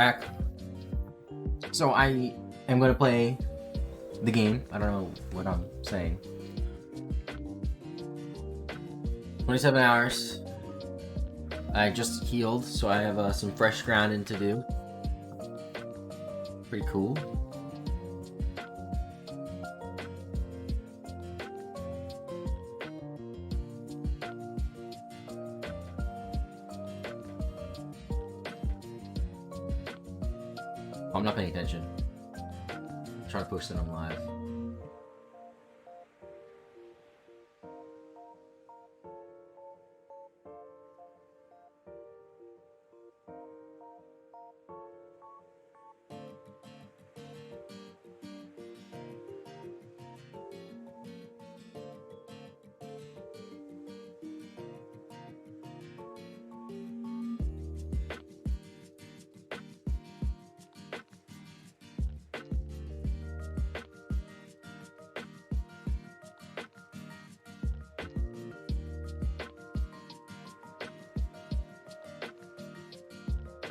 Back. So I am going to play the game. I don't know what I'm saying. 27 hours. I just healed, so I have some fresh grounding to do. Pretty cool. I'm not paying attention. I'm trying to post it on live.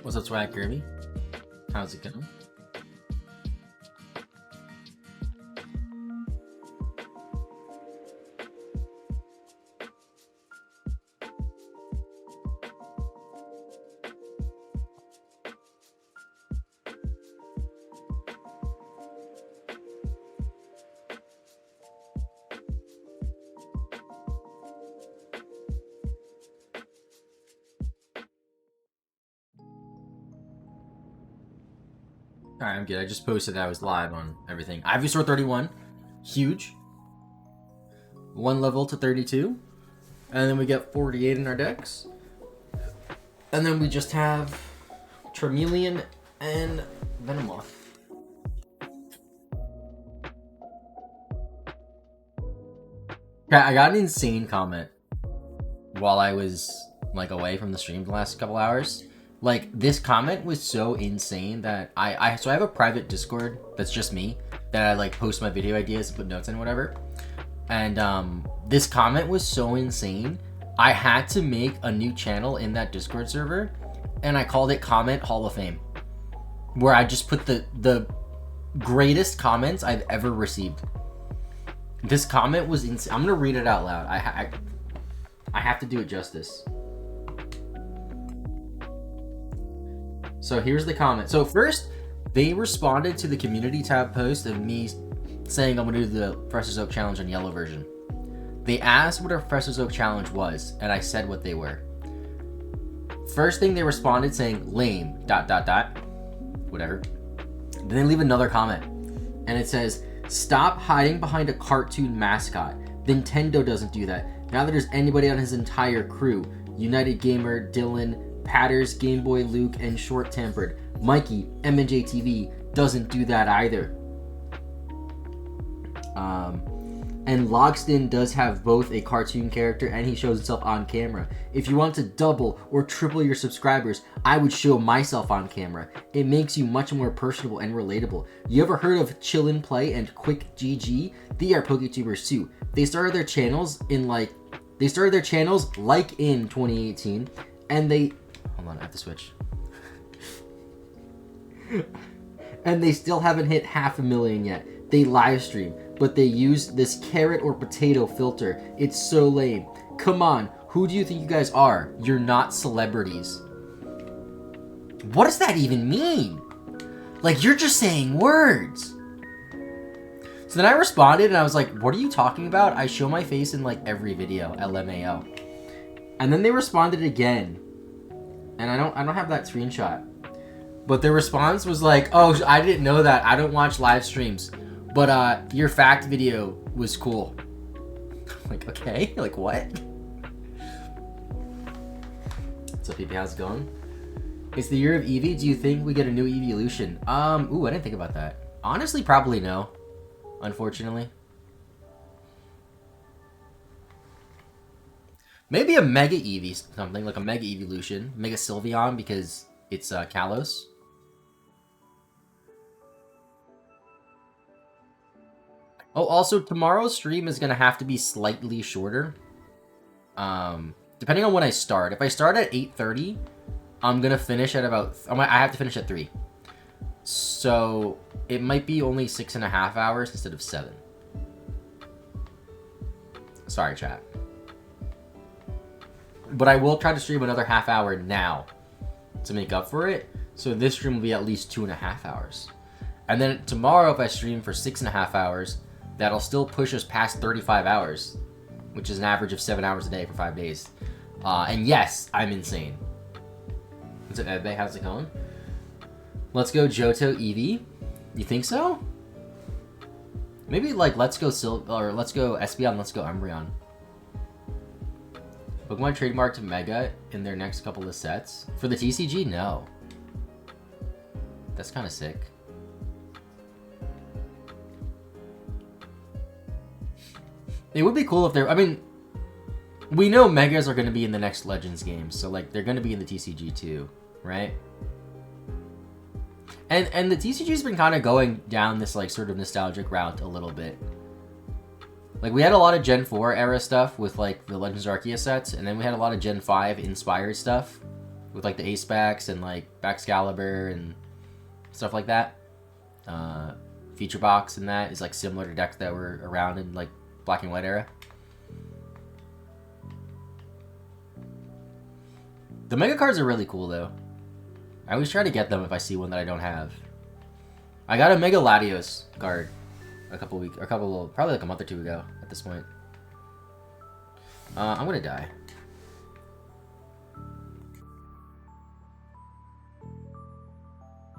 What's up, Swag Kirby? How's it going? Alright, I'm good. I just posted that I was live on everything. Ivysaur 31. Huge. 1 level to 32. And then we get 48 in our decks. And then we just have Charmeleon and Venomoth. Yeah, I got an insane comment while I was like away from the stream the last couple hours. Like, this comment was so insane that so I have a private Discord that's just me, that I like post my video ideas and put notes in, whatever. And this comment was so insane, I had to make a new channel in that Discord server, and I called it Comment Hall of Fame, where I just put the greatest comments I've ever received. This comment was insane. I'm gonna read it out loud. I have to do it justice. So here's the comment. So first, they responded to the community tab post of me saying I'm gonna do the Professor's Oak challenge on yellow version. They asked what a Professor's Oak challenge was, and I said what they were. First thing they responded saying lame ... whatever. Then they leave another comment, and it says, stop hiding behind a cartoon mascot. Nintendo doesn't do that. Now that there's anybody on his entire crew, United Gamer, Dylan, Patters, Game Boy Luke, and Short Tempered. Mikey, M&J TV, doesn't do that either. And Logston does have both a cartoon character and he shows himself on camera. If you want to double or triple your subscribers, I would show myself on camera. It makes you much more personable and relatable. You ever heard of Chillin' Play and Quick GG? They are PokeTubers too. They started their channels like in 2018, and they... Hold on, I have to switch. And they still haven't hit 500,000 yet. They live stream, but they use this carrot or potato filter. It's so lame. Come on, who do you think you guys are? You're not celebrities. What does that even mean? Like, you're just saying words. So then I responded and I was like, what are you talking about? I show my face in like every video, LMAO. And then they responded again. And I don't have that screenshot. But their response was like, oh, I didn't know that. I don't watch live streams. But your fact video was cool. I'm like, okay, like what? What's up, PP? How's it going? It's the year of Eevee. Do you think we get a new evolution? Ooh, I didn't think about that. Honestly, probably no. Unfortunately. Maybe a Mega Eevee, something like a Mega Evolution. Mega Sylveon, because it's Kalos. Oh, also, tomorrow's stream is going to have to be slightly shorter. Depending on when I start. If I start at 8:30, I'm gonna finish at about. I have to finish at 3. So it might be only 6.5 hours instead of 7. Sorry, chat. But I will try to stream another half hour now to make up for it. So this stream will be at least 2.5 hours. And then tomorrow, if I stream for 6.5 hours, that'll still push us past 35 hours, which is an average of 7 hours a day for 5 days. And yes, I'm insane. What's up, Ebbe? How's it going? Let's go Johto Eevee. You think so? Maybe like let's go or let's go Espeon, let's go Umbreon. Pokemon trademarked Mega in their next couple of sets. For the TCG, no. That's kind of sick. It would be cool if they're, I mean, we know Megas are going to be in the next Legends game, so like they're going to be in the TCG too, right? And the TCG's been kind of going down this like sort of nostalgic route a little bit. Like we had a lot of Gen 4 era stuff with like the Legends Arceus sets, and then we had a lot of Gen 5 inspired stuff with like the Ace Backs and like Baxcalibur and stuff like that. Feature Box and that is like similar to decks that were around in like Black and White era. The Mega cards are really cool though. I always try to get them if I see one that I don't have. I got a Mega Latios card probably like a month or 2 ago at this point. I'm gonna die.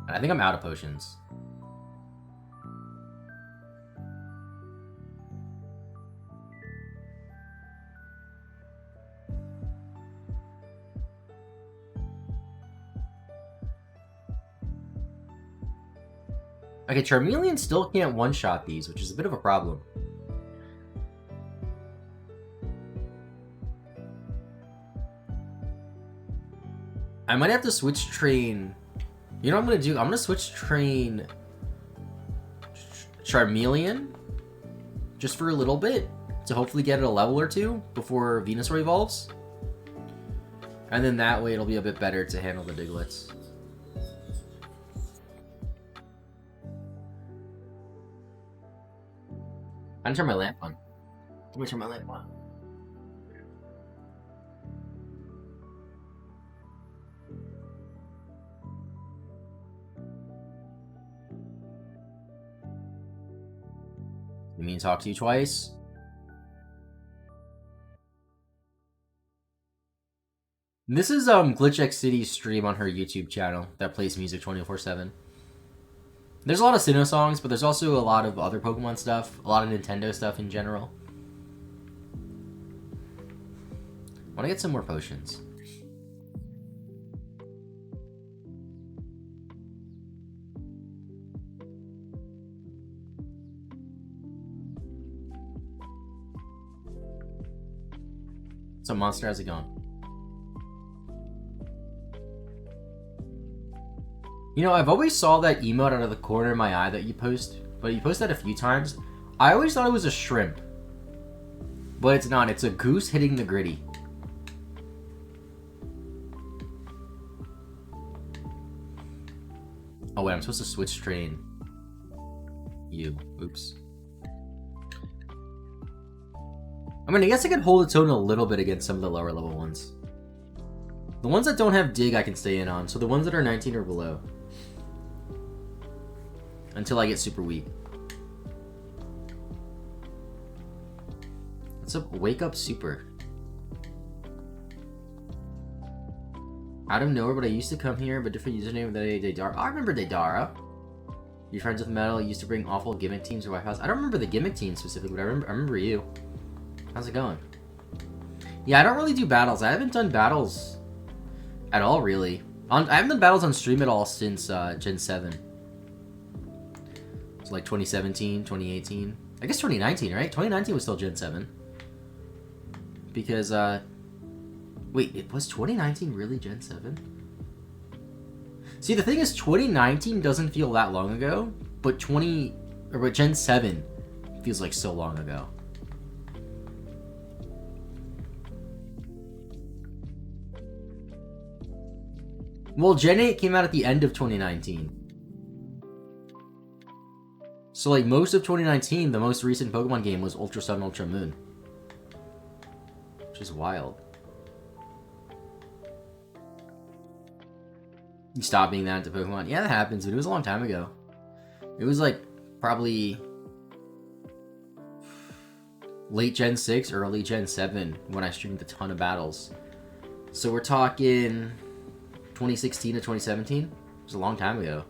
I think I'm out of potions. Okay, Charmeleon still can't one-shot these, which is a bit of a problem. I might have to switch train. You know what I'm gonna do? I'm gonna switch train Charmeleon just for a little bit to hopefully get it a level or 2 before Venusaur evolves. And then that way it'll be a bit better to handle the Digletts. I didn't turn my lamp on. Let me turn my lamp on. You mean talk to you twice? This is GlitchX City's stream on her YouTube channel that plays music 24/7. There's a lot of Sinnoh songs, but there's also a lot of other Pokemon stuff, a lot of Nintendo stuff in general. I want to get some more potions. So Monster, how's it going? You know, I've always saw that emote out of the corner of my eye that you post, but you post that a few times. I always thought it was a shrimp, but it's not. It's a goose hitting the gritty. Oh wait, I'm supposed to switch train. You. Oops. I mean, I guess I can hold its own a little bit against some of the lower level ones. The ones that don't have dig I can stay in on, so the ones that are 19 or below. Until I get super weak. What's up? Wake up super. Out of nowhere, but I used to come here, but different username than Daydara. Oh, I remember Daydara. You're friends with Metal, used to bring awful gimmick teams to White House. I don't remember the gimmick team specifically, but I remember you. How's it going? Yeah, I don't really do battles. I haven't done battles at all, really. I haven't done battles on stream at all since Gen 7. So like 2017, 2018. I guess 2019, right? 2019 was still Gen 7. Because, wait, it was 2019 really Gen 7? See, the thing is, 2019 doesn't feel that long ago, but Gen 7 feels like so long ago. Well, Gen 8 came out at the end of 2019. So, like, most of 2019, the most recent Pokemon game was Ultra Sun, Ultra Moon. Which is wild. You stop being that into Pokemon? Yeah, that happens, but it was a long time ago. It was, like, probably late Gen 6, early Gen 7 when I streamed a ton of battles. So we're talking 2016 to 2017. It was a long time ago.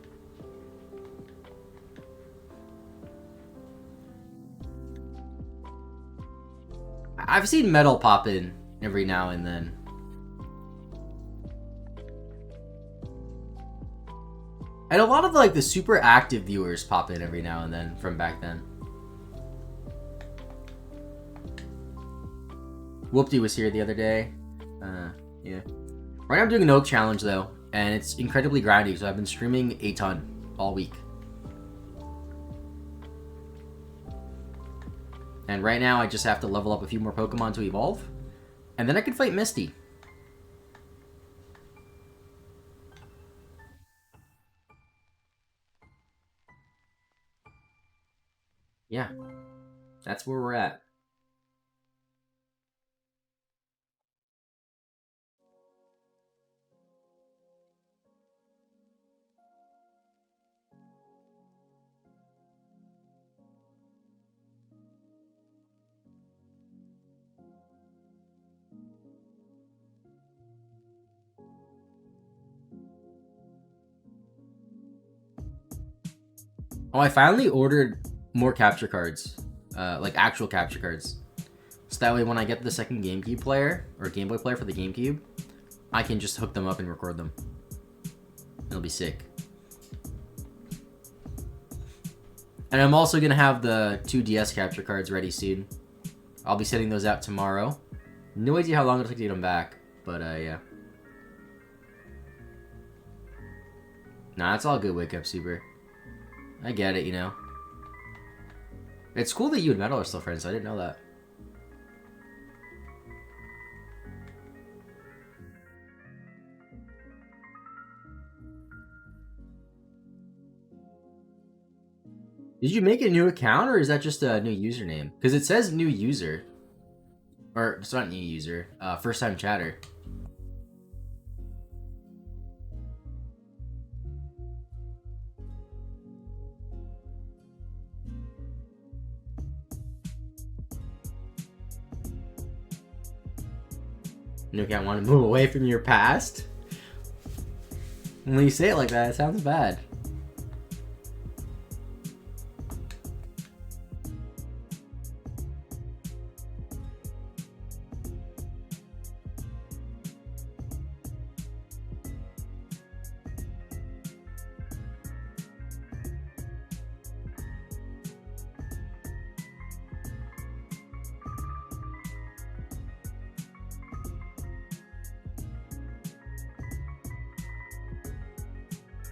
I've seen Metal pop in every now and then. And a lot of like the super active viewers pop in every now and then from back then. Whoopty was here the other day. Yeah. Right now I'm doing an Oak Challenge though, and it's incredibly grindy, so I've been streaming a ton all week. And right now I just have to level up a few more Pokemon to evolve, and then I can fight Misty. Yeah, that's where we're at. Oh, I finally ordered more capture cards, like actual capture cards. So that way when I get the second GameCube player, or Game Boy player for the GameCube, I can just hook them up and record them. It'll be sick. And I'm also going to have the 2 DS capture cards ready soon. I'll be sending those out tomorrow. No idea how long it'll take to get them back, but yeah. Nah, it's all good, Wake Up Super. I get it, you know. It's cool that you and Metal are still friends. I didn't know that. Did you make a new account, or is that just a new username? Because it says new user. Or, it's not new user. First time chatter. New account want to move away from your past? When you say it like that, it sounds bad.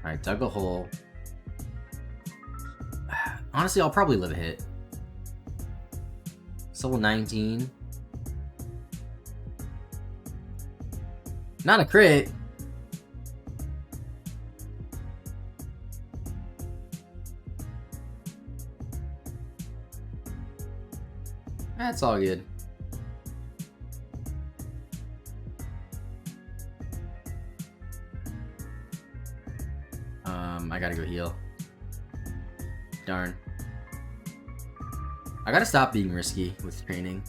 Alright, dug a hole. Honestly, I'll probably live a hit. It's level 19. Not a crit. That's all good. I gotta go heal. Darn. I gotta stop being risky with training.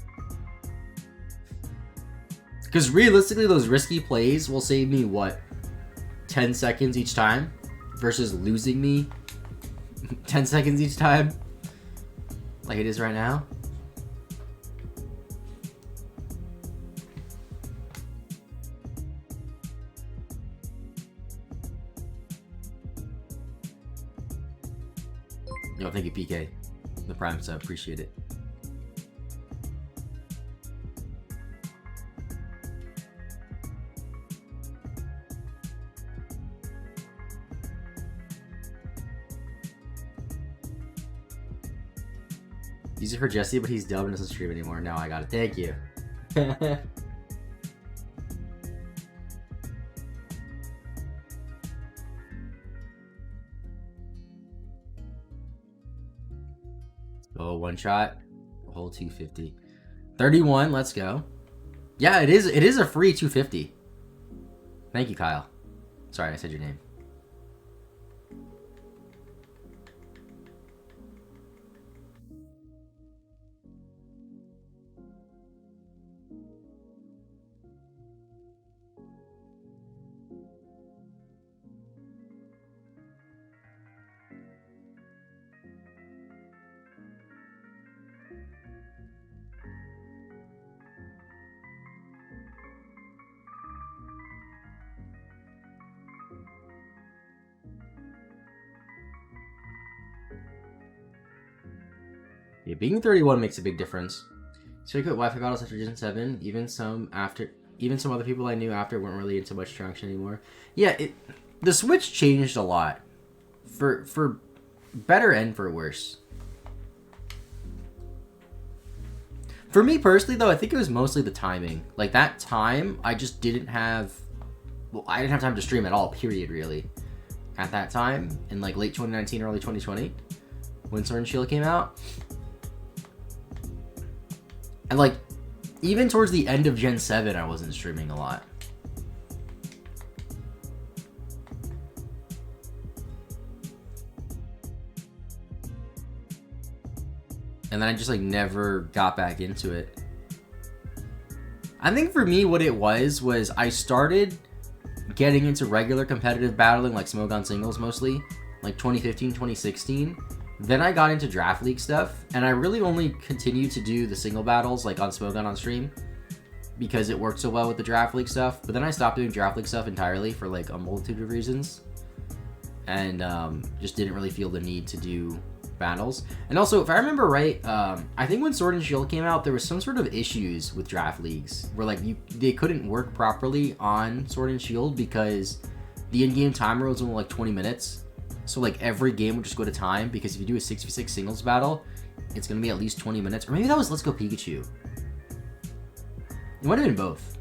Because realistically, those risky plays will save me, what, 10 seconds each time? Versus losing me 10 seconds each time? Like it is right now? Yo, thank you, PK. The Prime sub, appreciate it. Use it for Jesse, but he's dumb and doesn't stream anymore. Now I got it. Thank you. Oh, one shot. A whole 250. 31, let's go. Yeah, it is a free 250. Thank you, Kyle. Sorry, I said your name. Yeah, being 31 makes a big difference. So I quit Wi-Fi battles after Gen 7. Even some other people I knew after weren't really into much traction anymore. Yeah, the Switch changed a lot. For better and for worse. For me personally, though, I think it was mostly the timing. Like, that time, I just didn't have... Well, I didn't have time to stream at all, period, really. At that time, in, like, late 2019, early 2020, when Sword and Shield came out. And, like, even towards the end of Gen 7, I wasn't streaming a lot. And then I just, like, never got back into it. I think for me, what it was I started getting into regular competitive battling, like Smogon singles mostly, like 2015, 2016. Then I got into Draft League stuff, and I really only continued to do the single battles, like on Smogon on stream, because it worked so well with the Draft League stuff. But then I stopped doing Draft League stuff entirely for, like, a multitude of reasons. And just didn't really feel the need to do battles. And also, if I remember right, I think when Sword and Shield came out, there was some sort of issues with Draft Leagues, where, like, they couldn't work properly on Sword and Shield because the in-game timer was only, like, 20 minutes. So, like, every game would just go to time, because if you do a 6v6 singles battle, it's going to be at least 20 minutes. Or maybe that was Let's Go Pikachu. It might have been both.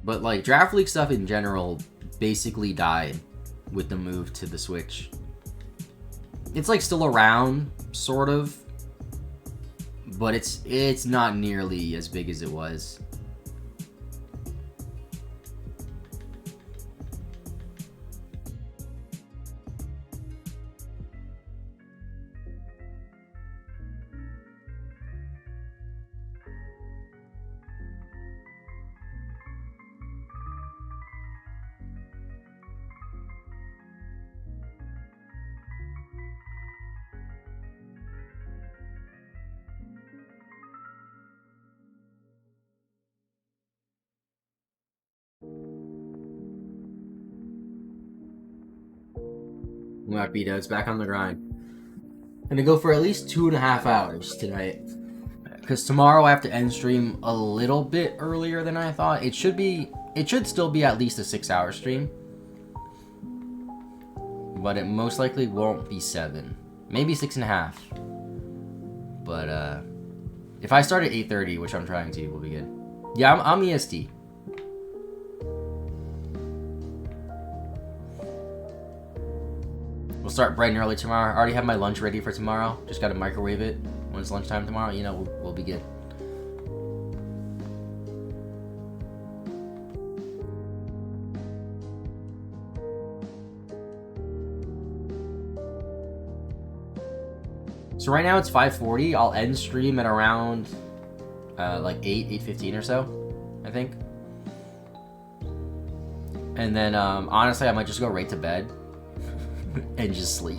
But, like, Draft League stuff in general basically died with the move to the Switch. It's, like, still around, sort of, but it's not nearly as big as it was. Alright, B-Dubs, back on the grind. Gonna go for at least 2.5 hours tonight. Because tomorrow I have to end stream a little bit earlier than I thought. It should still be at least a 6-hour stream. But it most likely won't be 7. Maybe 6.5. But, if I start at 8:30, which I'm trying to, we'll be good. Yeah, I'm EST. We'll start bright and early tomorrow. I already have my lunch ready for tomorrow. Just gotta microwave it when it's lunchtime tomorrow. You know, we'll be good. So right now it's 5:40. I'll end stream at around like 8:15 or so, I think. And then honestly, I might just go right to bed and just sleep.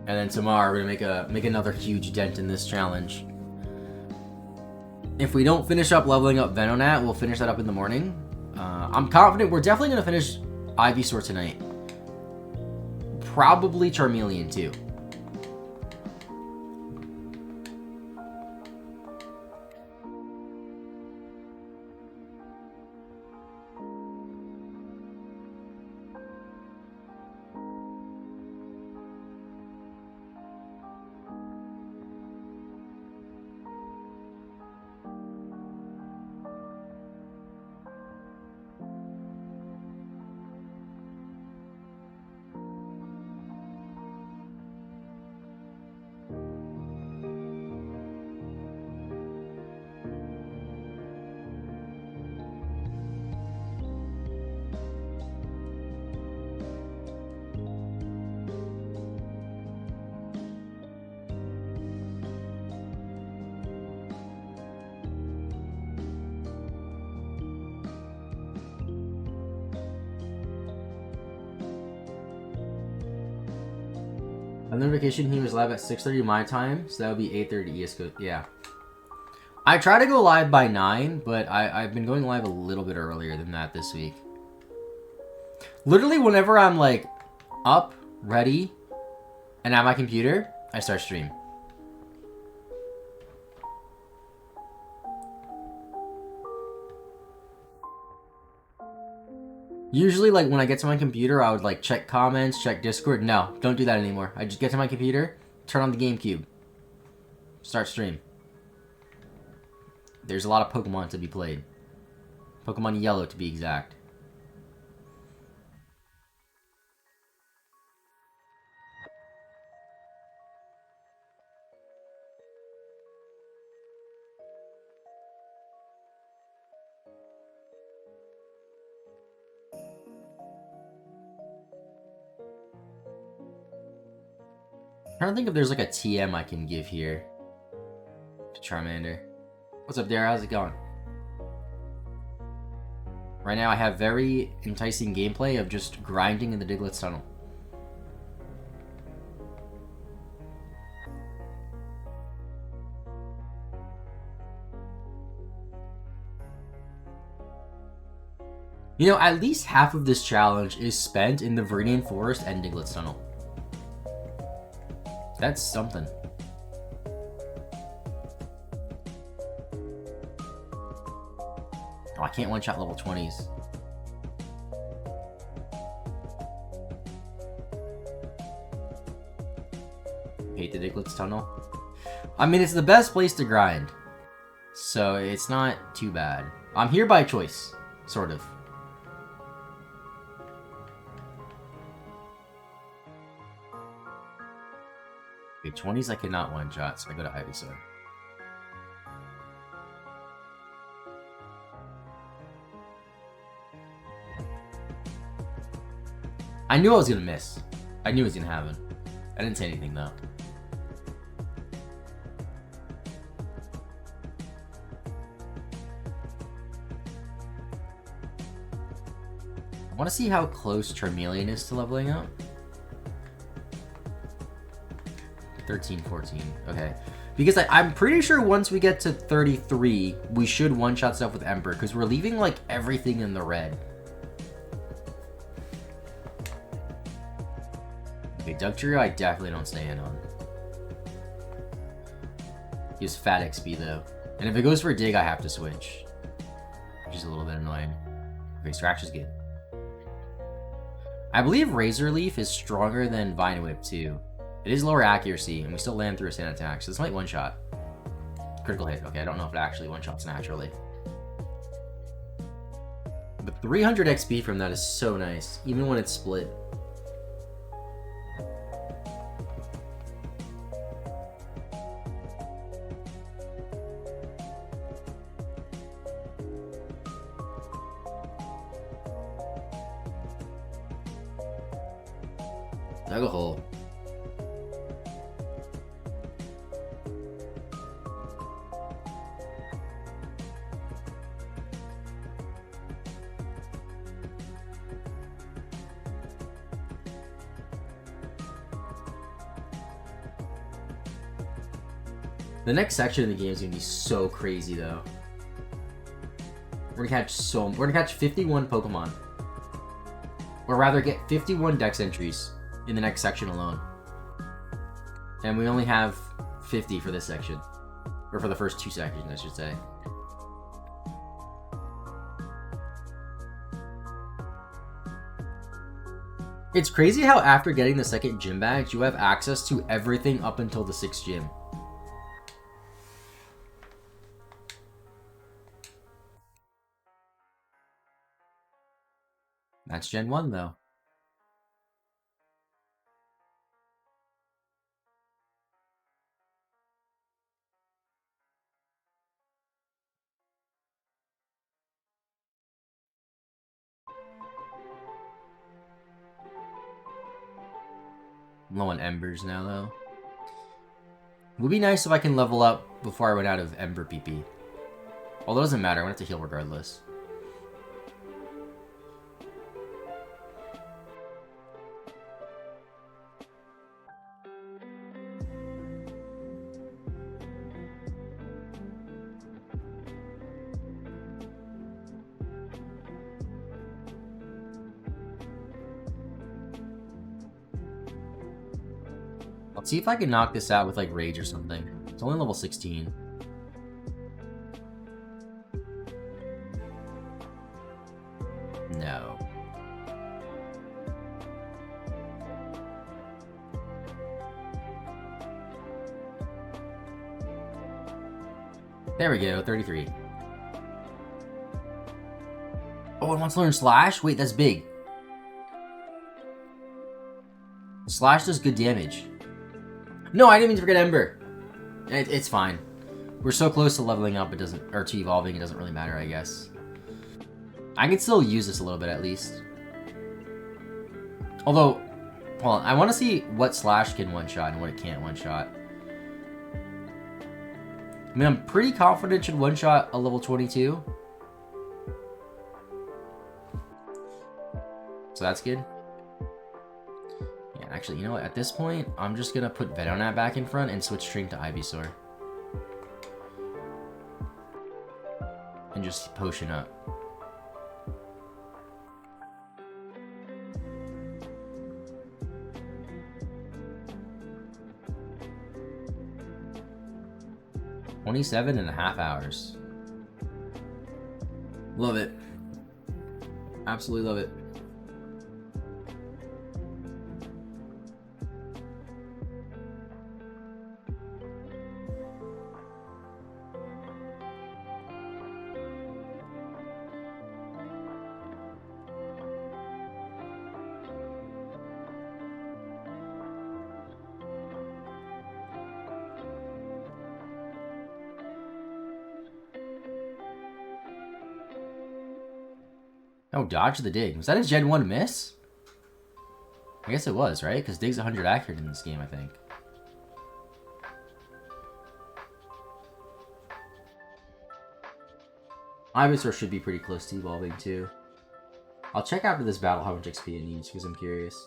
And then tomorrow we're gonna make another huge dent in this challenge. If we don't finish up leveling up Venonat, we'll finish that up in the morning. I'm confident we're definitely gonna finish Ivysaur tonight. Probably Charmeleon too. A notification he was live at 6:30 my time, so that would be 8:30 ES Coast. Yeah. I try to go live by 9, but I've been going live a little bit earlier than that this week. Literally, whenever I'm like up, ready, and at my computer, I start stream. Usually, like, when I get to my computer, I would, like, check comments, check Discord. No, don't do that anymore. I just get to my computer, turn on the GameCube, start stream. There's a lot of Pokemon to be played. Pokemon Yellow, to be exact. I'm trying to think if there's like a TM I can give here to Charmander. What's up, Dara? How's it going? Right now, I have very enticing gameplay of just grinding in the Diglett's tunnel. You know, at least half of this challenge is spent in the Viridian Forest and Diglett's tunnel. That's something. Oh, I can't one-shot level 20s. Hate the Diglett's tunnel. I mean, it's the best place to grind, so it's not too bad. I'm here by choice, sort of. Okay, 20s I cannot one-shot, so I go to Ivysaur. I knew I was gonna miss. I knew it was gonna happen. I didn't say anything though. I want to see how close Charmeleon is to leveling up. 13, 14. Okay. Because I'm pretty sure once we get to 33, we should one-shot stuff with Ember, because we're leaving, like, everything in the red. Okay, Dugtrio I definitely don't stay in on. He has fat XP, though. And if it goes for a dig, I have to switch. Which is a little bit annoying. Okay, Scratch is good. I believe Razor Leaf is stronger than Vine Whip, too. It is lower accuracy, and we still land through a sand attack, so this might one-shot. Critical hit. Okay, I don't know if it actually one-shots naturally. But 300 XP from that is so nice, even when it's split. Dug a hole. The next section of the game is gonna be so crazy, though. We're gonna catch 51 Pokemon, or rather, get 51 Dex entries in the next section alone. And we only have 50 for this section, or for the first 2 sections, I should say. It's crazy how after getting the second gym badge, you have access to everything up until the 6th gym. That's Gen 1, though. I'm low on Embers now, though. It would be nice if I can level up before I run out of Ember PP. Although it doesn't matter, I'm going to have to heal regardless. Let's see if I can knock this out with like Rage or something. It's only level 16. No. There we go, 33. Oh, it wants to learn Slash? Wait, that's big. Slash does good damage. No, I didn't mean to forget Ember. It's fine. We're so close to leveling up, it doesn't, or to evolving, it doesn't really matter, I guess. I can still use this a little bit, at least. Although, hold on, I want to see what Slash can one-shot and what it can't one-shot. I mean, I'm pretty confident it should one-shot a level 22. So that's good. Yeah, actually, you know what? At this point, I'm just going to put Venonat back in front and switch String to Ivysaur. And just potion up. "27.5 hours. Love it. Absolutely love it. Oh, dodge the dig. Was that a Gen 1 miss? I guess it was, right? Because dig's 100 accurate in this game, I think. Ivysaur should be pretty close to evolving, too. I'll check after this battle how much XP it needs, because I'm curious.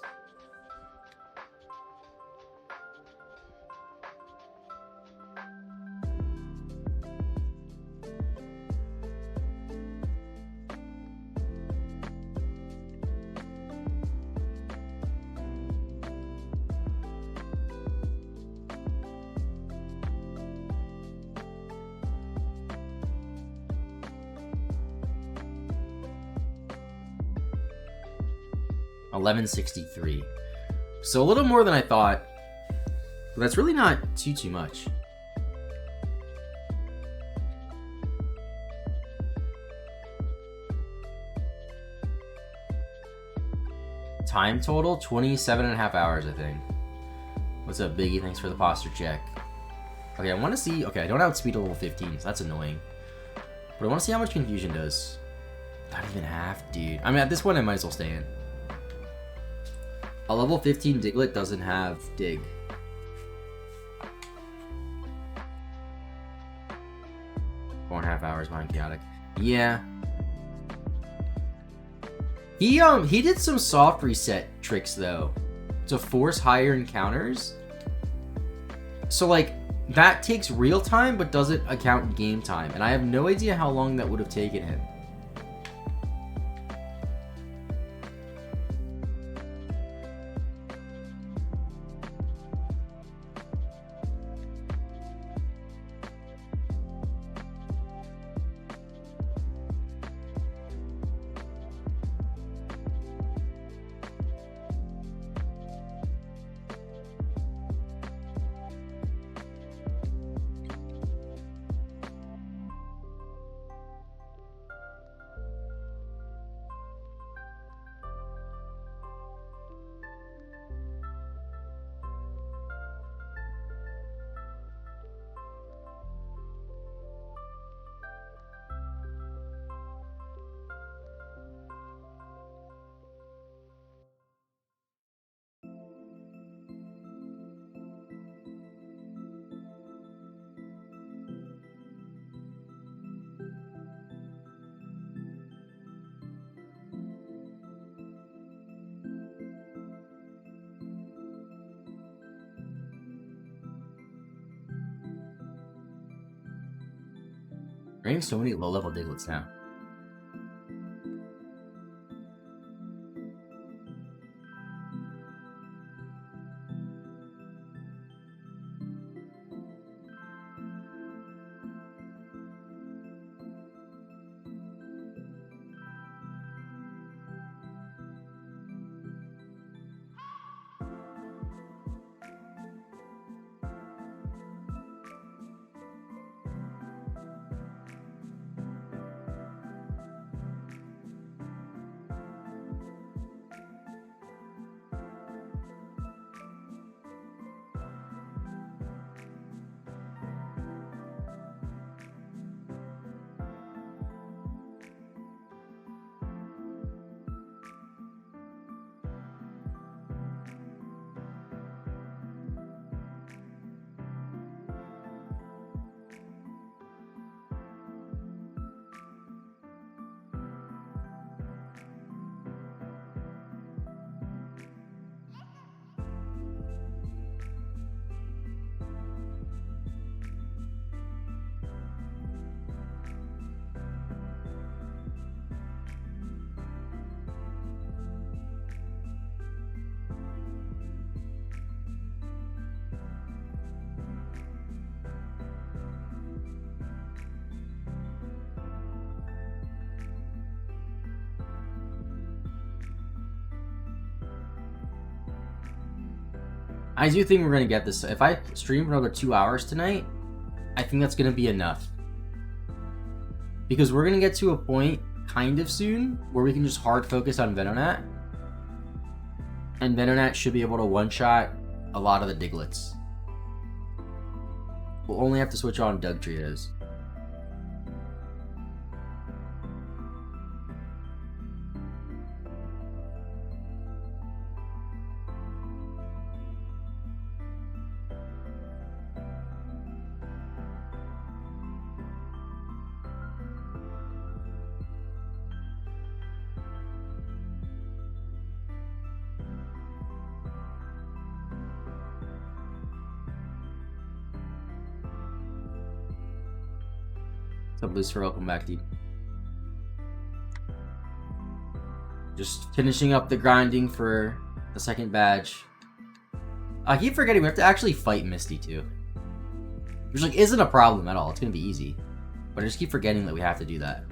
$11.63. So a little more than I thought. But that's really not too much. Time total, 27.5 hours, I think. What's up, Biggie? Thanks for the posture check. Okay, I want to see... Okay, I don't outspeed to level 15, so that's annoying. But I want to see how much Confusion does. Not even half, dude. I mean, at this point, I might as well stay in. A level 15 Diglett doesn't have Dig. Four and a half hours behind Chaotic. Yeah. He did some soft reset tricks, though, to force higher encounters. So, like, that takes real time, but doesn't account game time. And I have no idea how long that would have taken him. We're getting so many low-level Diglets now. I do think we're going to get this. If I stream for another 2 hours tonight, I think that's going to be enough. Because we're going to get to a point kind of soon where we can just hard focus on Venonat. And Venonat should be able to one-shot a lot of the Diglets. We'll only have to switch on Dugtrios. What's up, Lucifer? Welcome back, dude. Just finishing up the grinding for the second badge. I keep forgetting we have to actually fight Misty too. Which like isn't a problem at all. It's gonna be easy. But I just keep forgetting that we have to do that.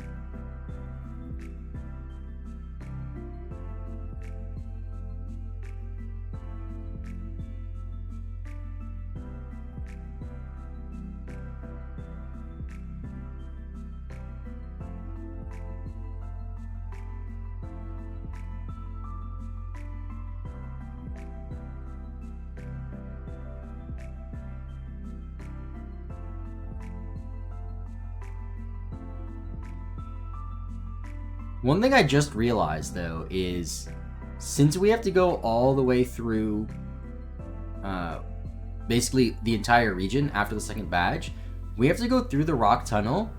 One thing I just realized, though, is since we have to go all the way through basically the entire region after the second badge, we have to go through the rock tunnel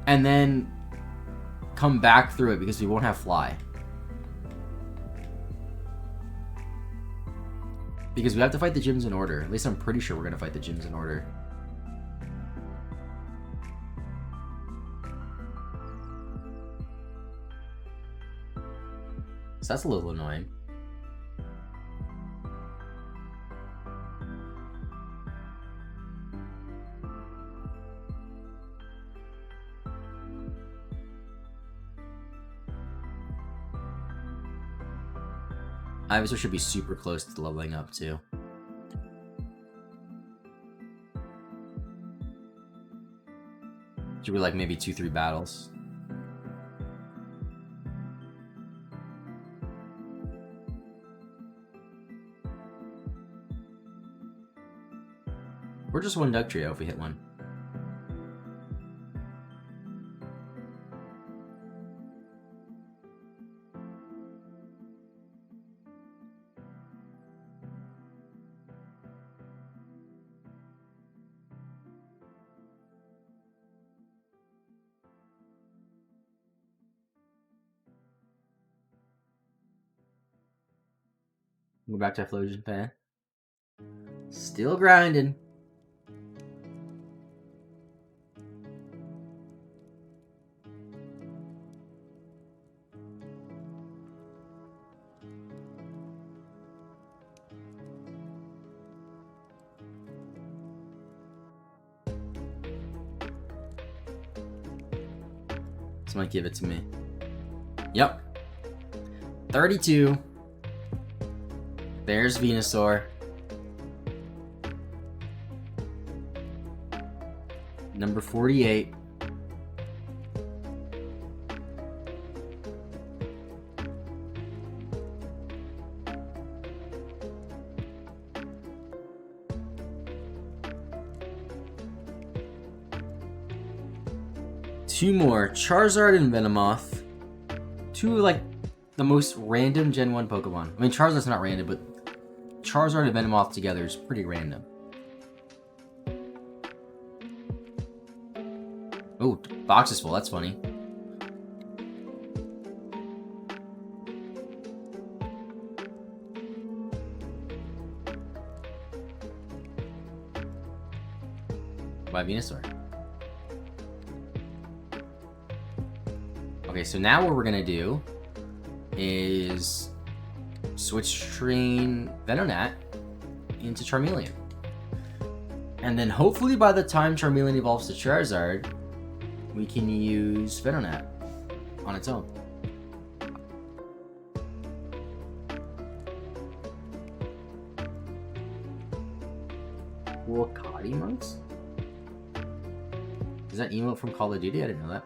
and then come back through it because we won't have fly. Because we have to fight the gyms in order. At least I'm pretty sure we're going to fight the gyms in order. So that's a little annoying. Ivysaur should be super close to leveling up too. Should be like maybe 2-3 battles. We're just one Dugtrio if we hit one. Go back to Efflosion Fan. Still grinding. Might give it to me. Yep. 32. There's Venusaur. Number 48. Two more, Charizard and Venomoth. Two, like, the most random Gen 1 Pokemon. I mean, Charizard's not random, but Charizard and Venomoth together is pretty random. Oh, box is full, that's funny. By Venusaur. Okay, so now what we're gonna do is switch train Venonat into Charmeleon. And then hopefully by the time Charmeleon evolves to Charizard, we can use Venonat on its own. cool COD emotes? Is that emote from Call of Duty? I didn't know that.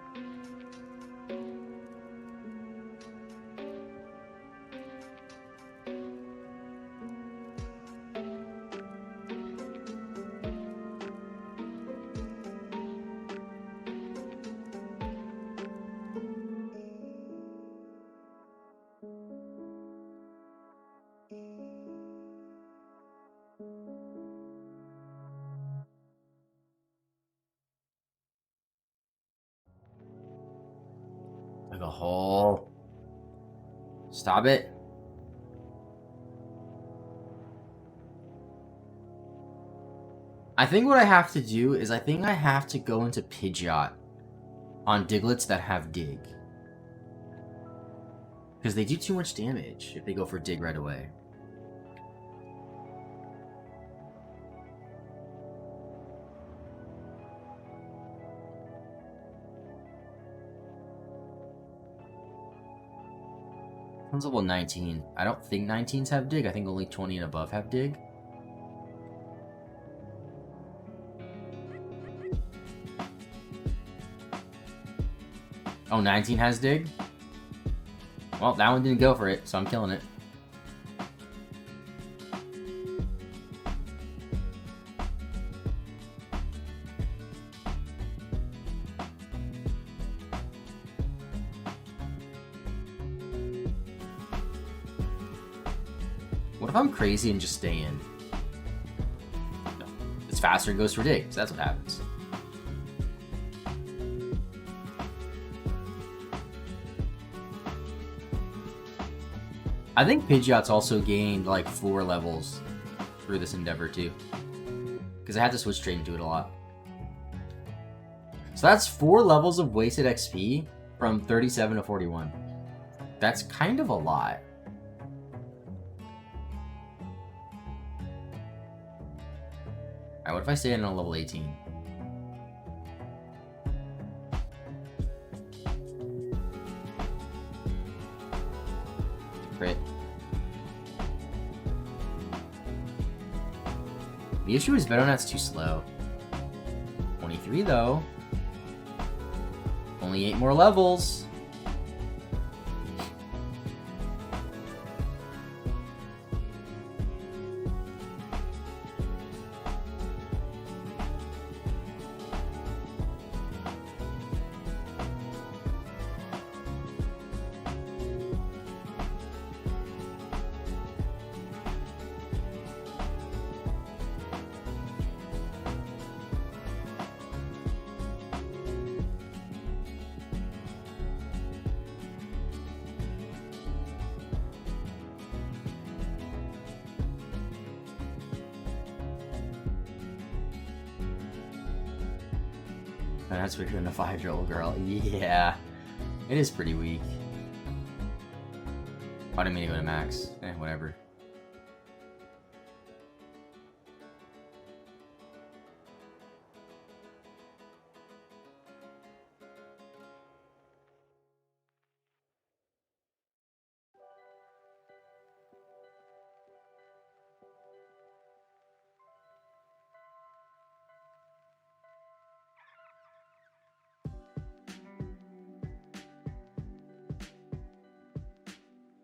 Like a hole. Stop it. I think what I have to do is I think I have to go into Pidgeot on Diglets that have Dig. Because they do too much damage if they go for Dig right away. One's level 19. I don't think 19s have Dig. I think only 20 and above have Dig. Oh, 19 has Dig? Well, that one didn't go for it, so I'm killing it. What if I'm crazy and just stay in? No. It's faster and goes for Dig, so that's what happens. I think Pidgeot's also gained like 4 levels through this endeavor too. Because I had to switch trade into it a lot. So that's 4 levels of wasted XP from 37 to 41. That's kind of a lot. Alright, what if I stay in a level 18? Crit. The issue is Venonat's too slow. 23 though. Only 8 more levels. That's bigger than a 5-year-old girl. Yeah. It is pretty weak. I didn't mean to go to max. Whatever.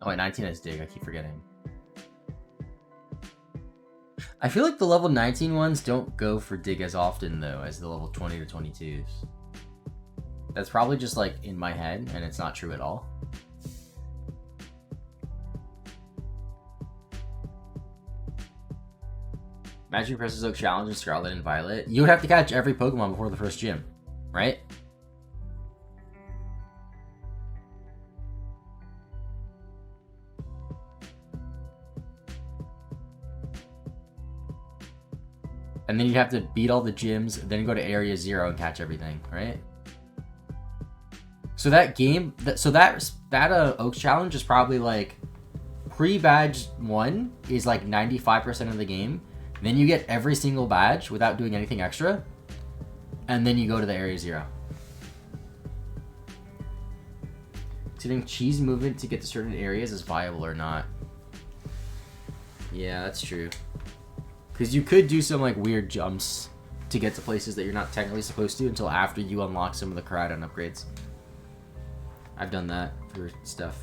Oh wait, 19 has Dig, I keep forgetting. I feel like the level 19 ones don't go for Dig as often though as the level 20 to 22s. That's probably just like in my head and it's not true at all. Imagine presses Oak Challenge in Scarlet and Violet. You would have to catch every Pokemon before the first gym, right? And then you'd have to beat all the gyms, then go to Area 0 and catch everything, right? So that game, that Oaks Challenge is probably like, pre-badge 1 is like 95% of the game. Then you get every single badge without doing anything extra. And then you go to the Area 0. Considering cheese movement to get to certain areas is viable or not. Yeah, that's true. Because you could do some, like, weird jumps to get to places that you're not technically supposed to until after you unlock some of the Koraidon upgrades. I've done that for stuff.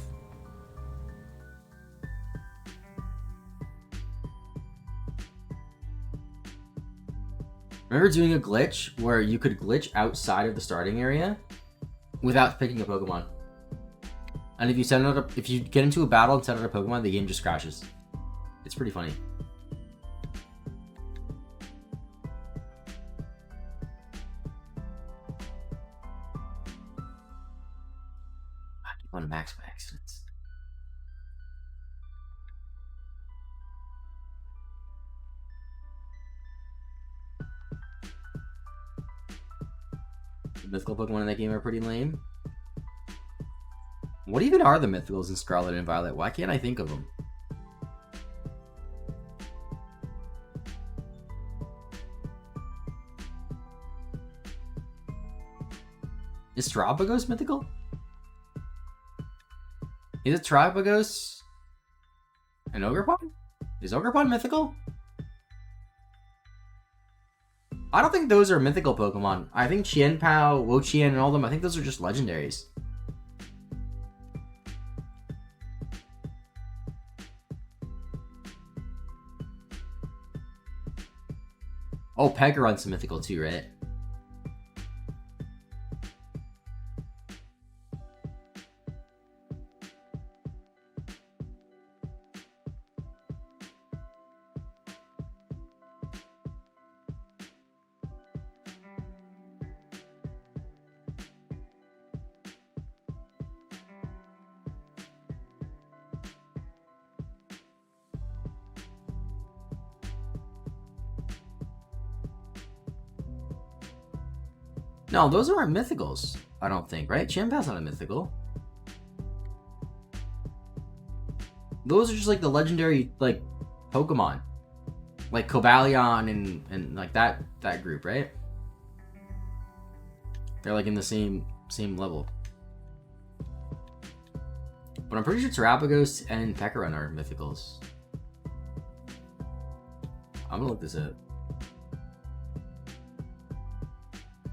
Remember doing a glitch where you could glitch outside of the starting area without picking a Pokemon? And if you send out if you get into a battle and send out a Pokemon, the game just crashes. It's pretty funny. I keep on max by accidents. The mythical Pokemon in that game are pretty lame. What even are the mythicals in Scarlet and Violet? Why can't I think of them? Is Terapagos mythical? Is it Terapagos and Ogerpon? Is Ogerpon mythical? I don't think those are mythical Pokemon. I think Qianpao, Wo-Chien, and all of them, I think those are just legendaries. Oh, Pegaron's mythical too, right? No, those aren't mythicals, I don't think, right? Qianpao's not a mythical. Those are just like the legendary, like, Pokemon. Like Cobalion and like that group, right? They're like in the same level. But I'm pretty sure Terapagos and Pecaron are mythicals. I'm gonna look this up.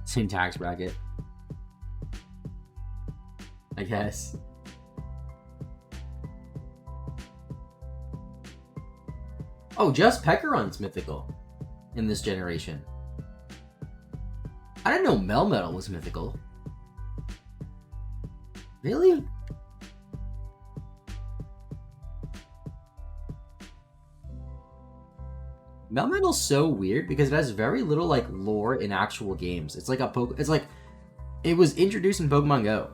Same tax bracket, I guess. Oh, just Pecaron's mythical in this generation. I didn't know Melmetal was mythical. Really? Melmetal's so weird because it has very little like lore in actual games. It's like it's like it was introduced in Pokemon Go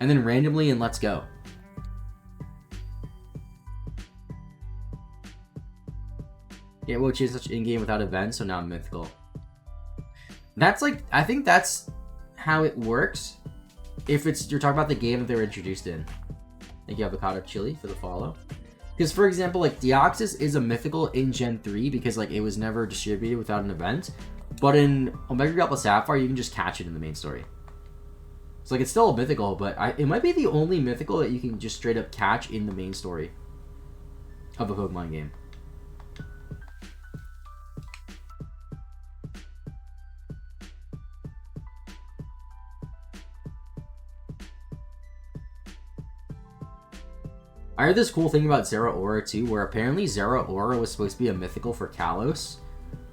and then randomly in Let's Go. Yeah, which is such in-game without events, so now I'm mythical. That's like, I think that's how it works if you're talking about the game that they were introduced in. Thank you, Avocado Chili, for the follow. Because, for example, like, Deoxys is a mythical in Gen 3 because, like, it was never distributed without an event. But in Omega Ruby Alpha Sapphire, you can just catch it in the main story. So, like, it's still a mythical, but it might be the only mythical that you can just straight up catch in the main story of a Pokemon game. I heard this cool thing about Zeraora too, where apparently Zeraora was supposed to be a mythical for Kalos,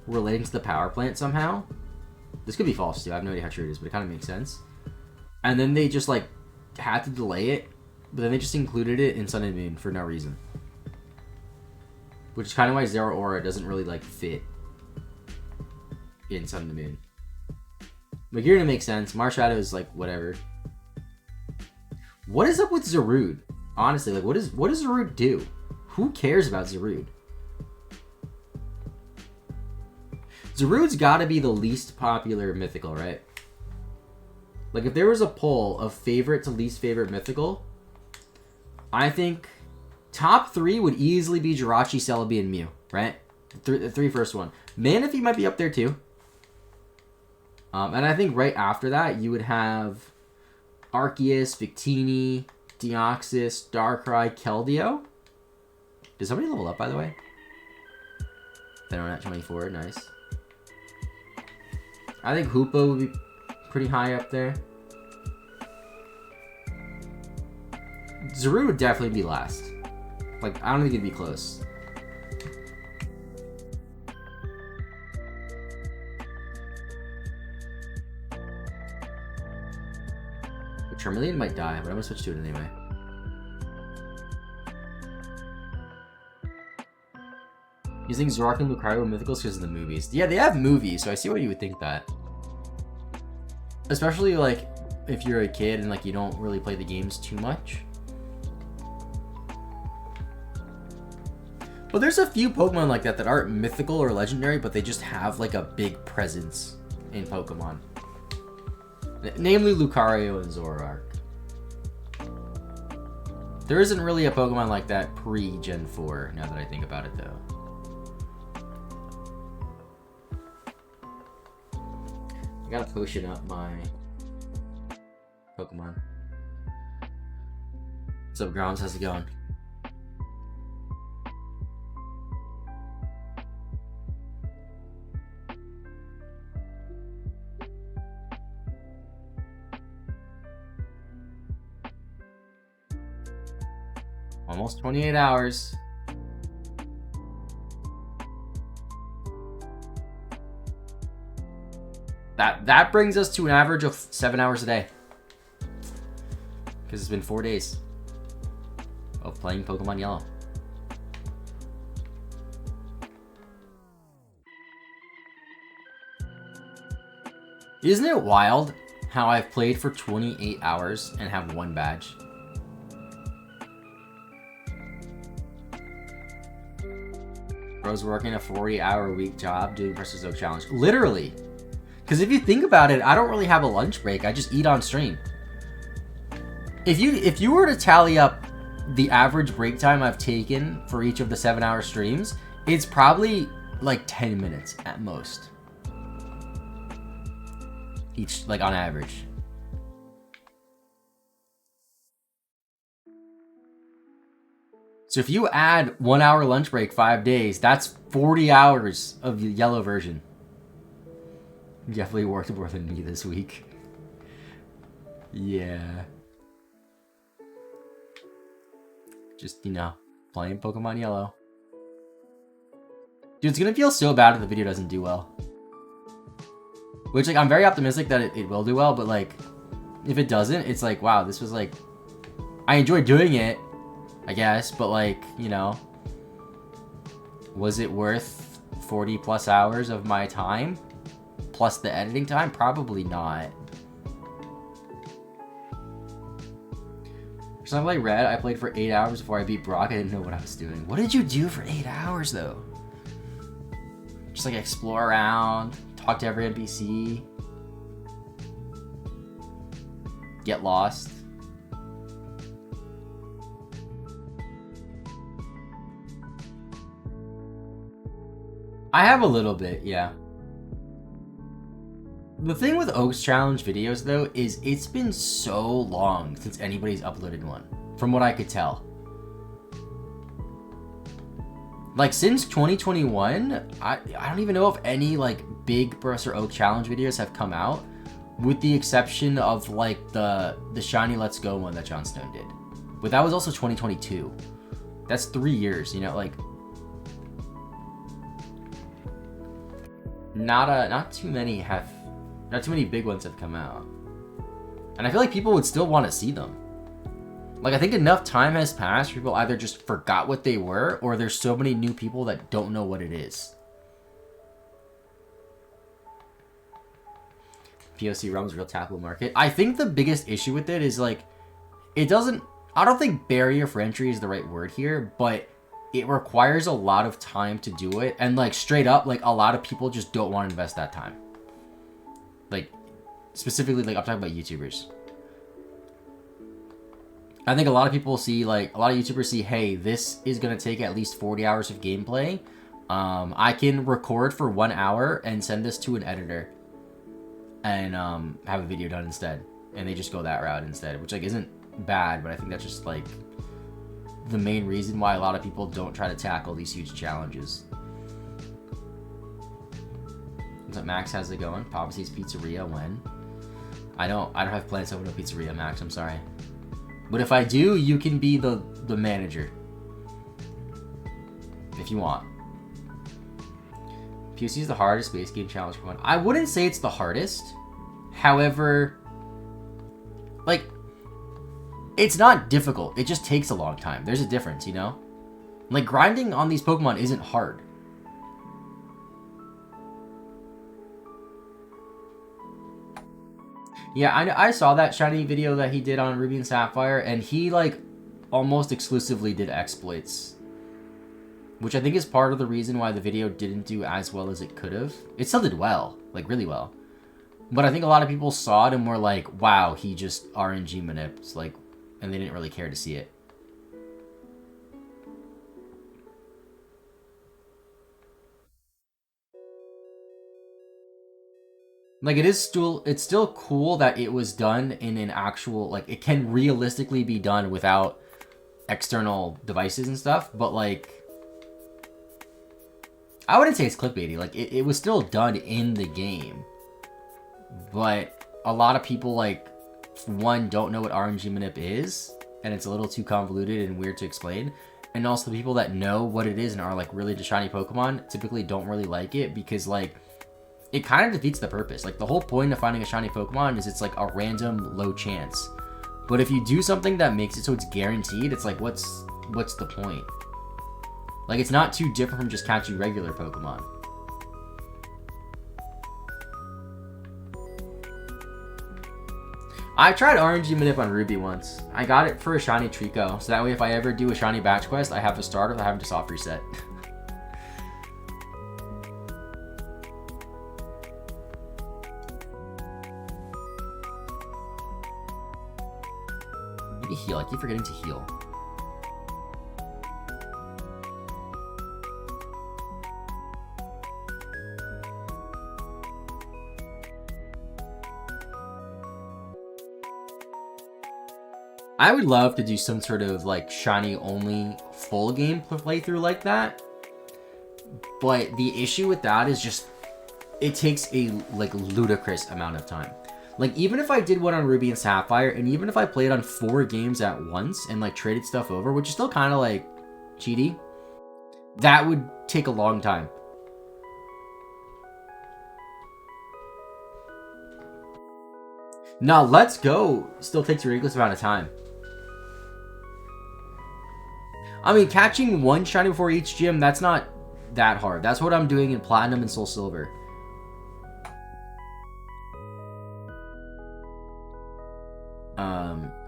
relating to the power plant somehow. This could be false too, I have no idea how true it is, but it kind of makes sense. And then they just like had to delay it, but then they just included it in Sun and Moon for no reason. Which is kind of why Zeraora doesn't really like fit in Sun and Moon. Magearna makes sense, Marshadow is like whatever. What is up with Zarude? Honestly, like, what does Zarude do? Who cares about Zarude? Zarude's gotta be the least popular mythical, right? Like, if there was a poll of favorite to least favorite mythical, I think top 3 would easily be Jirachi, Celebi, and Mew, right? The three first one. Manaphy might be up there too. And I think right after that, you would have Arceus, Victini, Deoxys, Darkrai, Keldeo. Did somebody level up, by the way? They're at 24, nice. I think Hoopa would be pretty high up there. Zaru would definitely be last. Like, I don't think it'd be close. Charmeleon might die, but I'm gonna switch to it anyway. You think Zoroark and Lucario were mythicals because of the movies? Yeah, they have movies, so I see why you would think that. Especially, like, if you're a kid and, like, you don't really play the games too much. But there's a few Pokemon like that that aren't mythical or legendary, but they just have, like, a big presence in Pokemon. Namely Lucario and Zoroark. There isn't really a Pokemon like that pre-Gen 4, now that I think about it, though. I gotta potion up my Pokemon. What's up, Grounds? How's it going? Almost 28 hours. That brings us to an average of 7 hours a day. Because it's been 4 days of playing Pokemon Yellow. Isn't it wild how I've played for 28 hours and have 1 badge? Bro's working a 40-hour-a-week job doing Professor Oak Challenge. Literally. Because if you think about it, I don't really have a lunch break. I just eat on stream. If you were to tally up the average break time I've taken for each of the 7-hour streams, it's probably like 10 minutes at most. Each, like, on average. So if you add 1 hour lunch break 5 days, that's 40 hours of the yellow version. You definitely worked more than me this week. Yeah. Just, you know, playing Pokemon Yellow. Dude, it's gonna feel so bad if the video doesn't do well. Which, like, I'm very optimistic that it will do well, but, like, if it doesn't, it's like, wow, this was, like... I enjoyed doing it, I guess, but, like, you know... Was it worth 40 plus hours of my time? Plus the editing time? Probably not. For something like Red, I played for 8 hours before I beat Brock. I didn't know what I was doing. What did you do for 8 hours, though? Just, like, explore around, talk to every NPC, get lost. I have a little bit, yeah. The thing with Oak's Challenge videos, though, is it's been so long since anybody's uploaded one, from what I could tell. Like, since 2021, I don't even know if any, like, big Professor Oak Challenge videos have come out, with the exception of, like, the Shiny Let's Go one that Jon Snow did. But that was also 2022. That's 3 years, you know, like... Not too many big ones have come out. And I feel like people would still want to see them. Like, I think enough time has passed for people either just forgot what they were, or there's so many new people that don't know what it is. POC ROM's real tappable market. I think the biggest issue with it is, like, it doesn't... I don't think barrier for entry is the right word here, but it requires a lot of time to do it. And, like, straight up, like, a lot of people just don't want to invest that time. Like, specifically, like, I'm talking about YouTubers. I think a lot of people see, like, a lot of YouTubers see, hey, this is going to take at least 40 hours of gameplay. I can record for 1 hour and send this to an editor and have a video done instead. And they just go that route instead, which, like, isn't bad, but I think that's just, like, the main reason why a lot of people don't try to tackle these huge challenges. Max, how's it going? Poppy's Pizzeria, when? I don't have plans to open a pizzeria, Max, I'm sorry. But if I do, you can be the manager. If you want. POC is the hardest base game challenge for one. I wouldn't say it's the hardest. However, like, it's not difficult. It just takes a long time. There's a difference, you know? Like, grinding on these Pokemon isn't hard. Yeah, I saw that shiny video that he did on Ruby and Sapphire, and he, like, almost exclusively did exploits. Which I think is part of the reason why the video didn't do as well as it could have. It still did well, like, really well. But I think a lot of people saw it and were like, wow, he just RNG manips, like, and they didn't really care to see it. Like, it's still cool that it was done in an actual, like, it can realistically be done without external devices and stuff, but, like, I wouldn't say it's clickbaity. Like, it was still done in the game. But a lot of people, like, one, don't know what RNG manip is, and it's a little too convoluted and weird to explain. And also the people that know what it is and are, like, really into shiny Pokemon typically don't really like it because, like, it kind of defeats the purpose. Like, the whole point of finding a shiny Pokemon is it's, like, a random low chance. But if you do something that makes it so it's guaranteed, it's like, what's the point? Like, it's not too different from just catching regular Pokemon. I tried RNG manip on Ruby once. I got it for a shiny Trico, so that way if I ever do a shiny batch quest, I have to start if I have to soft reset. Maybe heal. I keep forgetting to heal. I would love to do some sort of, like, shiny only full game playthrough like that. But the issue with that is just, it takes a, like, ludicrous amount of time. Like, even if I did one on Ruby and Sapphire, and even if I played on 4 games at once and, like, traded stuff over, which is still kind of, like, cheaty, that would take a long time. Now, Let's Go still takes a ridiculous amount of time. I mean, catching one shiny before each gym, that's not that hard. That's what I'm doing in Platinum and Soul Silver.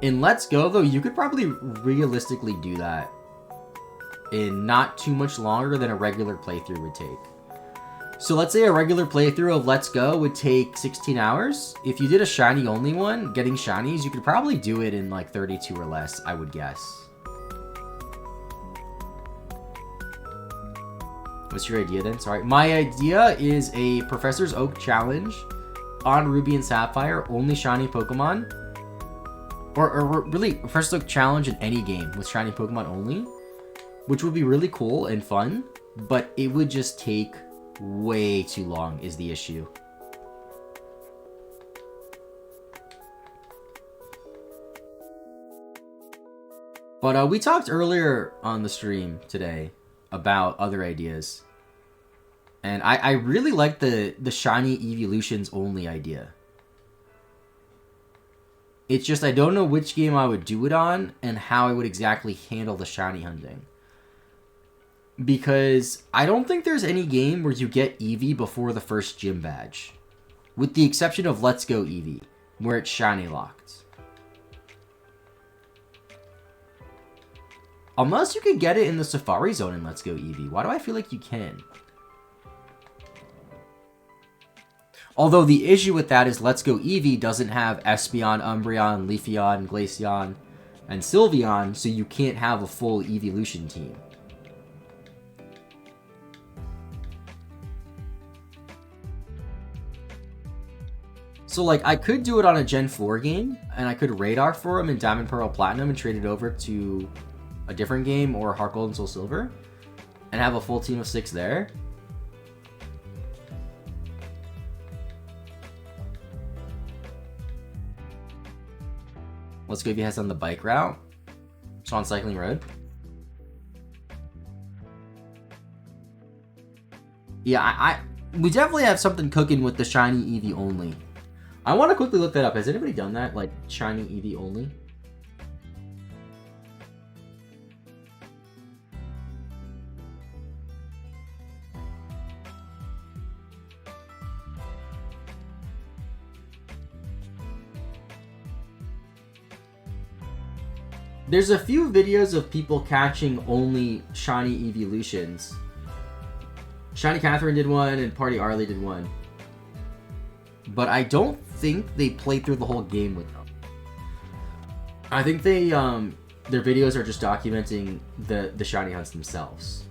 In Let's Go, though, you could probably realistically do that in not too much longer than a regular playthrough would take. So let's say a regular playthrough of Let's Go would take 16 hours. If you did a shiny only one, getting shinies, you could probably do it in like 32 or less, I would guess. What's your idea then? Sorry. My idea is a Professor's Oak challenge on Ruby and Sapphire, only shiny Pokemon. Or really, Professor's Oak challenge in any game with shiny Pokemon only. Which would be really cool and fun, but it would just take way too long is the issue. But we talked earlier on the stream today about other ideas. And I really like the shiny evolutions only idea. It's just I don't know which game I would do it on and how I would exactly handle the shiny hunting. Because I don't think there's any game where you get Eevee before the first gym badge. With the exception of Let's Go Eevee, where it's shiny locked. Unless you can get it in the Safari Zone in Let's Go Eevee. Why do I feel like you can? Although the issue with that is Let's Go Eevee doesn't have Espeon, Umbreon, Leafeon, Glaceon, and Sylveon, so you can't have a full evolution team. So, like, I could do it on a Gen 4 game, and I could radar for them in Diamond, Pearl, Platinum and trade it over to a different game or Heart Gold and Soul Silver, and have a full team of 6 there. Let's go Eevee has on the bike route. So on Cycling Road. Yeah, we definitely have something cooking with the shiny Eevee only. I want to quickly look that up. Has anybody done that? Like, shiny Eevee only? There's a few videos of people catching only shiny evolutions. Shiny Catherine did one, and Party Arlie did one. But I don't think they played through the whole game with them. I think they, their videos are just documenting the shiny hunts themselves.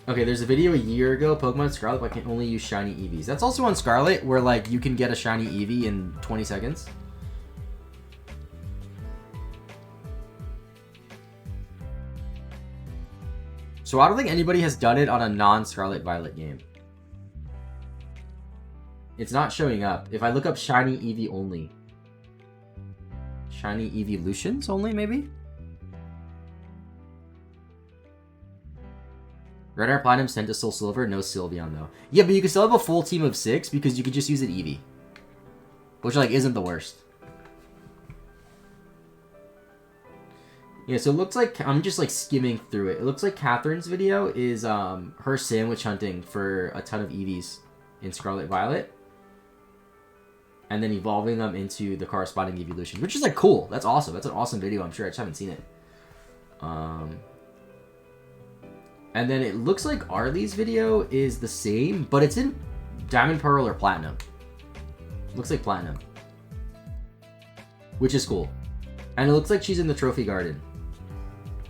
Okay, there's a video a year ago, Pokemon Scarlet, but I can only use shiny Eevees. That's also on Scarlet, where, like, you can get a shiny Eevee in 20 seconds. So I don't think anybody has done it on a non-Scarlet Violet game. It's not showing up. If I look up shiny Eevee only. Shiny Evolutions only, maybe? Red Iron Platinum, sent to Soul Silver, no Sylveon though. Yeah, but you can still have a full team of 6 because you could just use an Eevee. Which, like, isn't the worst. Yeah, so it looks like, I'm just, like, skimming through it. It looks like Catherine's video is her sandwich hunting for a ton of Eevees in Scarlet Violet. And then evolving them into the corresponding evolution, which is, like, cool. That's awesome. That's an awesome video, I'm sure. I just haven't seen it. And then it looks like Arlie's video is the same, but it's in Diamond, Pearl, or Platinum. Looks like Platinum. Which is cool. And it looks like she's in the Trophy Garden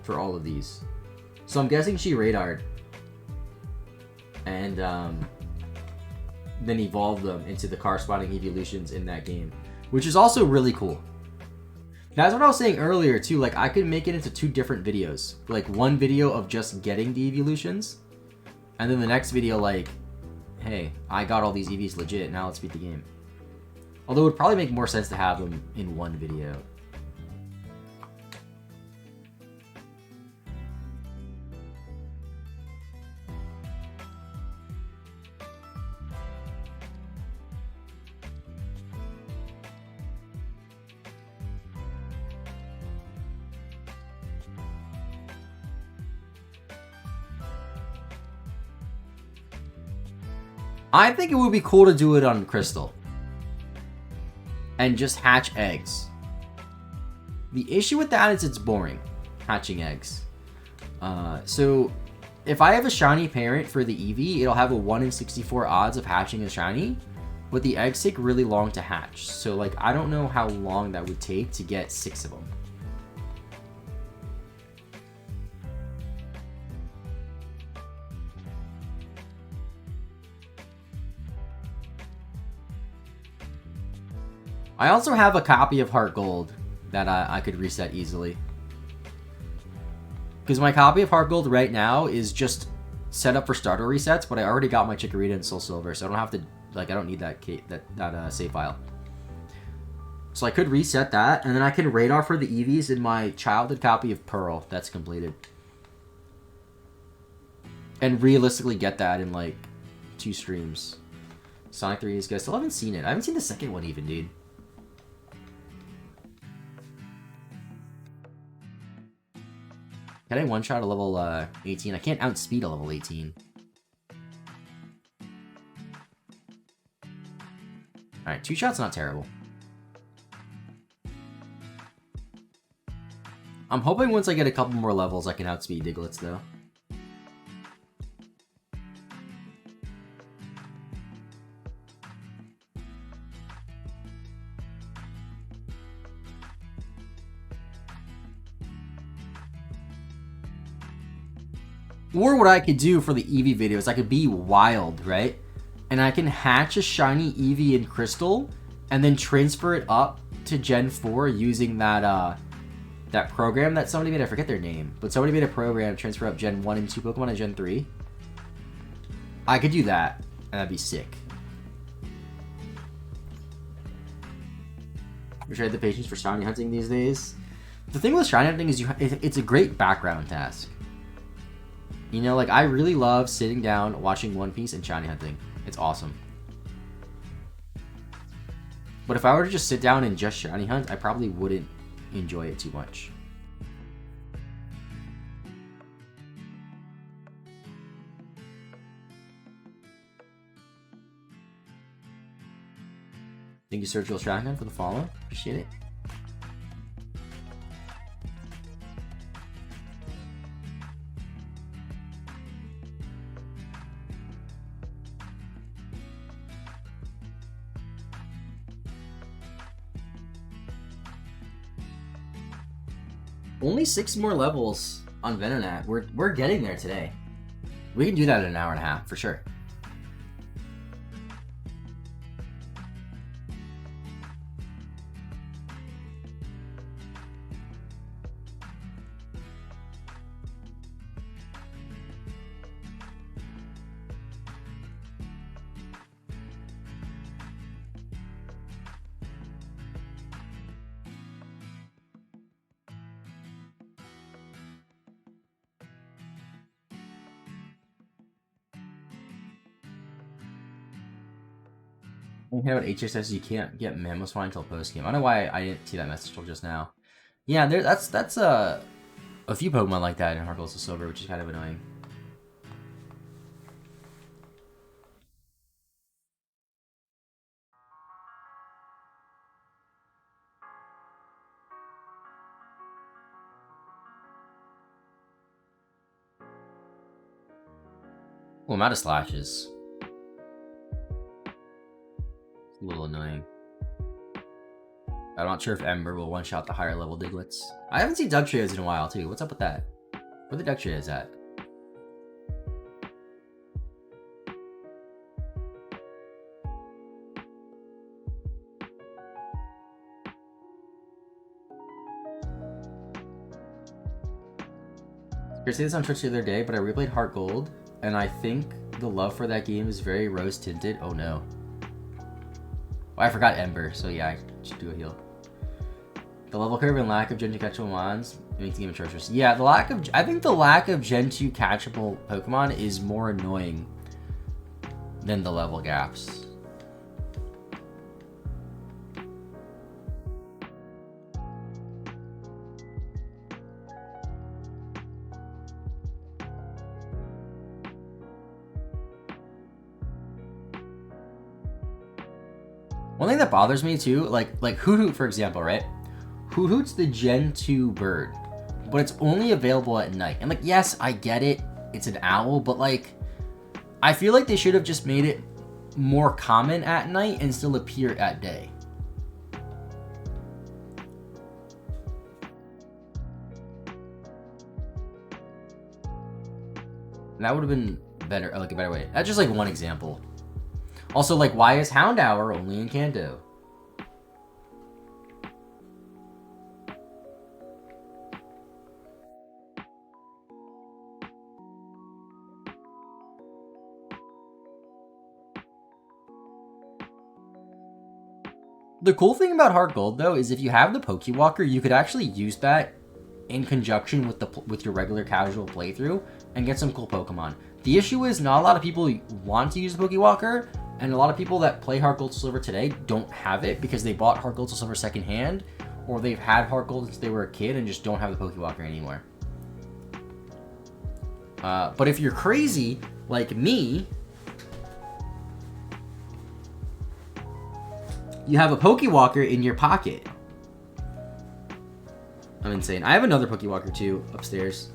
for all of these. So I'm guessing she radared. And then evolved them into the corresponding evolutions in that game. Which is also really cool. That's what I was saying earlier too, like I could make it into 2 different videos. Like one video of just getting the evolutions. And then the next video like, hey, I got all these EVs legit, now let's beat the game. Although it would probably make more sense to have them in one video. I think it would be cool to do it on Crystal. And just hatch eggs. The issue with that is it's boring. Hatching eggs. So, if I have a shiny parent for the Eevee, it'll have a 1 in 64 odds of hatching a shiny. But the eggs take really long to hatch. So, like, I don't know how long that would take to get 6 of them. I also have a copy of Heart Gold that I could reset easily. Because my copy of Heart Gold right now is just set up for starter resets, but I already got my Chikorita and Soul Silver, so I don't have to, like, I don't need that save file. So I could reset that, and then I can radar for the EVs in my childhood copy of Pearl that's completed. And realistically get that in, like, 2 streams. Sonic 3 is good. I still haven't seen it. I haven't seen the second one even, dude. Can I one-shot a level 18? I can't outspeed a level 18. Alright, 2 shots not terrible. I'm hoping once I get a couple more levels I can outspeed Diglets though. Or what I could do for the Eevee videos, I could be wild, right? And I can hatch a shiny Eevee in Crystal, and then transfer it up to Gen 4 using that that program that somebody made. I forget their name, but somebody made a program to transfer up Gen 1 and 2 Pokemon to Gen 3. I could do that, and that'd be sick. Wish I had the patience for shiny hunting these days. The thing with shiny hunting is it's a great background task. You know, like, I really love sitting down, watching One Piece and shiny hunting. It's awesome. But if I were to just sit down and just shiny hunt, I probably wouldn't enjoy it too much. Thank you, Surgical Shotgun, for the follow. Appreciate it. Only 6 more levels on Venonat. We're getting there today. We can do that in an hour and a half, for sure. About HSS, you can't get Mamoswine until post game. I don't know why I didn't see that message till just now. Yeah, that's a few Pokemon like that in Heart Gold Silver, which is kind of annoying. Well, I'm out of slashes. It's a little annoying. I'm not sure if Ember will one-shot the higher level Diglets. I haven't seen Dugtrios in a while, too. What's up with that? Where the Dugtrios at? I saying this on Twitch the other day, but I replayed Heart Gold, and I think the love for that game is very rose-tinted. Oh no. Oh, I forgot Ember, so yeah, I should do a heal. The level curve and lack of Gen 2 catchable mons makes the game atrocious. Yeah, I think the lack of Gen 2 catchable Pokemon is more annoying than the level gaps. One thing that bothers me too, like Hoothoot, for example, right? Hoothoot's the Gen 2 bird, but it's only available at night. And like, yes, I get it, it's an owl, but like, I feel like they should have just made it more common at night and still appear at day. And that would have been better, like a better way. That's just like one example. Also, like, why is Houndour only in Kanto? The cool thing about Heart Gold, though, is if you have the Pokewalker, you could actually use that in conjunction with your regular casual playthrough and get some cool Pokemon. The issue is not a lot of people want to use the Pokewalker, and a lot of people that play Heart Gold Silver today don't have it because they bought Heart Gold Silver secondhand, or they've had Heart Gold since they were a kid and just don't have the Pokewalker anymore. But if you're crazy like me, you have a Pokewalker in your pocket. I'm insane. I have another Pokewalker too upstairs.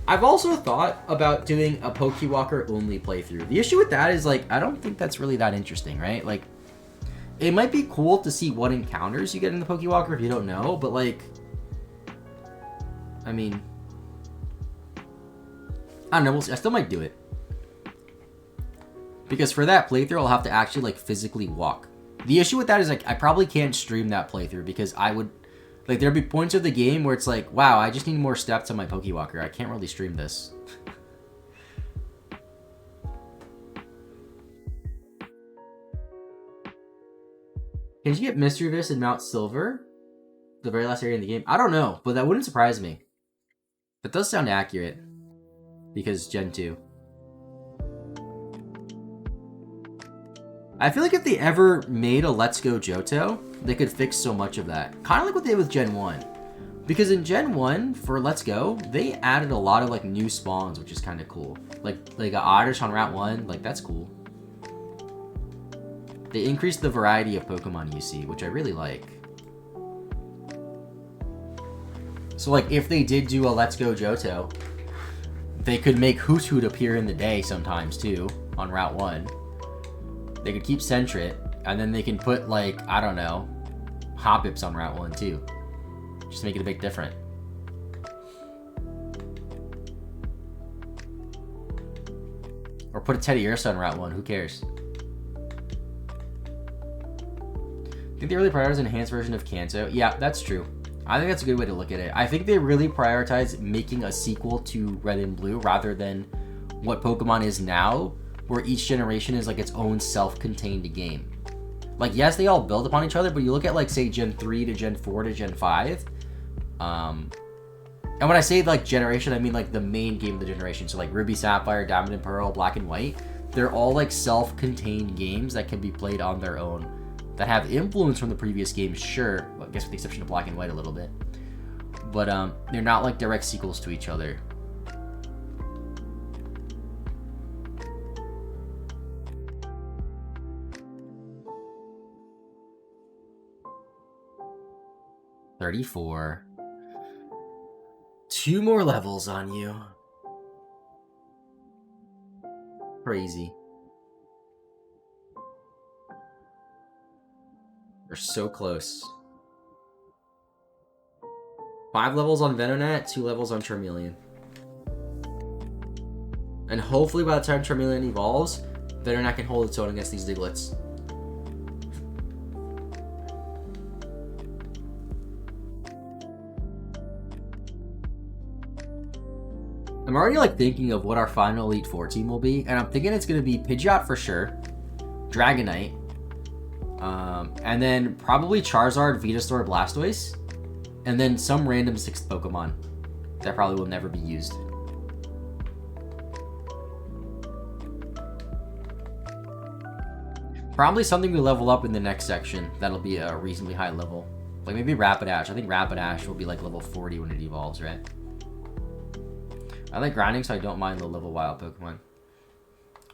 I've also thought about doing a Pokewalker only playthrough. The issue with that is, like, I don't think that's really that interesting, right? Like, it might be cool to see what encounters you get in the Pokewalker if you don't know, but like, I mean, I don't know, we'll see. I still might do it. Because for that playthrough, I'll have to actually, like, physically walk. The issue with that is, like, I probably can't stream that playthrough because I would, like, there'd be points of the game where it's like, wow, I just need more steps on my Pokewalker. I can't really stream this. Can you get Mischievous in Mount Silver? The very last area in the game? I don't know, but that wouldn't surprise me. That does sound accurate. Because Gen 2. I feel like if they ever made a Let's Go Johto, they could fix so much of that. Kind of like what they did with Gen 1. Because in Gen 1, for Let's Go, they added a lot of like new spawns, which is kind of cool. Like a Oddish on Route 1, like that's cool. They increased the variety of Pokemon you see, which I really like. So like if they did do a Let's Go Johto, they could make Hoot Hoot appear in the day sometimes too, on Route 1. They could keep Sentret, and then they can put like, I don't know, Hoppips on Route 1 too. Just to make it a bit different. Or put a Teddy Ursa on Route 1, who cares? Think they really prioritize an enhanced version of Kanto? Yeah, that's true. I think that's a good way to look at it. I think they really prioritize making a sequel to Red and Blue rather than what Pokemon is now, where each generation is like its own self-contained game. Like, yes, they all build upon each other, but you look at like, say, Gen 3 to Gen 4 to Gen 5. And when I say like generation, I mean like the main game of the generation. So like Ruby, Sapphire, Diamond and Pearl, Black and White. They're all like self-contained games that can be played on their own. That have influence from the previous games, sure. Well, I guess with the exception of Black and White a little bit. But they're not like direct sequels to each other. $34. 2 more levels on you. Crazy. We're so close. 5 levels on Venonat, 2 levels on Charmeleon. And hopefully by the time Charmeleon evolves, Venonat can hold its own against these Digletts. I'm already like thinking of what our final Elite Four team will be, and I'm thinking it's going to be Pidgeot for sure, Dragonite, and then probably Charizard, Venusaur, Blastoise, and then some random 6th Pokemon that probably will never be used. Probably something we level up in the next section that'll be a reasonably high level. Like maybe Rapidash. I think Rapidash will be like level 40 when it evolves, right? I like grinding, so I don't mind the level wild Pokemon.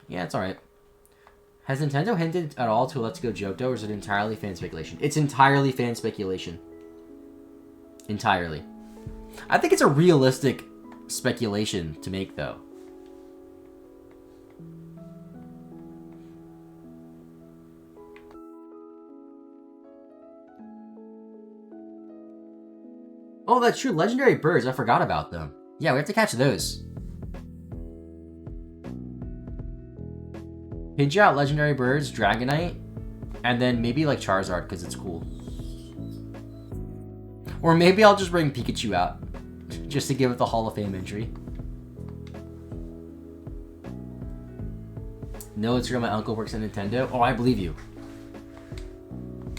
Yeah, it's alright. Has Nintendo hinted at all to Let's Go Johto, or is it entirely fan speculation? It's entirely fan speculation. Entirely. I think it's a realistic speculation to make, though. Oh, that's true. Legendary birds. I forgot about them. Yeah, we have to catch those. Pidgeot, legendary birds, Dragonite, and then maybe like Charizard because it's cool. Or maybe I'll just bring Pikachu out just to give it the Hall of Fame entry. No, it's real. My uncle works at Nintendo. Oh, I believe you.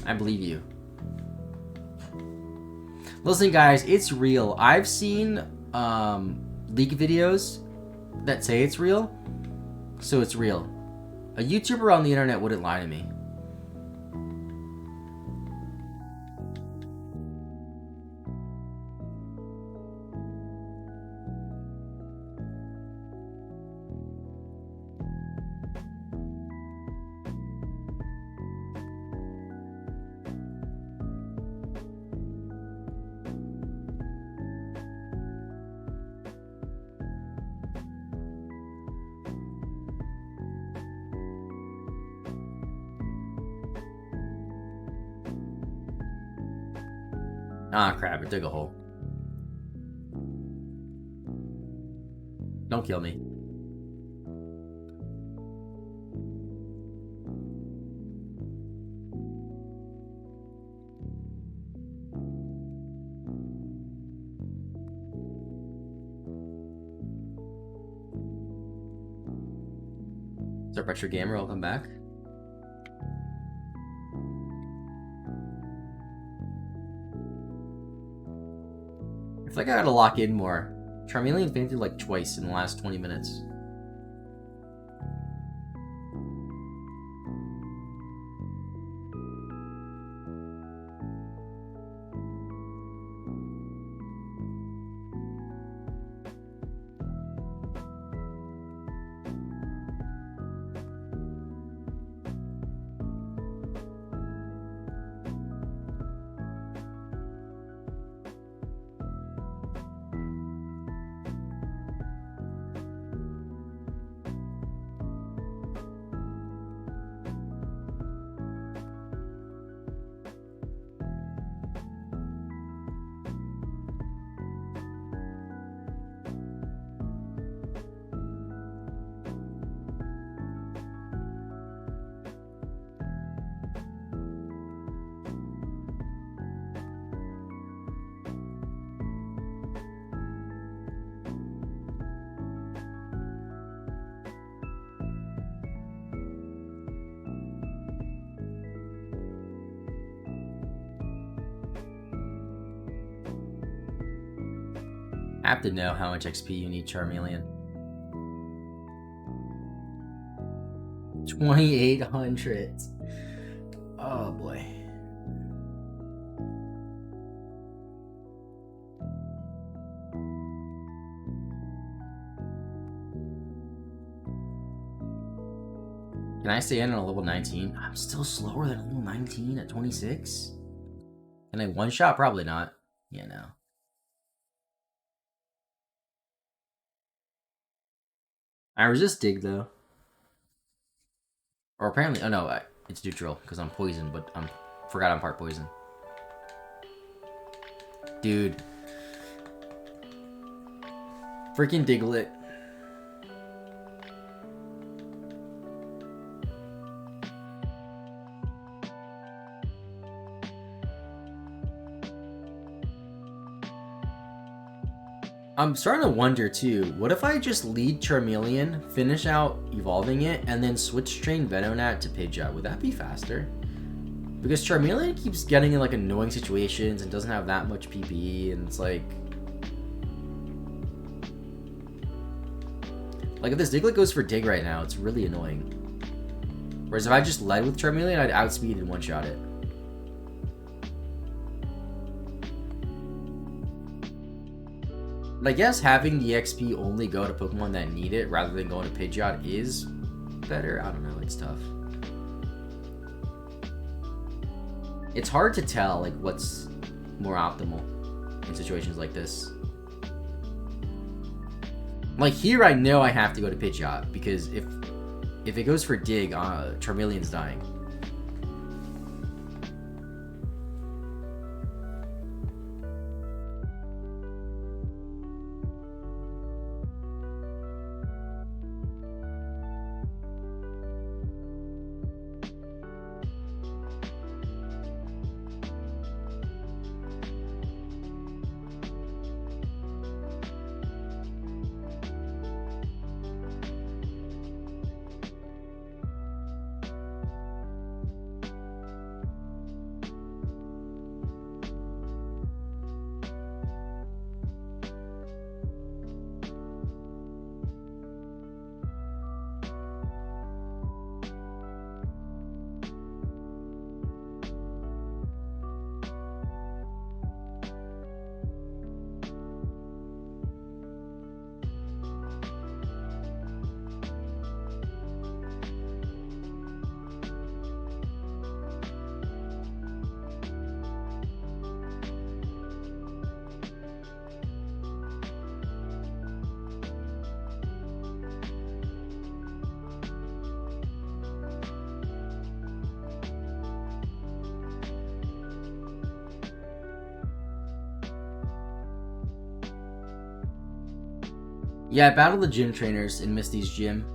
I believe you. Listen, guys, it's real. I've seen leak videos that say it's real, so it's real. A YouTuber on the internet wouldn't lie to me. Ah, crap, it dug a hole. Don't kill me. Is our Retro Gamer will come back? feel like I gotta lock in more. Charmeleon fainted like twice in the last 20 minutes. I have to know how much XP you need, Charmeleon. 2,800. Oh boy. Can I stay in on a level 19? I'm still slower than a level 19 at 26? Can I one-shot? Probably not. Yeah, no. I resist Dig, though. Or apparently... Oh, no. It's neutral, because I'm poison, but I forgot I'm part poison. Dude. Freaking Diglett. I'm starting to wonder too, what if I just lead Charmeleon, finish out evolving it, and then switch train Venonat to Pidgeot? Would that be faster? Because Charmeleon keeps getting in like annoying situations and doesn't have that much PP, and it's like... Like if this Diglett goes for Dig right now, it's really annoying. Whereas if I just led with Charmeleon, I'd outspeed and one-shot it. I guess having the XP only go to Pokemon that need it rather than going to Pidgeot is better. I don't know, it's tough. It's hard to tell like what's more optimal in situations like this. Like here I know I have to go to Pidgeot because if it goes for Dig, Charmeleon's dying. Yeah, I battled the gym trainers in Misty's gym.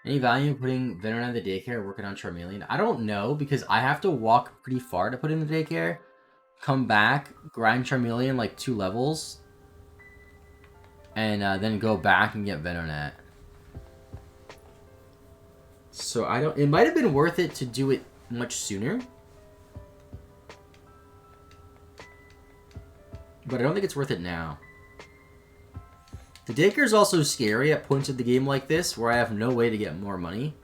Any value in putting Venom at the daycare working on Charmeleon? I don't know, because I have to walk pretty far to put in the daycare, come back, grind Charmeleon like 2 levels, and then go back and get Venonat. So I don't... It might have been worth it to do it much sooner. But I don't think it's worth it now. The daycare is also scary at points of the game like this where I have no way to get more money.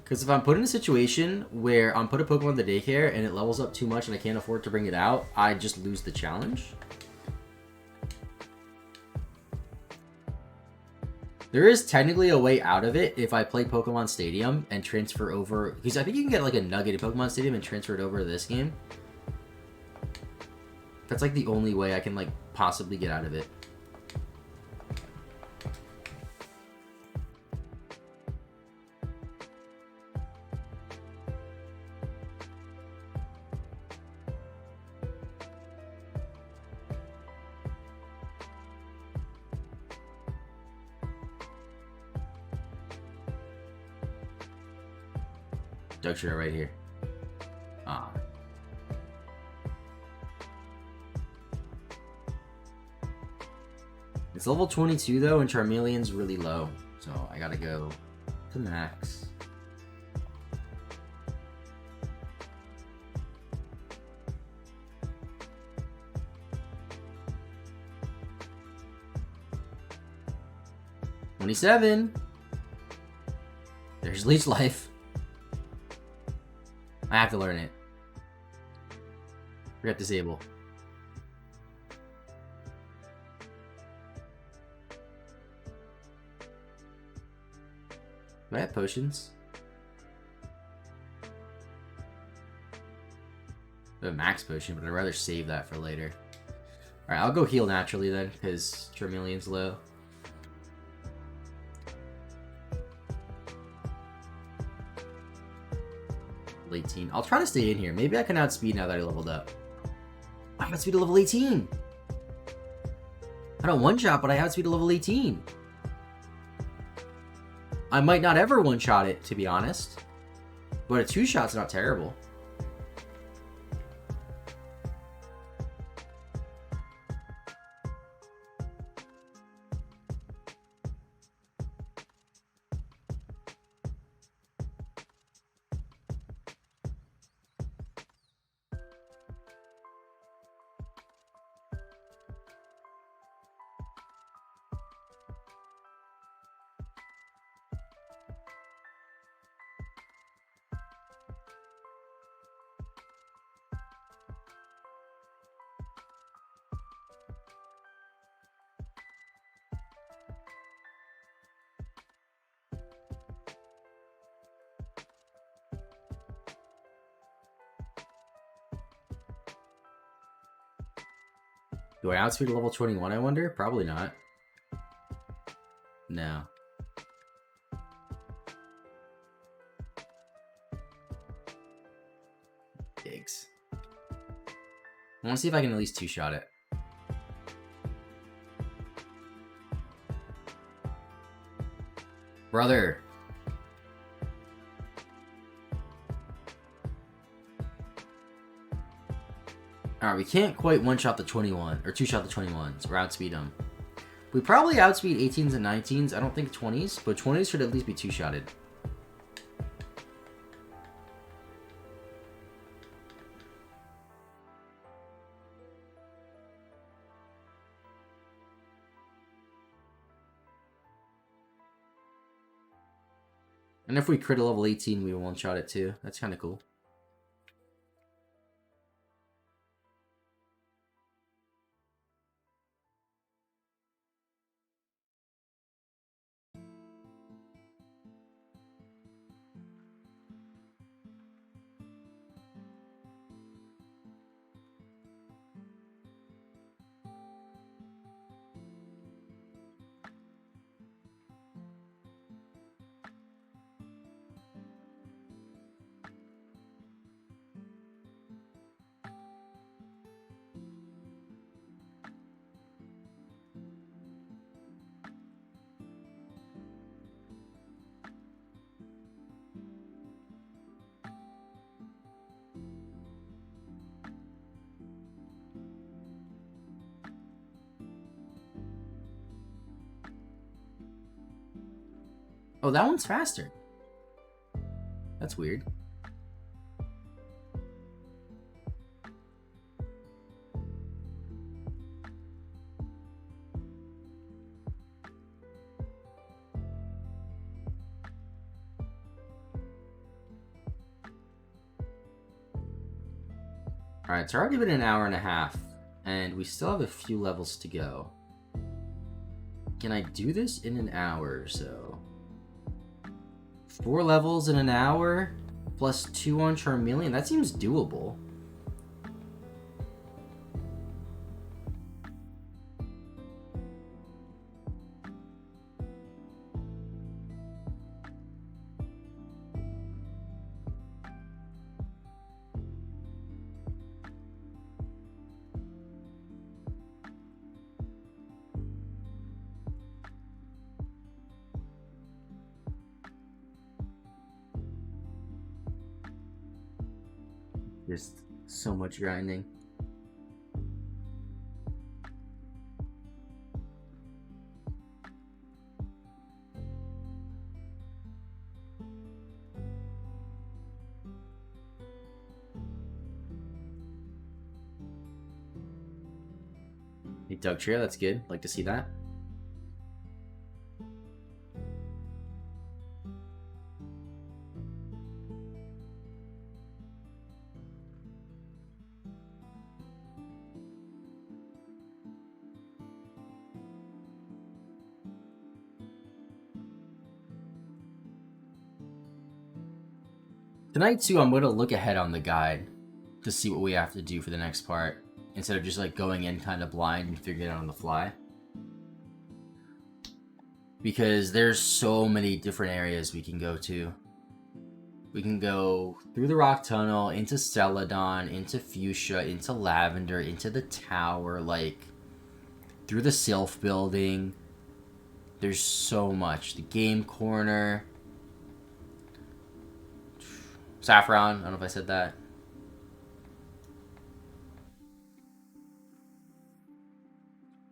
Because if I'm put in a situation where I'm put a Pokemon in the daycare and it levels up too much and I can't afford to bring it out, I just lose the challenge. There is technically a way out of it if I play Pokemon Stadium and transfer over... Because I think you can get like a nugget in Pokemon Stadium and transfer it over to this game. That's like the only way I can like possibly get out of it. Dugtrio right here. Ah. It's level 22 though, and Charmeleon's really low. So I gotta go to max. $27. There's Leech Life. I have to learn it. Forget Disable. Do I have potions? I have a max potion, but I'd rather save that for later. Alright, I'll go heal naturally then, because Charmeleon's low. Level 18. I'll try to stay in here. Maybe I can outspeed now that I leveled up. I outspeed to level 18! I don't one-shot, but I outspeed to level 18. I might not ever one-shot it, to be honest. But a 2-shot's not terrible. Do I outspeed to level 21, I wonder? Probably not. No. Gigs. I want to see if I can at least 2-shot it. Brother. Alright, we can't quite one-shot the 21, or 2-shot the 21s, or outspeed them. We probably outspeed 18s and 19s, I don't think 20s, but 20s should at least be 2-shotted. And if we crit a level 18, we one-shot it too. That's kind of cool. Oh, that one's faster. That's weird. Alright, it's already been an hour and a half, and we still have a few levels to go. Can I do this in an hour or so? 4 levels in an hour, plus 2 on Charmeleon? That seems doable. Just so much grinding. Hey, Dugtrio, that's good. Like to see that. Tonight, too, I'm going to look ahead on the guide to see what we have to do for the next part, instead of just like going in kind of blind and figuring it out on the fly. Because there's so many different areas we can go to. We can go through the rock tunnel, into Celadon, into Fuchsia, into Lavender, into the tower, like through the Sylph building. There's so much. The game corner. Saffron, I don't know if I said that.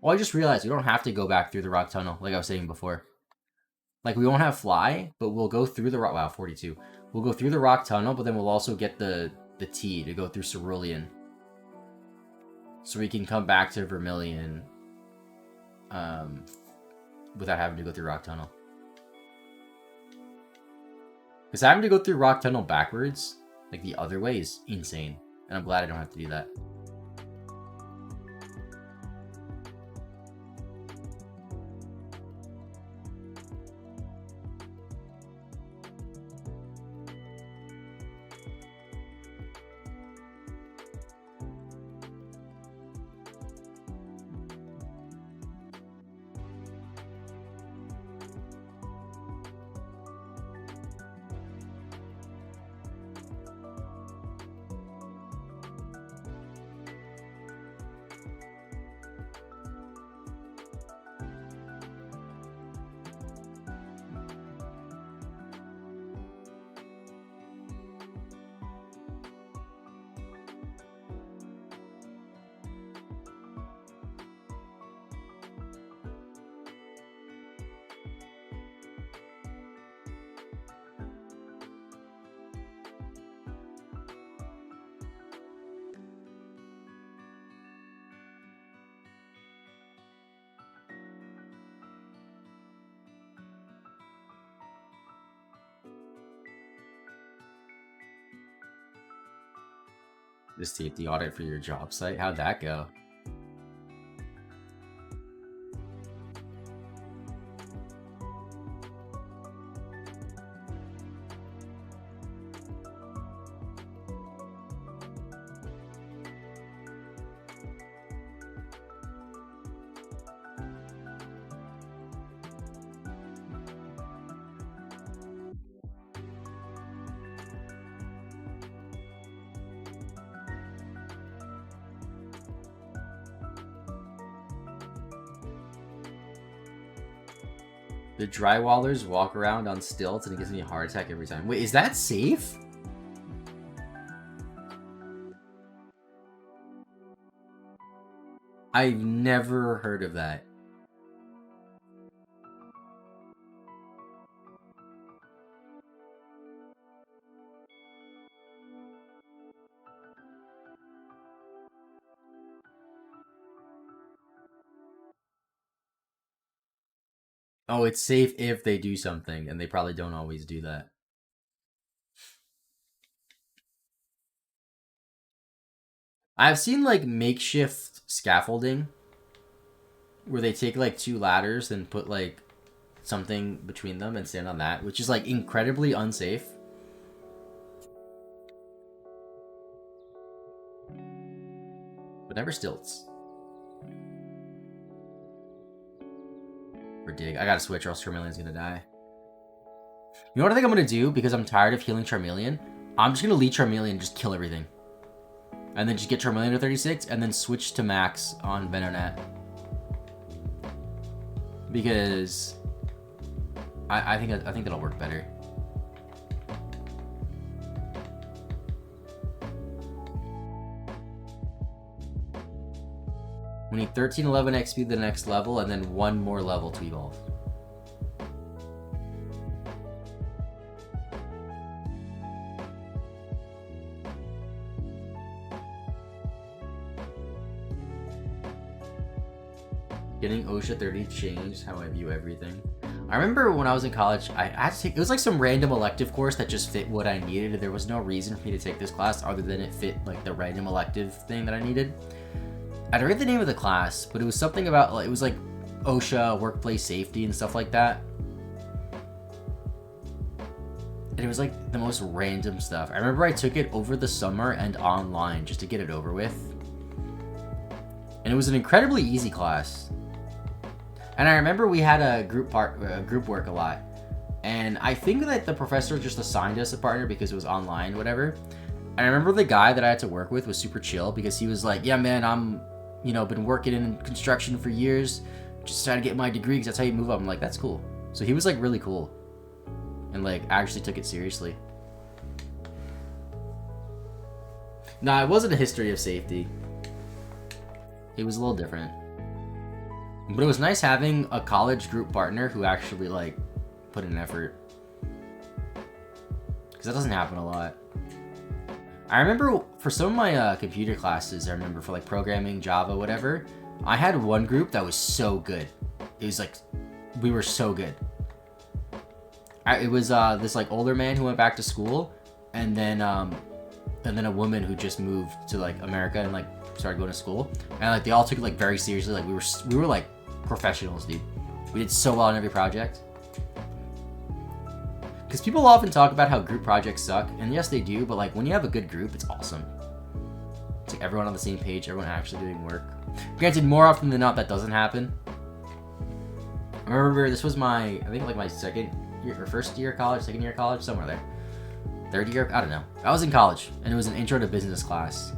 Well, I just realized we don't have to go back through the rock tunnel, like I was saying before. Like, we won't have fly, but we'll go through the rock... Wow, 42. We'll go through the rock tunnel, but then we'll also get the T to go through Cerulean. So we can come back to Vermilion without having to go through rock tunnel. Because having to go through rock tunnel backwards, like the other way, is insane. And I'm glad I don't have to do that. Just take the audit for your job site. How'd that go? The drywallers walk around on stilts and it gives me a heart attack every time. Wait, is that safe? I've never heard of that. Oh, it's safe if they do something, and they probably don't always do that. I've seen like makeshift scaffolding where they take like two ladders and put like something between them and stand on that, which is like incredibly unsafe. But never stilts. Or dig. I gotta switch or else Charmeleon's gonna die. You know what I think I'm gonna do? Because I'm tired of healing Charmeleon? I'm just gonna lead Charmeleon and just kill everything. And then just get Charmeleon to 36 and then switch to max on Venonat. Because I think that'll work better. We need 1311 XP the next level, and then one more level to evolve. Getting OSHA 30 changed how I view everything. I remember when I was in college, I had to take, it was like some random elective course that just fit what I needed. There was no reason for me to take this class other than it fit like the random elective thing that I needed. I forget the name of the class, but it was something about, like, it was like OSHA, workplace safety and stuff like that. And it was like the most random stuff. I remember I took it over the summer and online just to get it over with. And it was an incredibly easy class. And I remember we had a group work a lot. And I think that the professor just assigned us a partner because it was online, whatever. And I remember the guy that I had to work with was super chill because he was like, yeah, man, I'm, been working in construction for years. Just trying to get my degree because that's how you move up. I'm like, that's cool. So he was like really cool. And like actually took it seriously. Nah, it wasn't a history of safety. It was a little different. But it was nice having a college group partner who actually like put in effort. Because that doesn't happen a lot. I remember for some of my computer classes, I remember for like programming, Java, whatever, I had one group that was so good. It was like, we were so good. It was this like older man who went back to school, and then a woman who just moved to like America and like started going to school, and like they all took it like very seriously. Like we were like professionals, dude. We did so well on every project. Because people often talk about how group projects suck, and yes they do, but like when you have a good group, it's awesome. It's like everyone on the same page, everyone actually doing work. Granted, more often than not, that doesn't happen. I remember this was my, I think like my second year, or first year of college, second year of college, somewhere there. Third year, I don't know. I was in college, and it was an intro to business class.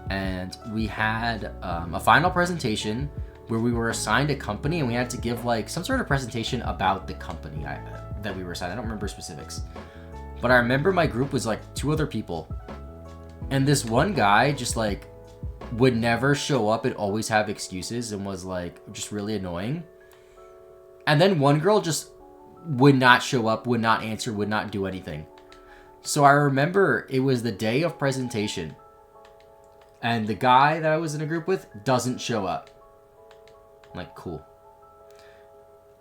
And we had a final presentation where we were assigned a company, and we had to give like some sort of presentation about the company that we were assigned. I don't remember specifics. But I remember my group was like 2 other people. And this one guy just like would never show up and always have excuses and was like just really annoying. And then one girl just would not show up, would not answer, would not do anything. So I remember it was the day of presentation. And the guy that I was in a group with doesn't show up. I'm like, cool.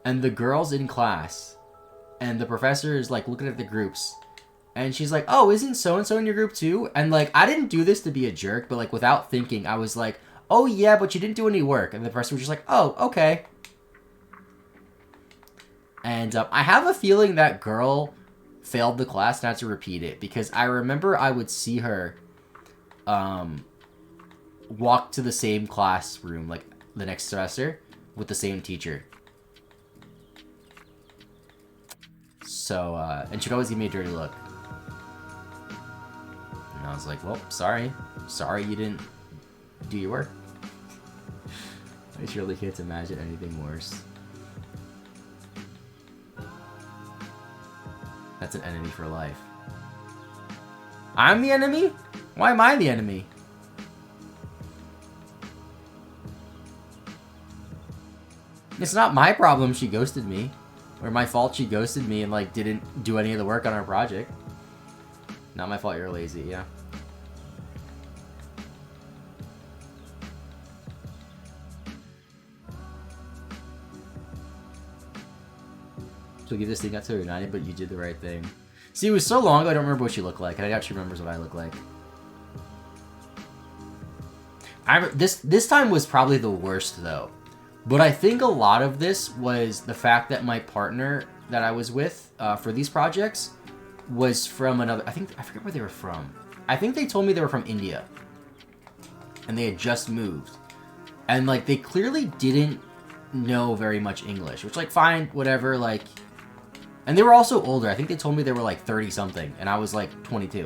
And the girl's in class. And the professor is like looking at the groups. And she's like, oh, isn't so-and-so in your group too? And like, I didn't do this to be a jerk, but like without thinking, I was like, oh yeah, but you didn't do any work. And the professor was just like, oh, okay. And I have a feeling that girl failed the class and had to repeat it. Because I remember I would see her walk to the same classroom like the next semester with the same teacher. So, and she'd always give me a dirty look. And I was like, well, sorry. Sorry you didn't do your work. I surely can't imagine anything worse. That's an enemy for life. I'm the enemy? Why am I the enemy? It's not my problem she ghosted me. Or my fault she ghosted me and like didn't do any of the work on our project. Not my fault you're lazy, yeah. So give this thing out to United, but you did the right thing. See, it was so long ago, I don't remember what you look like, and I actually remembers what I look like. This time was probably the worst, though. But I think a lot of this was the fact that my partner that I was with for these projects was from another... I forget where they were from. I think they told me they were from India. And they had just moved. And, like, they clearly didn't know very much English. Which, like, fine, whatever, like... And they were also older. I think they told me they were, like, 30-something. And I was, like, 22.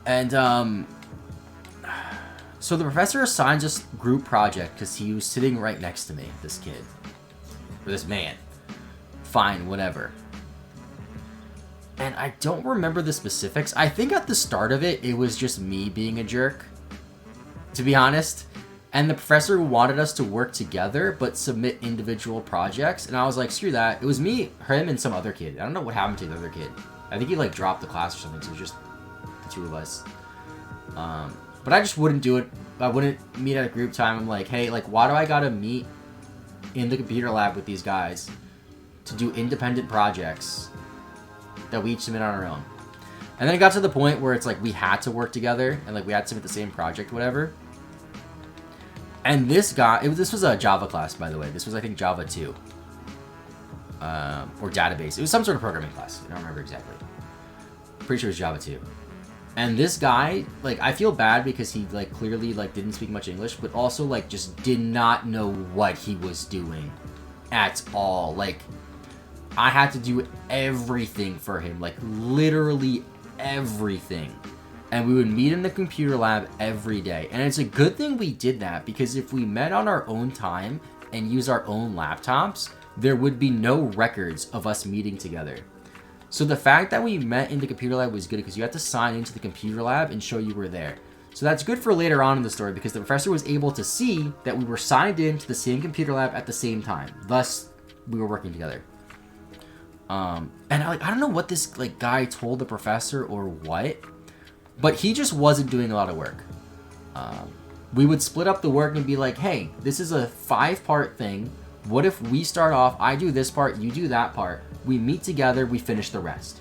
And, so the professor assigns us group project because he was sitting right next to me, this kid. Or this man. Fine, whatever. And I don't remember the specifics. I think at the start of it, it was just me being a jerk. To be honest. And the professor wanted us to work together, but submit individual projects. And I was like, screw that. It was me, him, and some other kid. I don't know what happened to the other kid. I think he, like, dropped the class or something, so it was just the two of us. But I just wouldn't do it. I wouldn't meet at a group time. I'm like, hey, like, why do I gotta meet in the computer lab with these guys to do independent projects that we each submit on our own? And then it got to the point where it's like we had to work together and, like, we had to submit the same project, whatever. And this guy, this was a Java class, by the way. This was, I think, Java 2. Or database. It was some sort of programming class. I don't remember exactly. Pretty sure it was Java 2. And this guy, like, I feel bad because he, like, clearly, like, didn't speak much English, but also, like, just did not know what he was doing at all. Like, I had to do everything for him, like, literally everything. And we would meet in the computer lab every day. And it's a good thing we did that, because if we met on our own time and used our own laptops, there would be no records of us meeting together. So the fact that we met in the computer lab was good because you had to sign into the computer lab and show you were there. So that's good for later on in the story because the professor was able to see that we were signed into the same computer lab at the same time. Thus, we were working together. And I don't know what this, like, guy told the professor or what, but he just wasn't doing a lot of work. We would split up the work and be like, hey, this is a 5-part thing. What if we start off, I do this part, you do that part. We meet together, we finish the rest.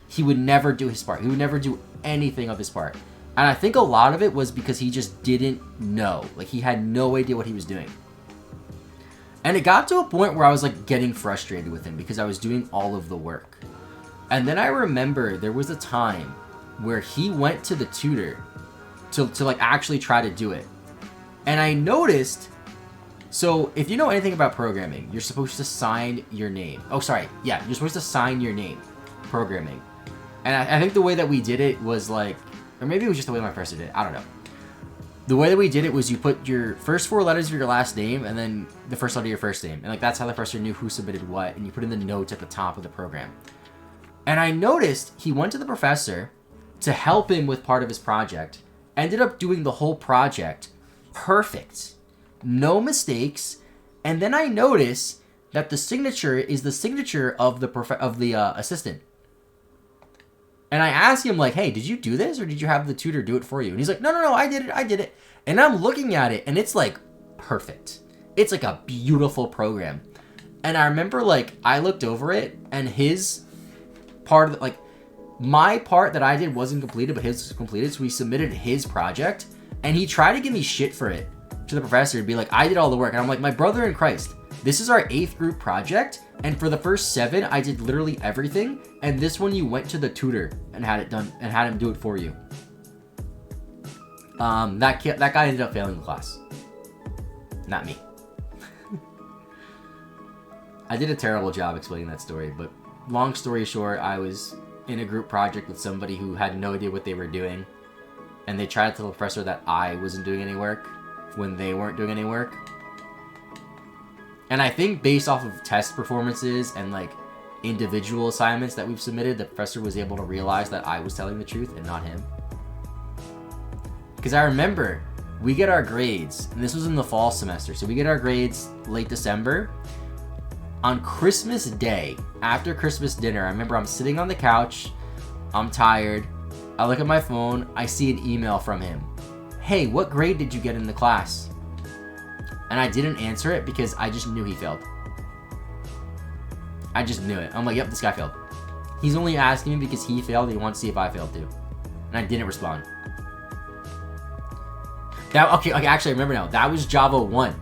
He would never do his part. He would never do anything of his part. And I think a lot of it was because he just didn't know. Like, he had no idea what he was doing. And it got to a point where I was, like, getting frustrated with him because I was doing all of the work. And then I remember there was a time where he went to the tutor to like, actually try to do it. And I noticed... So, if you know anything about programming, you're supposed to sign your name. Oh, sorry. Yeah, you're supposed to sign your name. Programming. And I think the way that we did it was like... Or maybe it was just the way my professor did it. I don't know. The way that we did it was you put your first 4 letters of your last name and then the first letter of your first name. And, like, that's how the professor knew who submitted what. And you put in the notes at the top of the program. And I noticed he went to the professor to help him with part of his project. Ended up doing the whole project perfect. No mistakes, and then I notice that the signature is the signature of the assistant. And I ask him, like, hey, did you do this, or did you have the tutor do it for you? And he's like, no, I did it. And I'm looking at it, and it's, like, perfect. It's, like, a beautiful program. And I remember, like, I looked over it, and his part of like, my part that I did wasn't completed, but his was completed, so we submitted his project, and he tried to give me shit for it to the professor, to be like, I did all the work. And I'm like, my brother in Christ, this is our 8th group project, and for the first 7, I did literally everything, and this one you went to the tutor and had it done, and had him do it for you. That guy ended up failing the class. Not me. I did a terrible job explaining that story, but long story short, I was in a group project with somebody who had no idea what they were doing, and they tried to tell the professor that I wasn't doing any work when they weren't doing any work. And I think based off of test performances and, like, individual assignments that we've submitted, the professor was able to realize that I was telling the truth and not him. Because I remember we get our grades, and this was in the fall semester, so we get our grades late December. On Christmas Day, after Christmas dinner, I remember I'm sitting on the couch, I'm tired, I look at my phone, I see an email from him. Hey, what grade did you get in the class? And I didn't answer it because I just knew he failed. I just knew it. I'm like, yep, this guy failed. He's only asking me because he failed. He wants to see if I failed too. And I didn't respond. Okay, actually, I remember now. That was Java 1.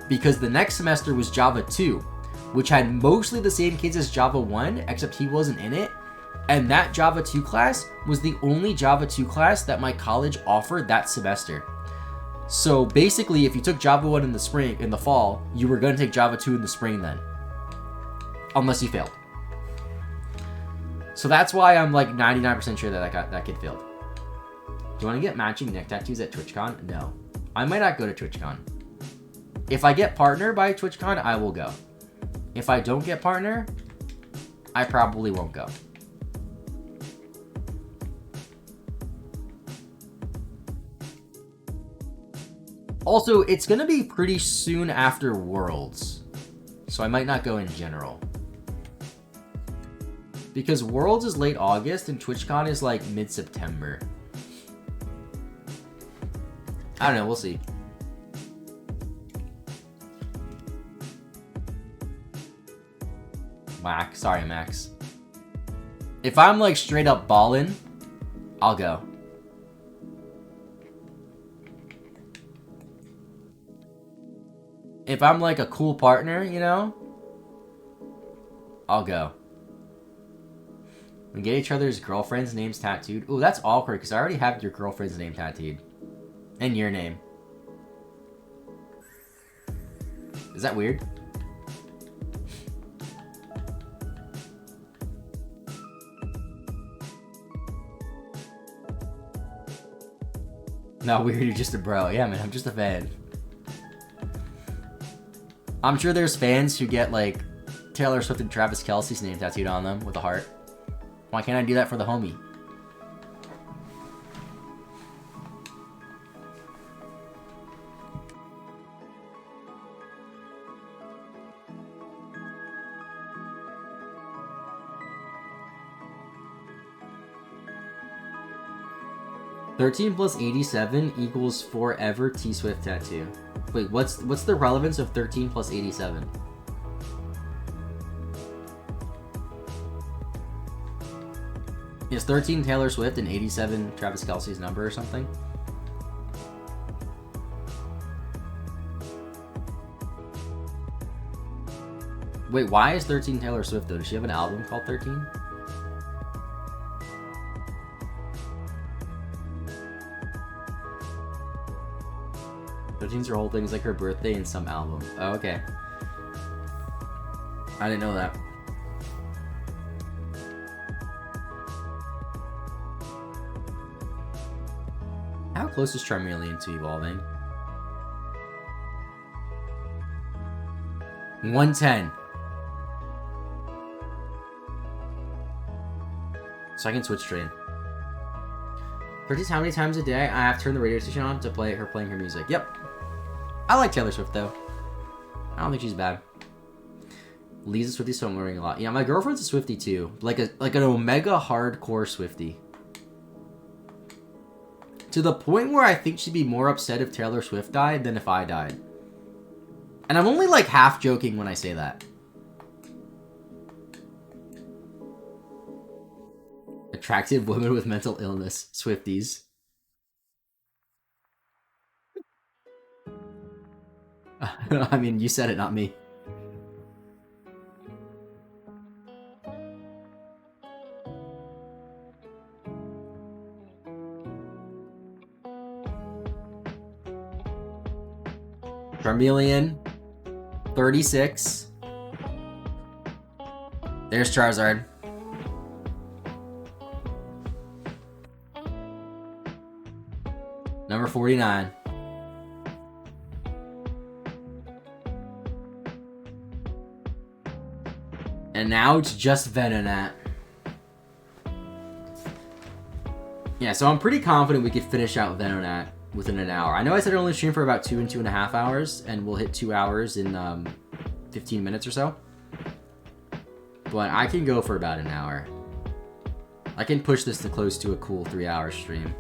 Because the next semester was Java 2, which had mostly the same kids as Java 1, except he wasn't in it. And that Java 2 class was the only Java 2 class that my college offered that semester. So basically, if you took Java 1 in the fall, you were going to take Java 2 in the spring then. Unless you failed. So that's why I'm like 99% sure that kid failed. Do you want to get matching neck tattoos at TwitchCon? No. I might not go to TwitchCon. If I get partner by TwitchCon, I will go. If I don't get partner, I probably won't go. Also, it's going to be pretty soon after Worlds. So I might not go in general. Because Worlds is late August and TwitchCon is like mid-September. I don't know, we'll see. Max, sorry Max. If I'm like straight up ballin', I'll go. If I'm like a cool partner, you know, I'll go. We get each other's girlfriend's names tattooed. Ooh, that's awkward because I already have your girlfriend's name tattooed. And your name. Is that weird? Not weird, you're just a bro. Yeah, man, I'm just a fan. I'm sure there's fans who get, like, Taylor Swift and Travis Kelce's name tattooed on them with a heart. Why can't I do that for the homie? $13 plus 87 equals forever T-Swift tattoo. Wait, what's the relevance of 13 plus 87? Is 13 Taylor Swift and 87 Travis Kelce's number or something? Wait, why is 13 Taylor Swift though? Does she have an album called 13? Her whole thing is like her birthday and some album. Oh, okay. I didn't know that. How close is Charmeleon to evolving? 110. So I can switch train. Practice how many times a day I have to turn the radio station on to play her playing her music. Yep. I like Taylor Swift though. I don't think she's bad. Lee's a Swiftie, so I'm learning a lot. Yeah, my girlfriend's a Swiftie too. Like an Omega hardcore Swiftie. To the point where I think she'd be more upset if Taylor Swift died than if I died. And I'm only like half joking when I say that. Attractive women with mental illness. Swifties. I mean, you said it, not me. Charmeleon. 36. There's Charizard. Number 49. And now it's just Venonat. Yeah, so I'm pretty confident we could finish out Venonat within an hour. I know I said I'd only stream for about 2 and 2.5 hours, and we'll hit 2 hours in 15 minutes or so. But I can go for about an hour. I can push this to close to a cool 3-hour stream.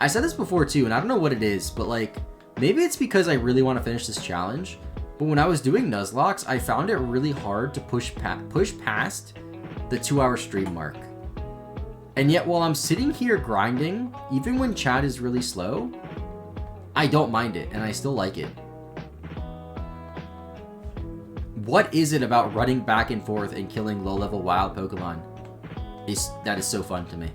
I said this before too, and I don't know what it is, but like, maybe it's because I really want to finish this challenge, But when I was doing Nuzlocke, I found it really hard to push past the 2-hour stream mark. And yet while I'm sitting here grinding, even when chat is really slow, I don't mind it and I still like it. What is it about running back and forth and killing low-level wild Pokemon? That is so fun to me.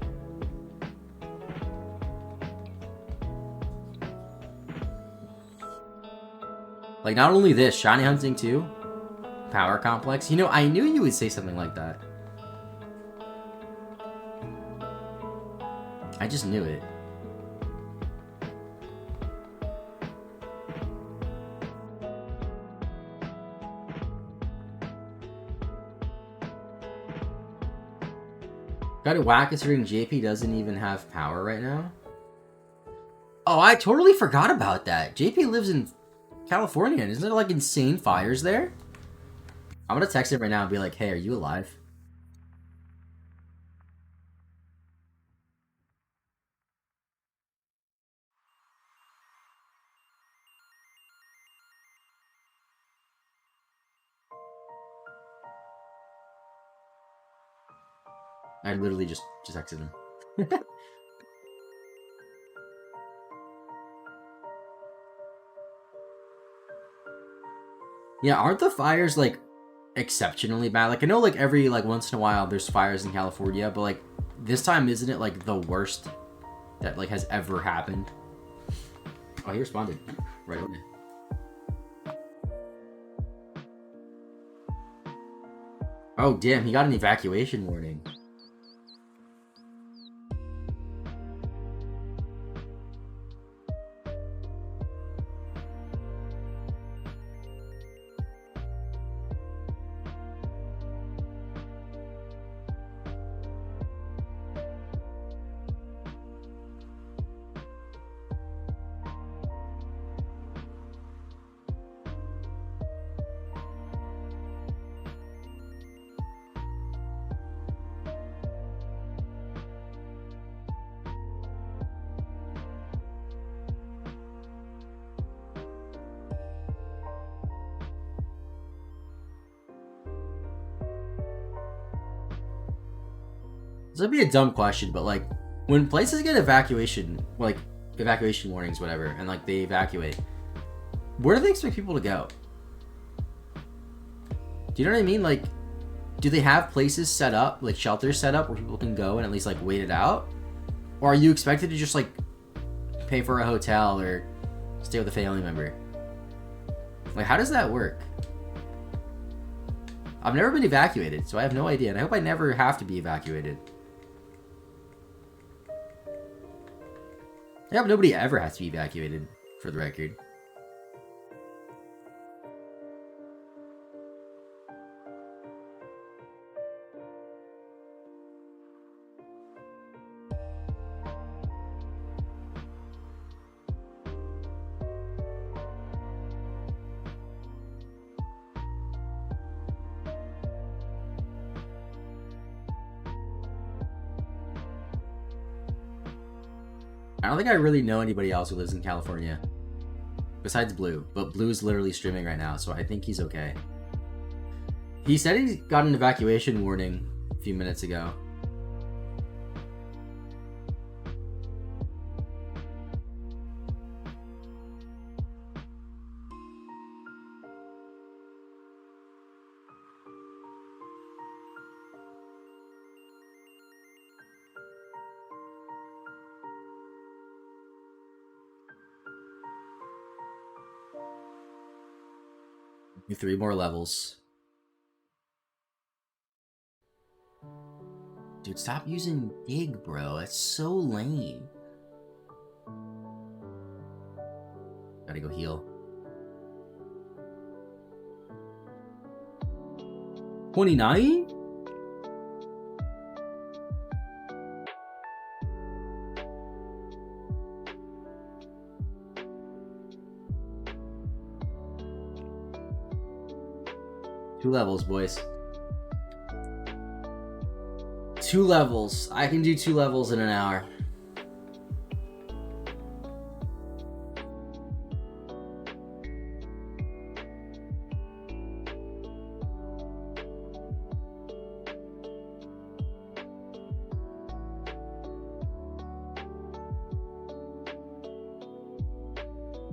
Like, not only this, shiny hunting too. Power complex. You know, I knew you would say something like that. I just knew it. Gotta whack considering JP doesn't even have power right now. Oh, I totally forgot about that. JP lives in California, and isn't there like insane fires there? I'm gonna text him right now and be like, hey, are you alive? I literally just texted him. Yeah, aren't the fires like exceptionally bad? Like, I know like every like once in a while there's fires in California, but like this time isn't it like the worst that like has ever happened? Oh, he responded right away. Oh damn, he got an evacuation warning. This would be a dumb question, but like, when places get evacuation warnings, whatever, and like they evacuate, where do they expect people to go? Do you know what I mean? Like, do they have places set up, like shelters set up where people can go and at least like wait it out? Or are you expected to just like pay for a hotel or stay with a family member? Like, how does that work? I've never been evacuated, so I have no idea, and I hope I never have to be evacuated. I hope nobody ever has to be evacuated, for the record. I don't think I really know anybody else who lives in California. Besides Blue. But Blue's literally streaming right now, so I think he's okay. He said he got an evacuation warning a few minutes ago. Do 3 more levels. Dude, stop using dig, bro. That's so lame. Gotta go heal. 29? Two levels, boys. 2 levels. I can do 2 levels in an hour.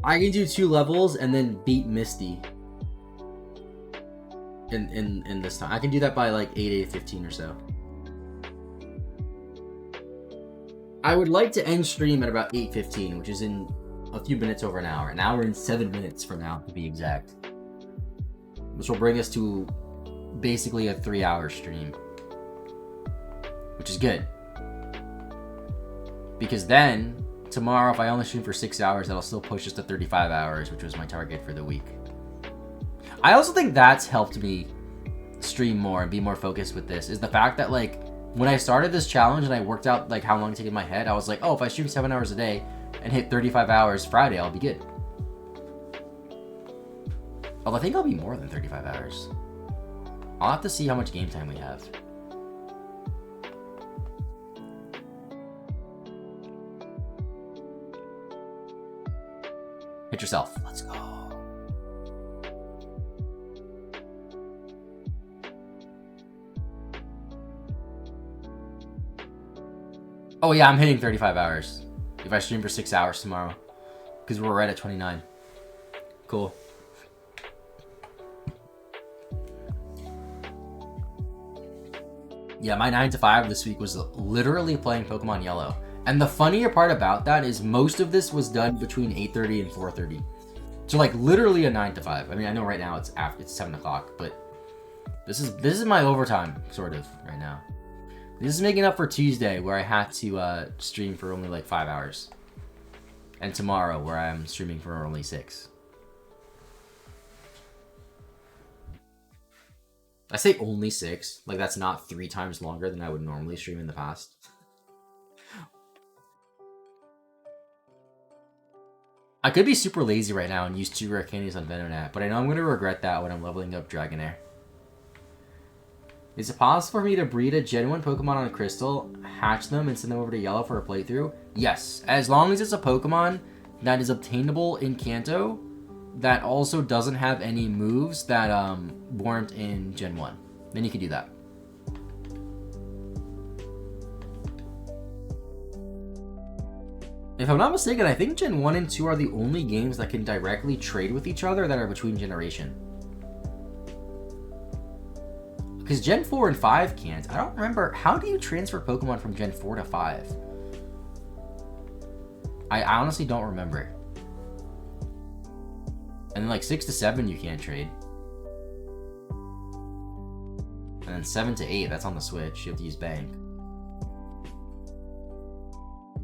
I can do 2 levels and then beat Misty in this time. I can do that by like 8:15 or so. I would like to end stream at about 8:15, which is in a few minutes over an hour. An hour and 7 minutes from now, to be exact. Which will bring us to basically a 3-hour stream. Which is good. Because then, tomorrow, if I only stream for 6 hours, that'll still push us to 35 hours, which was my target for the week. I also think that's helped me stream more and be more focused with this, is the fact that, like, when I started this challenge and I worked out like how long to take in my head, I was like, oh, if I stream 7 hours a day and hit 35 hours Friday, I'll be good. Although I think I'll be more than 35 hours. I'll have to see how much game time we have. Hit yourself. Let's go. Oh yeah, I'm hitting 35 hours if I stream for 6 hours tomorrow, because we're right at 29. Cool. Yeah, my 9 to 5 this week was literally playing Pokemon Yellow. And the funnier part about that is most of this was done between 8:30 and 4:30. So like literally a 9 to 5. I mean, I know right now it's 7 o'clock, but this is my overtime sort of right now. This is making up for Tuesday, where I had to stream for only like 5 hours. And tomorrow, where I'm streaming for only 6. I say only 6. Like, that's not 3 times longer than I would normally stream in the past. I could be super lazy right now and use 2 rare candies on Venonat, but I know I'm going to regret that when I'm leveling up Dragonair. Is it possible for me to breed a genuine Pokemon on a crystal, hatch them, and send them over to Yellow for a playthrough? Yes, as long as it's a Pokemon that is obtainable in Kanto, that also doesn't have any moves that weren't in Gen 1. Then you can do that. If I'm not mistaken, I think Gen 1 and 2 are the only games that can directly trade with each other that are between generation. Because Gen 4 and 5 can't. I don't remember. How do you transfer Pokemon from Gen 4 to 5? I honestly don't remember. And then like 6 to 7 you can't trade. And then 7 to 8, that's on the Switch. You have to use Bank.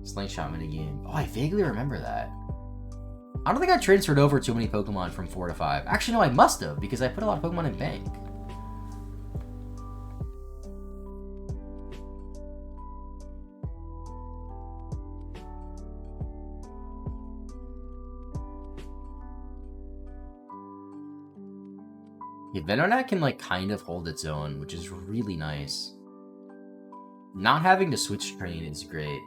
Slingshot minigame. Oh, I vaguely remember that. I don't think I transferred over too many Pokemon from 4 to 5. Actually, no, I must have, because I put a lot of Pokemon in Bank. Yeah, Venonat can like kind of hold its own, which is really nice. Not having to switch train is great.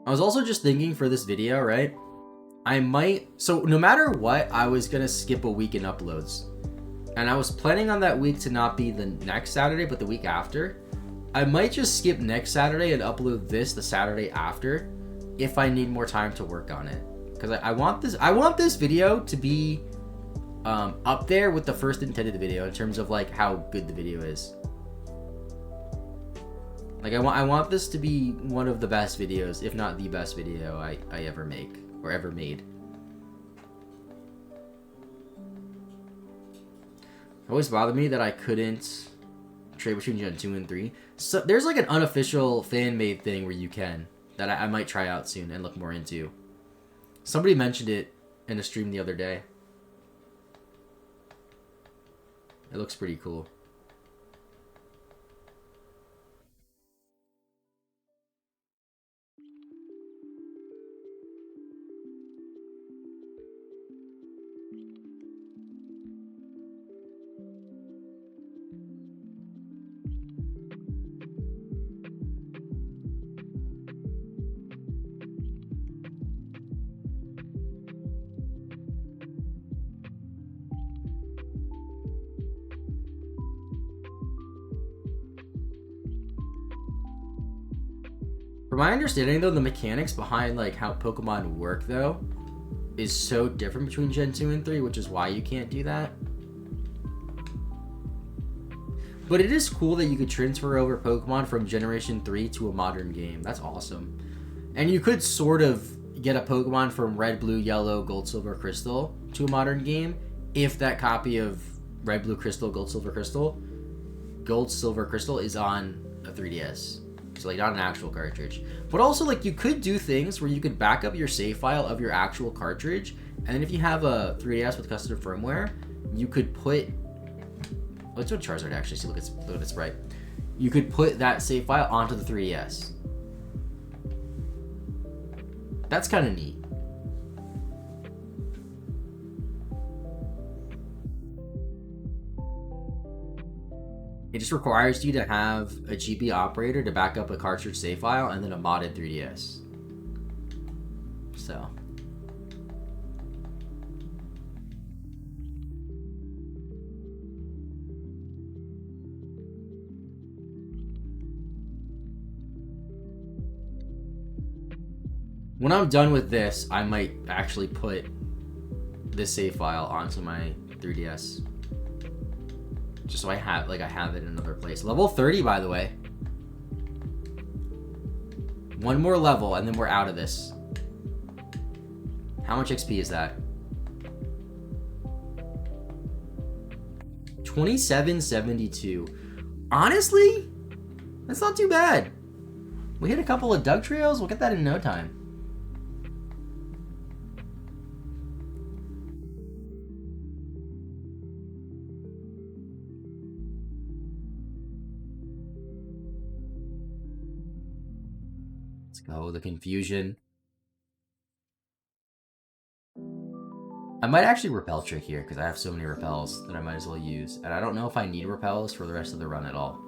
I was also just thinking for this video, right? I might... So no matter what, I was going to skip a week in uploads. And I was planning on that week to not be the next Saturday, but the week after. I might just skip next Saturday and upload this the Saturday after if I need more time to work on it. Because I want this video to be up there with the first intended video in terms of like how good the video is. Like I want this to be one of the best videos, if not the best video I ever make or ever made. It always bothered me that I couldn't trade between Gen 2 and 3. So there's like an unofficial fan-made thing where you can, that I might try out soon and look more into. Somebody mentioned it in a stream the other day. It looks pretty cool. From my understanding, though, the mechanics behind like how Pokemon work, though, is so different between Gen 2 and 3, which is why you can't do that. But it is cool that you could transfer over Pokemon from Generation 3 to a modern game. That's awesome. And you could sort of get a Pokemon from Red, Blue, Yellow, Gold, Silver, Crystal to a modern game if that copy of Red, Blue, Crystal, Gold, Silver, Crystal is on a 3DS. So, like, not an actual cartridge. But also, like, you could do things where you could back up your save file of your actual cartridge, and then if you have a 3DS with custom firmware, you could put... Let's go to Charizard, actually, see, look at its right. You could put that save file onto the 3DS. That's kind of neat. It just requires you to have a GB operator to back up a cartridge save file and then a modded 3DS. So. When I'm done with this, I might actually put this save file onto my 3DS. Just so I have it in another place. Level 30, by the way. One more level, and then we're out of this. How much XP is that? 2772. Honestly, that's not too bad. We hit a couple of Doug Trios, we'll get that in no time. Let's go, the confusion. I might actually repel trick here because I have so many repels that I might as well use. And I don't know if I need repels for the rest of the run at all.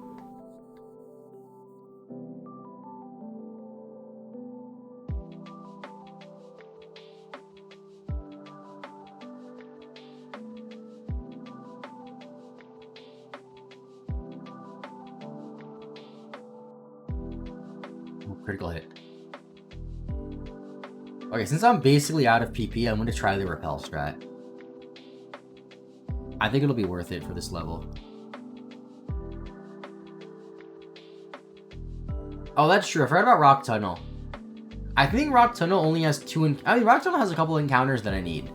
Ooh, critical hit. Okay, since I'm basically out of PP, I'm going to try the repel strat. I think it'll be worth it for this level. Oh, that's true. I forgot about Rock Tunnel. I think Rock Tunnel only has Rock Tunnel has a couple encounters that I need.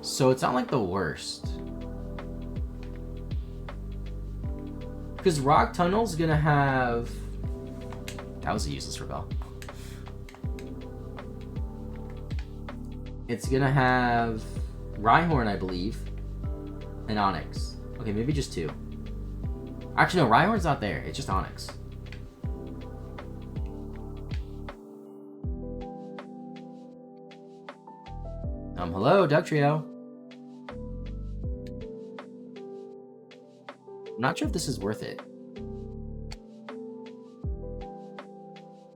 So it's not like the worst. Because Rock Tunnel's going to have... That was a useless repel. It's gonna have Rhyhorn, I believe, and Onix. Okay, maybe just two. Actually, no, Rhyhorn's not there. It's just Onix. Hello, Doug Trio. I'm not sure if this is worth it.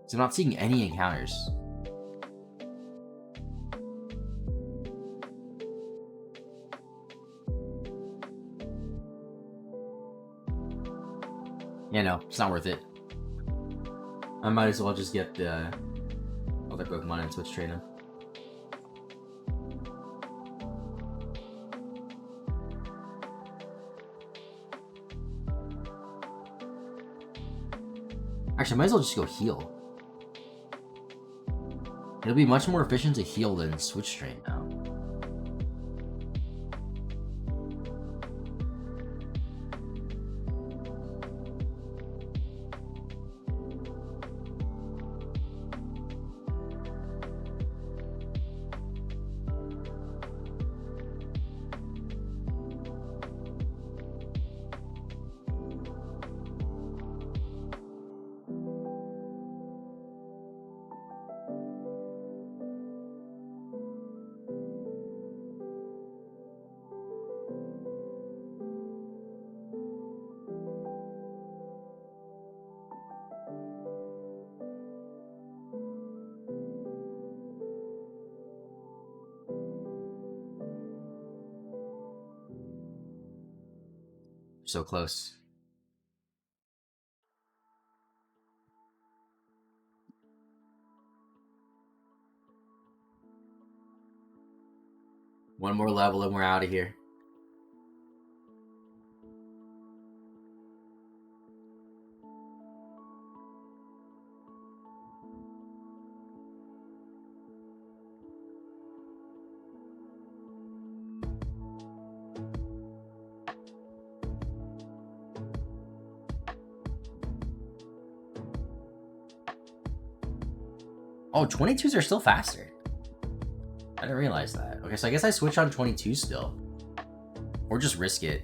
So I'm not seeing any encounters. Yeah, no, it's not worth it. I might as well just get the other Pokemon and switch trade them. Actually, I might as well just go heal. It'll be much more efficient to heal than switch trade now. So close. One more level and we're out of here. Oh, 22s are still faster. I didn't realize that. Okay, so I guess I switch on 22 still. Or just risk it.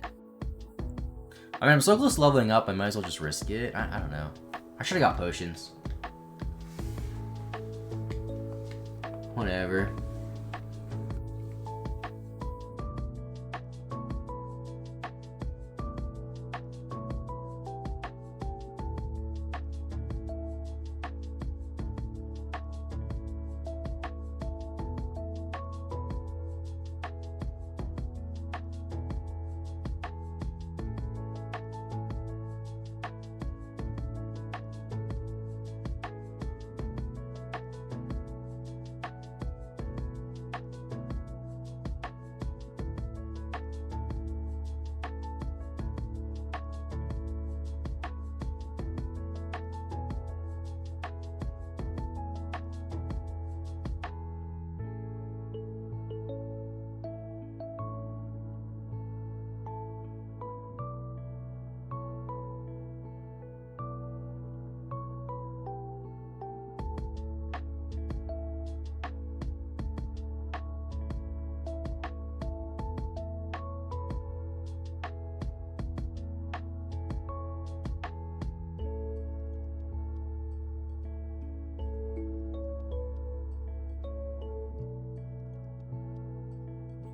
I mean, I'm so close to leveling up, I might as well just risk it. I don't know. I should have got potions. Whatever.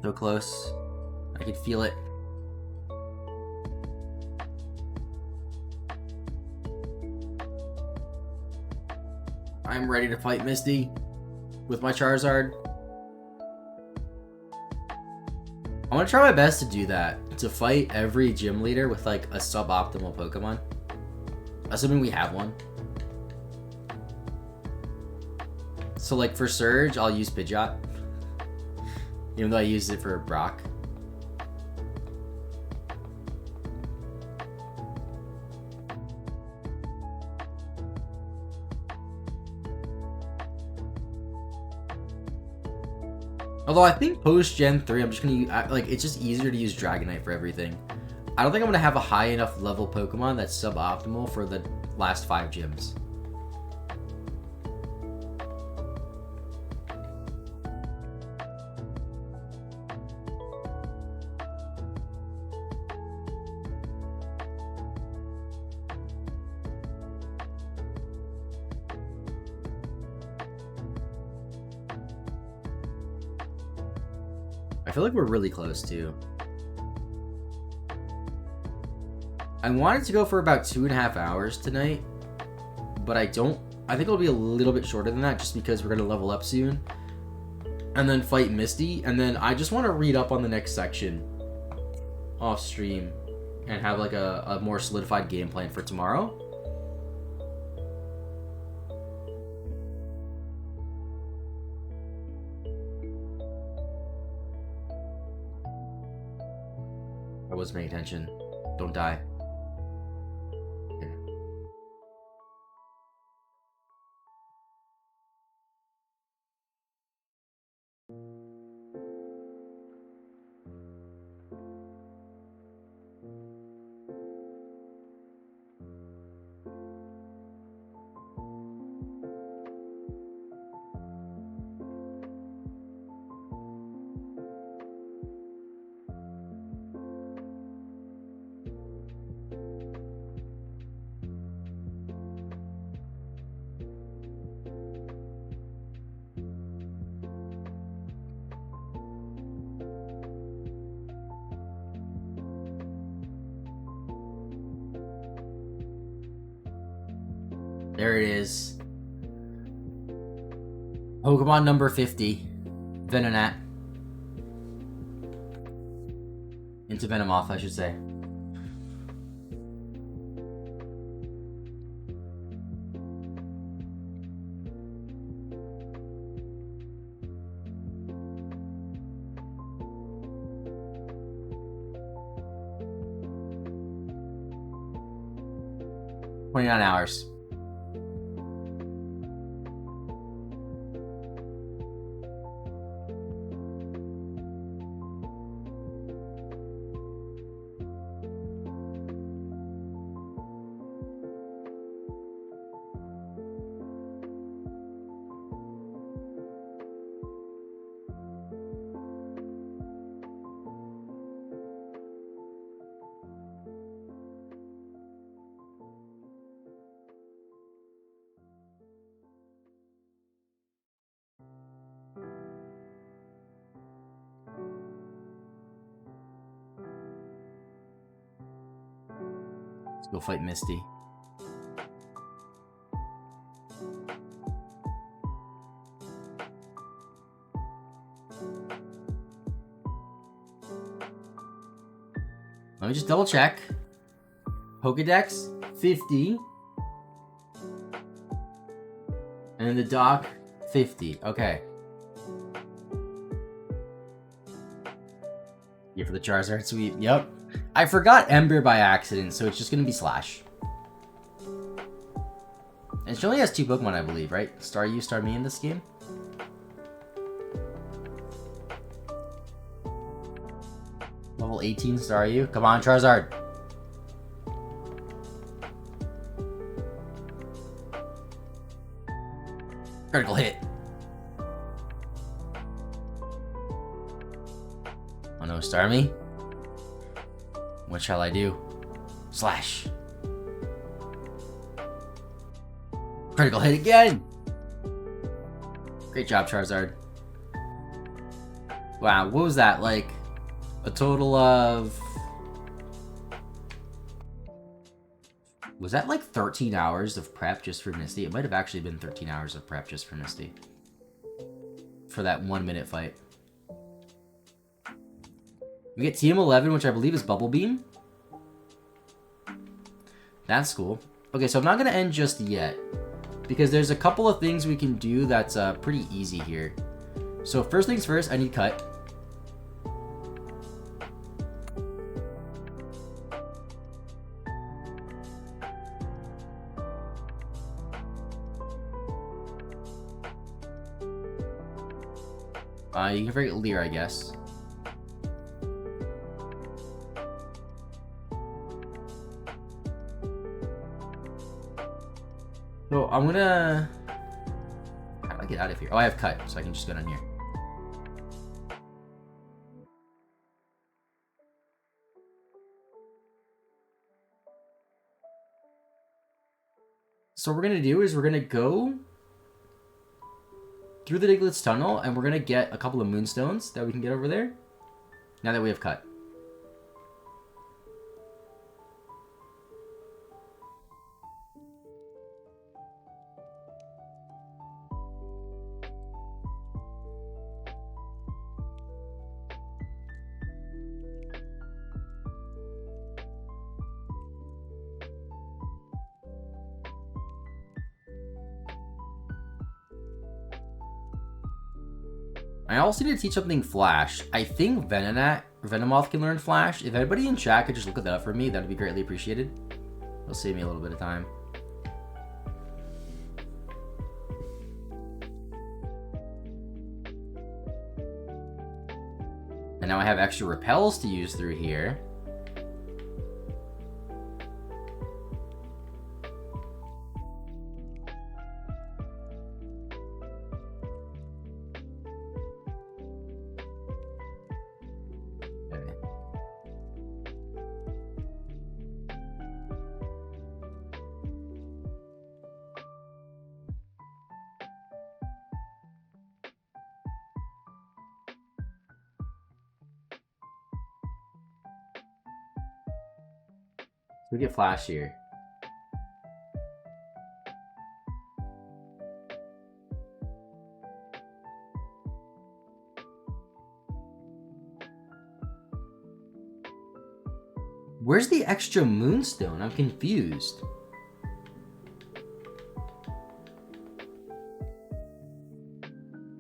So close. I can feel it. I'm ready to fight Misty with my Charizard. I'm gonna try my best to do that. To fight every gym leader with like a suboptimal Pokemon. Assuming we have one. So like for Surge, I'll use Pidgeot. Even though I used it for Brock. Although I think post Gen 3, I'm just gonna use, like, it's just easier to use Dragonite for everything. I don't think I'm gonna have a high enough level Pokemon that's suboptimal for the last 5 gyms. I feel like we're really close too. I wanted to go for about 2.5 hours tonight, but I think it'll be a little bit shorter than that just because we're gonna level up soon. And then fight Misty, and then I just want to read up on the next section off stream and have like a more solidified game plan for tomorrow. I was paying attention. Don't die. Okay. There it is. Pokemon number 50. Venonat. Into Venomoth, I should say. 29 hours. Let's go fight Misty. Let me just double check. Pokedex, 50. And then the dock, 50. Okay. Here for the Charizard sweep. Yep. I forgot Ember by accident, so it's just gonna be Slash. And she only has 2 Pokemon, I believe, right? Staryu, Starmie in this game? Level 18 Staryu. Come on, Charizard. Critical hit. Oh no, Starmie. What shall I do? Slash. Critical hit again! Great job, Charizard. Wow, what was that? Like, a total of... Was that like 13 hours of prep just for Misty? It might have actually been 13 hours of prep just for Misty. For that 1-minute fight. We get TM11, which I believe is Bubble Beam. That's cool. Okay, so I'm not going to end just yet, because there's a couple of things we can do that's pretty easy here. So first things first, I need Cut. You can forget Leer, I guess. So I'm gonna... How do I get out of here? Oh, I have Cut, so I can just go down here. So what we're gonna do is we're gonna go through the Diglett's tunnel, and we're gonna get a couple of Moonstones that we can get over there. Now that we have Cut. I also need to teach something Flash. I think Venomoth can learn Flash. If anybody in chat could just look that up for me, that would be greatly appreciated. It'll save me a little bit of time. And now I have extra repels to use through here. We get Flash here. Where's the extra Moonstone? I'm confused.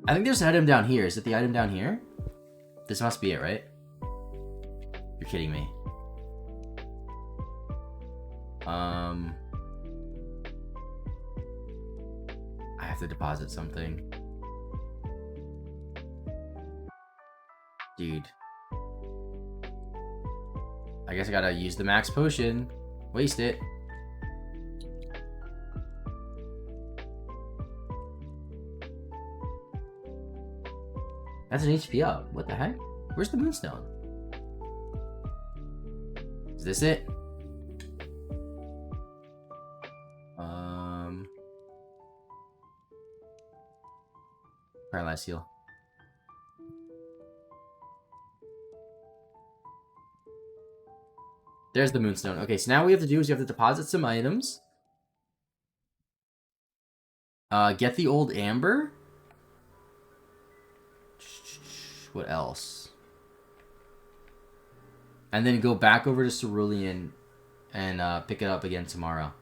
I think there's an item down here. Is it the item down here? This must be it, right? You're kidding me. have to deposit something. Dude. I guess I gotta use the max potion. Waste it. That's an HP up. What the heck? Where's the moonstone? Is this it? Paralyzed heal. There's the moonstone. Okay, so now what we have to do is you have to deposit some items. Get the old amber. What else? And then go back over to Cerulean and pick it up again tomorrow.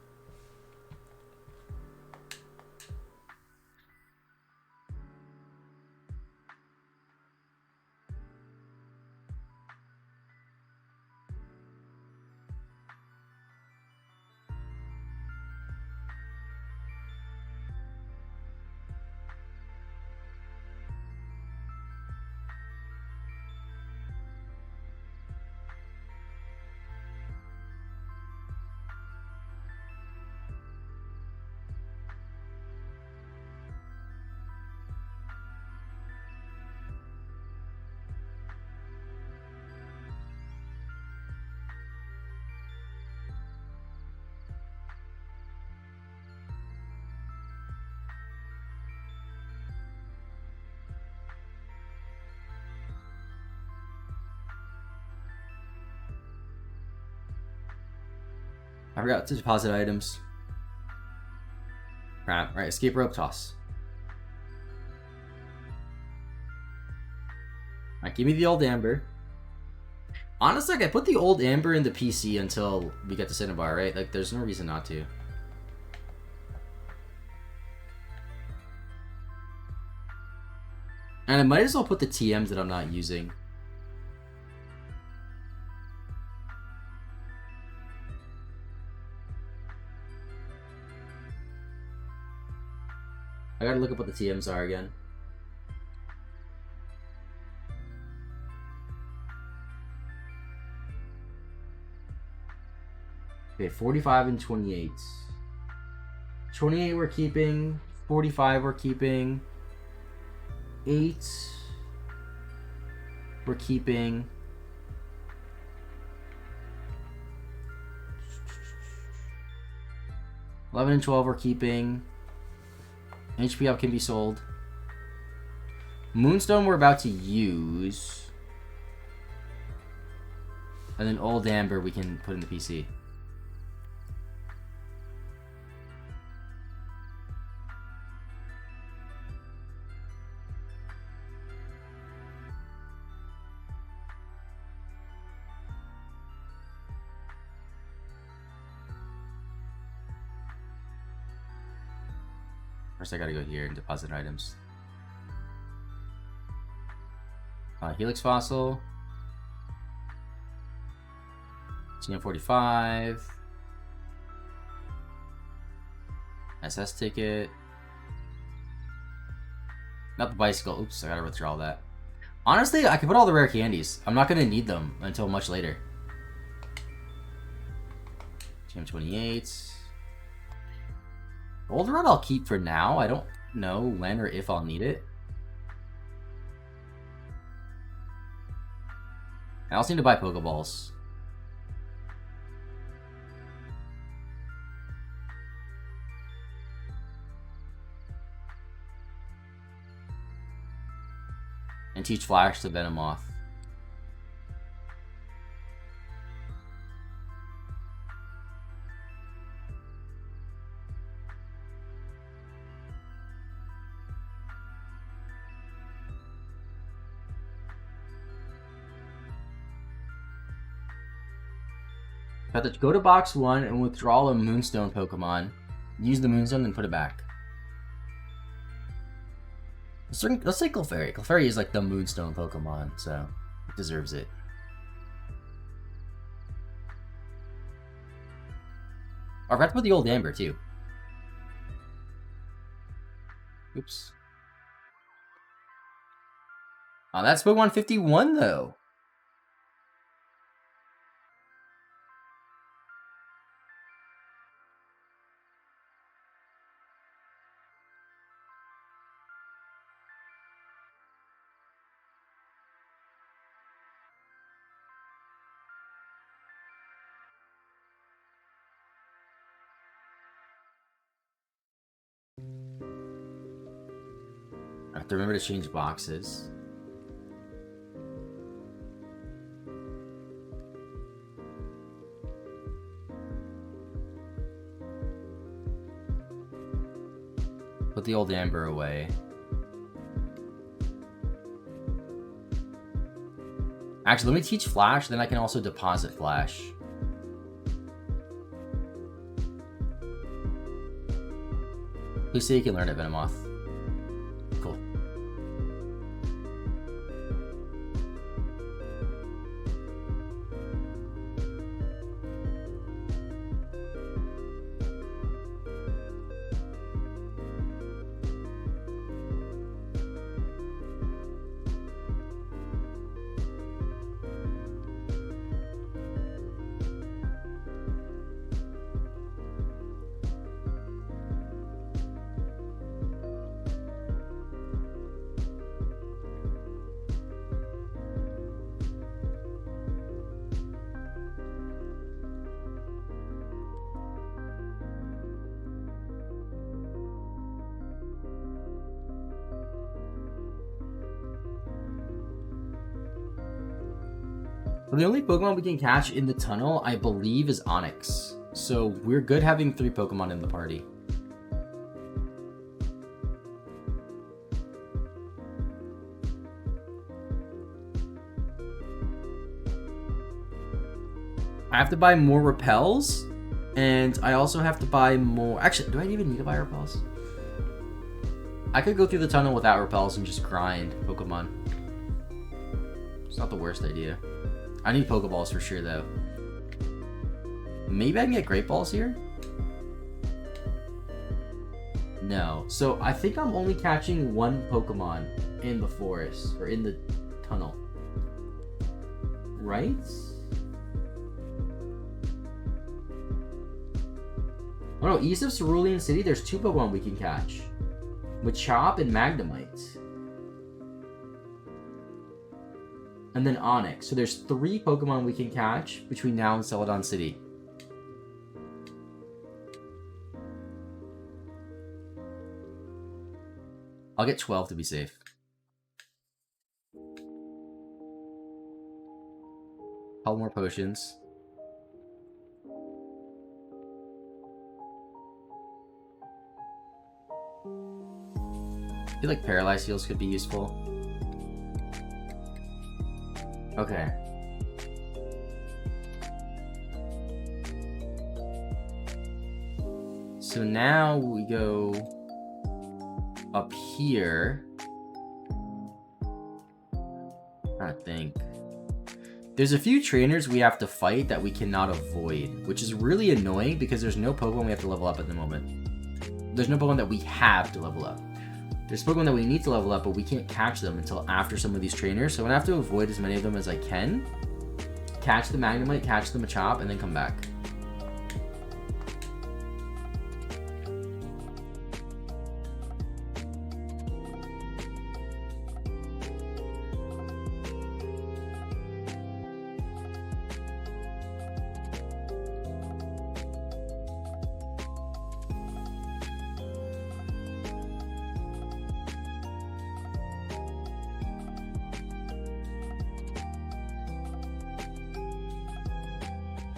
I forgot to deposit items. Crap. Right, escape rope toss. Alright, give me the old amber. Honestly, I put the old amber in the PC until we get to Cinnabar, right? Like, there's no reason not to. And I might as well put the TMs that I'm not using. I gotta look up what the TMs are again. Okay, 45 and 28. 28 we're keeping. 45 we're keeping. 8 we're keeping. $11 and 12 we're keeping. HP up can be sold. Moonstone we're about to use. And then old amber we can put in the PC. First I gotta go here and deposit items. Helix Fossil. TM45. SS ticket. Not the bicycle. Oops, I gotta withdraw that. Honestly, I can put all the rare candies. I'm not gonna need them until much later. TM28. Goldenrod I'll keep for now. I don't know when or if I'll need it. I also need to buy Pokeballs. And teach Flash to Venomoth. Have to go to box 1 and withdraw a Moonstone Pokemon. Use the Moonstone and put it back. Let's say Clefairy. Clefairy is like the Moonstone Pokemon, so it deserves it. I forgot to put the old Amber too. Oops. Oh, that's Pokemon 51, though. I have to remember to change boxes. Put the old Amber away. Actually, let me teach Flash, then I can also deposit Flash. Please say you can learn it, Venomoth. Cool. Well, the only Pokemon we can catch in the tunnel, I believe, is Onix. So we're good having 3 Pokemon in the party. I have to buy more repels, and I also have to buy more... Actually, do I even need to buy repels? I could go through the tunnel without repels and just grind Pokemon. It's not the worst idea. I need Pokeballs for sure, though. Maybe I can get Great Balls here? No. So I think I'm only catching 1 Pokemon in the forest, or in the tunnel. Right? Oh no, east of Cerulean City, there's 2 Pokemon we can catch. Machop and Magnemite. And then Onix. So there's 3 Pokemon we can catch between now and Celadon City. I'll get 12 to be safe. Couple more potions. I feel like Paralyzed Heals could be useful. Okay. So now we go up here. I think there's a few trainers we have to fight that we cannot avoid, which is really annoying because there's no Pokemon we have to level up at the moment. There's no Pokemon that we have to level up. There's Pokemon that we need to level up, but we can't catch them until after some of these trainers. So I'm gonna have to avoid as many of them as I can. Catch the Magnemite, catch the Machop, and then come back.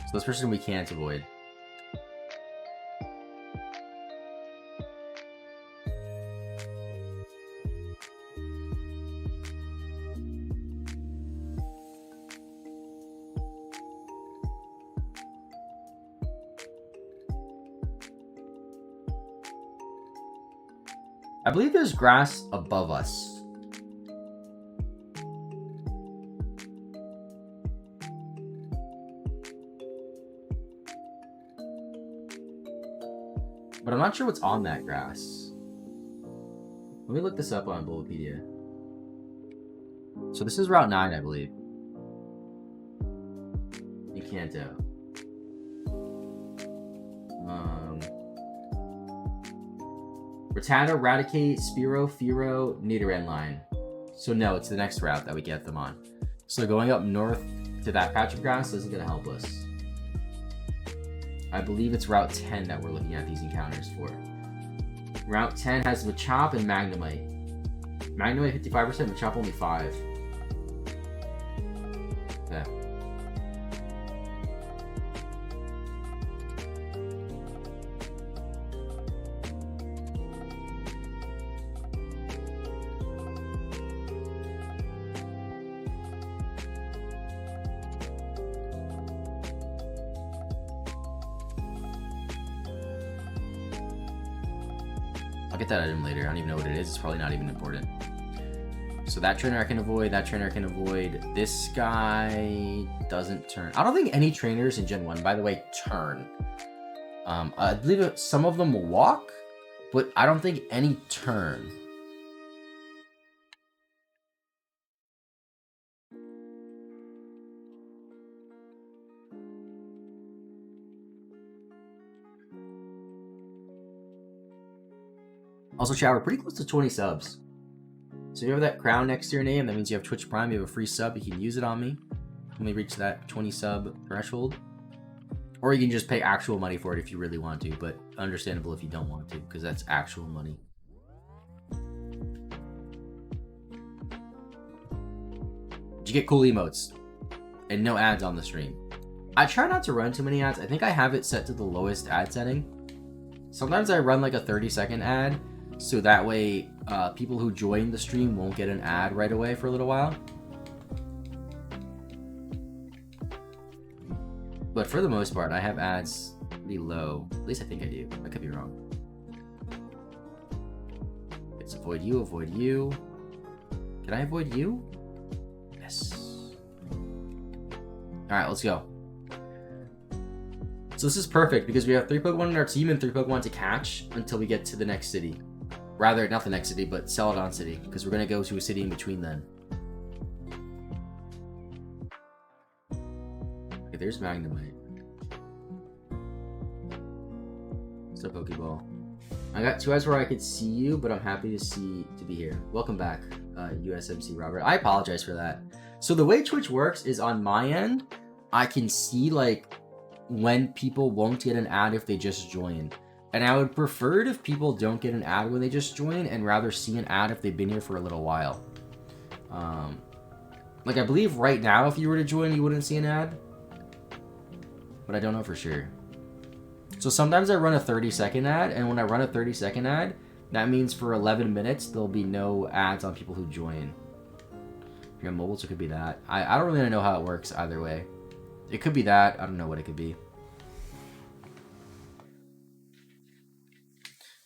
So this person we can't avoid. I believe there's grass above us. But I'm not sure what's on that grass. Let me look this up on Bulbapedia. So this is Route 9, I believe. In Kanto. Rattata, Raticate, Spearow, Fearow, Nidoran line. So no, it's the next route that we get them on. So going up north to that patch of grass isn't going to help us. I believe it's Route 10 that we're looking at these encounters for. Route 10 has Machop and Magnemite. Magnemite 55%, Machop only 5. Yeah. I'll get that item later. I don't even know what it is. It's probably not even important. So that trainer I can avoid. That trainer I can avoid. This guy doesn't turn. I don't think any trainers in Gen 1, by the way, turn. I believe some of them will walk, but I don't think any turn. Also, chat, we're pretty close to 20 subs. So if you have that crown next to your name, that means you have Twitch Prime, you have a free sub, you can use it on me when we reach that 20 sub threshold. Or you can just pay actual money for it if you really want to, but understandable if you don't want to, because that's actual money. Did you get cool emotes? And no ads on the stream. I try not to run too many ads. I think I have it set to the lowest ad setting. Sometimes I run like a 30-second ad, so that way people who join the stream won't get an ad right away for a little while. But for the most part, I have ads pretty low. At least I think I do. I could be wrong. Let's avoid you, avoid you. Can I avoid you? Yes. Alright, let's go. So this is perfect because we have 3 Pokemon in our team and 3 Pokemon to catch until we get to the next city. Rather, not the next city, but Celadon City, because we're going to go to a city in between then. Okay, there's Magnemite. It's a Pokeball. I got 2 eyes where I could see you, but I'm happy to be here. Welcome back, USMC Robert. I apologize for that. So the way Twitch works is on my end, I can see like when people won't get an ad if they just join. And I would prefer it if people don't get an ad when they just join and rather see an ad if they've been here for a little while. Like I believe right now if you were to join you wouldn't see an ad. But I don't know for sure. So sometimes I run a 30-second ad, and when I run a 30-second ad, that means for 11 minutes there'll be no ads on people who join. If you're on mobile, so it could be that. I don't really know how it works either way. It could be that. I don't know what it could be.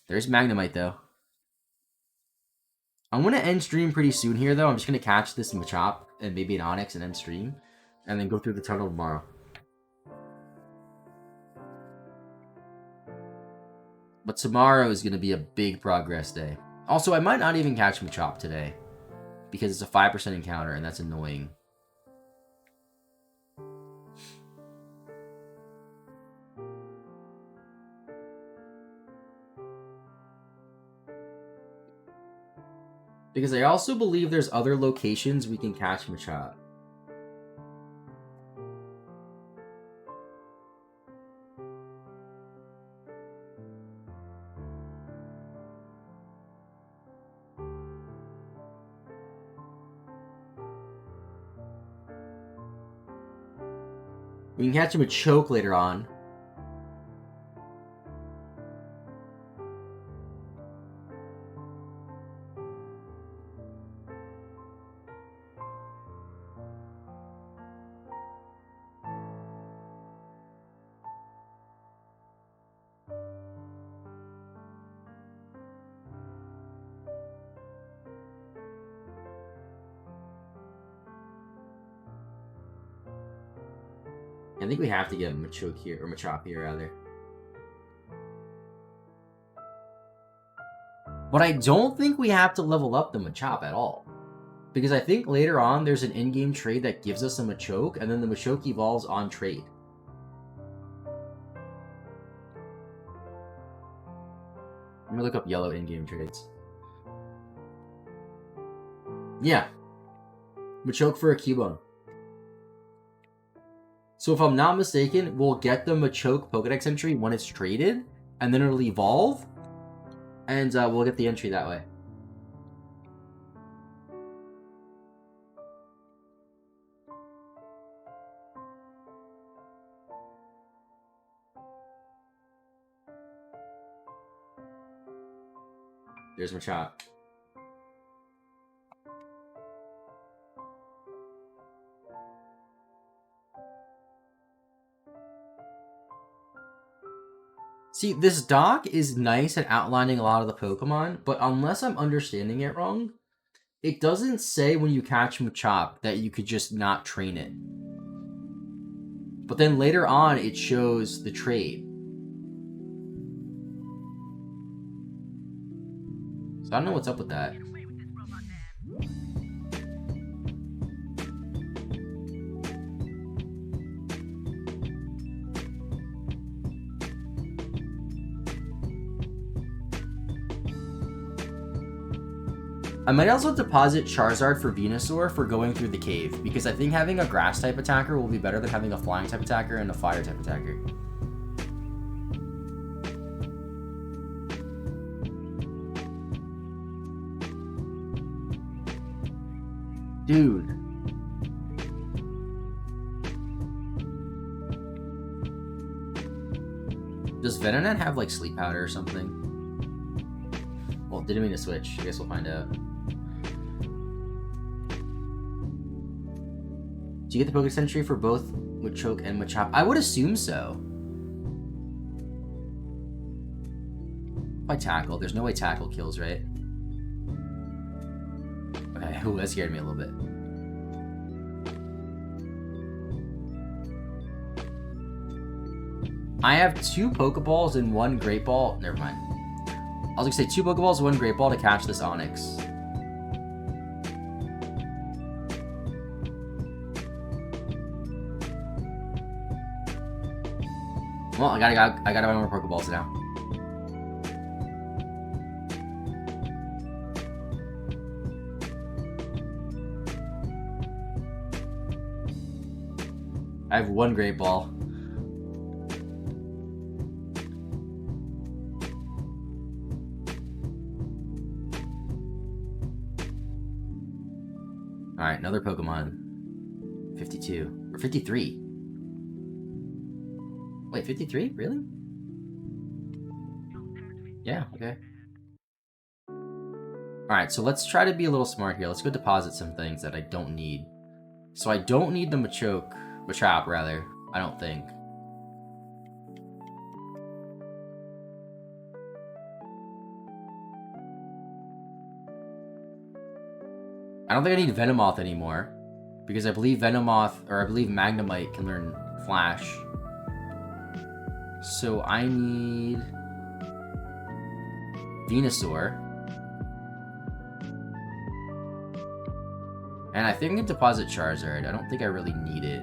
There's Magnemite, though. I'm going to end stream pretty soon here, though. I'm just going to catch this Machop and maybe an Onix and end stream. And then go through the tunnel tomorrow. But tomorrow is going to be a big progress day. Also, I might not even catch Machop today. Because it's a 5% encounter, and that's annoying. Because I also believe there's other locations we can catch Machop. We can catch him with Choke later on. I think we have to get Machoke here, or Machop here, rather. But I don't think we have to level up the Machop at all. Because I think later on there's an in-game trade that gives us a Machoke, and then the Machoke evolves on trade. Let me look up yellow in-game trades. Yeah. Machoke for a Cubone. So if I'm not mistaken, we'll get the Machoke Pokedex entry when it's traded, and then it'll evolve, and we'll get the entry that way. There's Machop. See, this doc is nice at outlining a lot of the Pokemon, but unless I'm understanding it wrong, it doesn't say when you catch Machop that you could just not train it. But then later on, it shows the trade. So I don't know what's up with that. I might also deposit Charizard for Venusaur for going through the cave, because I think having a grass-type attacker will be better than having a flying-type attacker and a fire-type attacker. Dude. Does Venonat have, like, sleep powder or something? Well, didn't mean to switch. I guess we'll find out. Do you get the Pokedex entry for both Machoke and Machop? I would assume so. Why Tackle? There's no way Tackle kills, right? Okay, ooh, that scared me a little bit. I have 2 Pokeballs and 1 Great Ball. Never mind. I was gonna say 2 Pokeballs, 1 Great Ball to catch this Onix. Well, I gotta buy more Pokeballs now. I have 1 Great Ball. Alright, another Pokemon. 52. Or 53. Wait, 53? Really? Yeah, okay. Alright, so let's try to be a little smart here. Let's go deposit some things that I don't need. So I don't need the Machop, rather. I don't think. I don't think I need Venomoth anymore. Because I believe Magnemite can learn Flash. So I need Venusaur. And I think I can deposit Charizard. I don't think I really need it.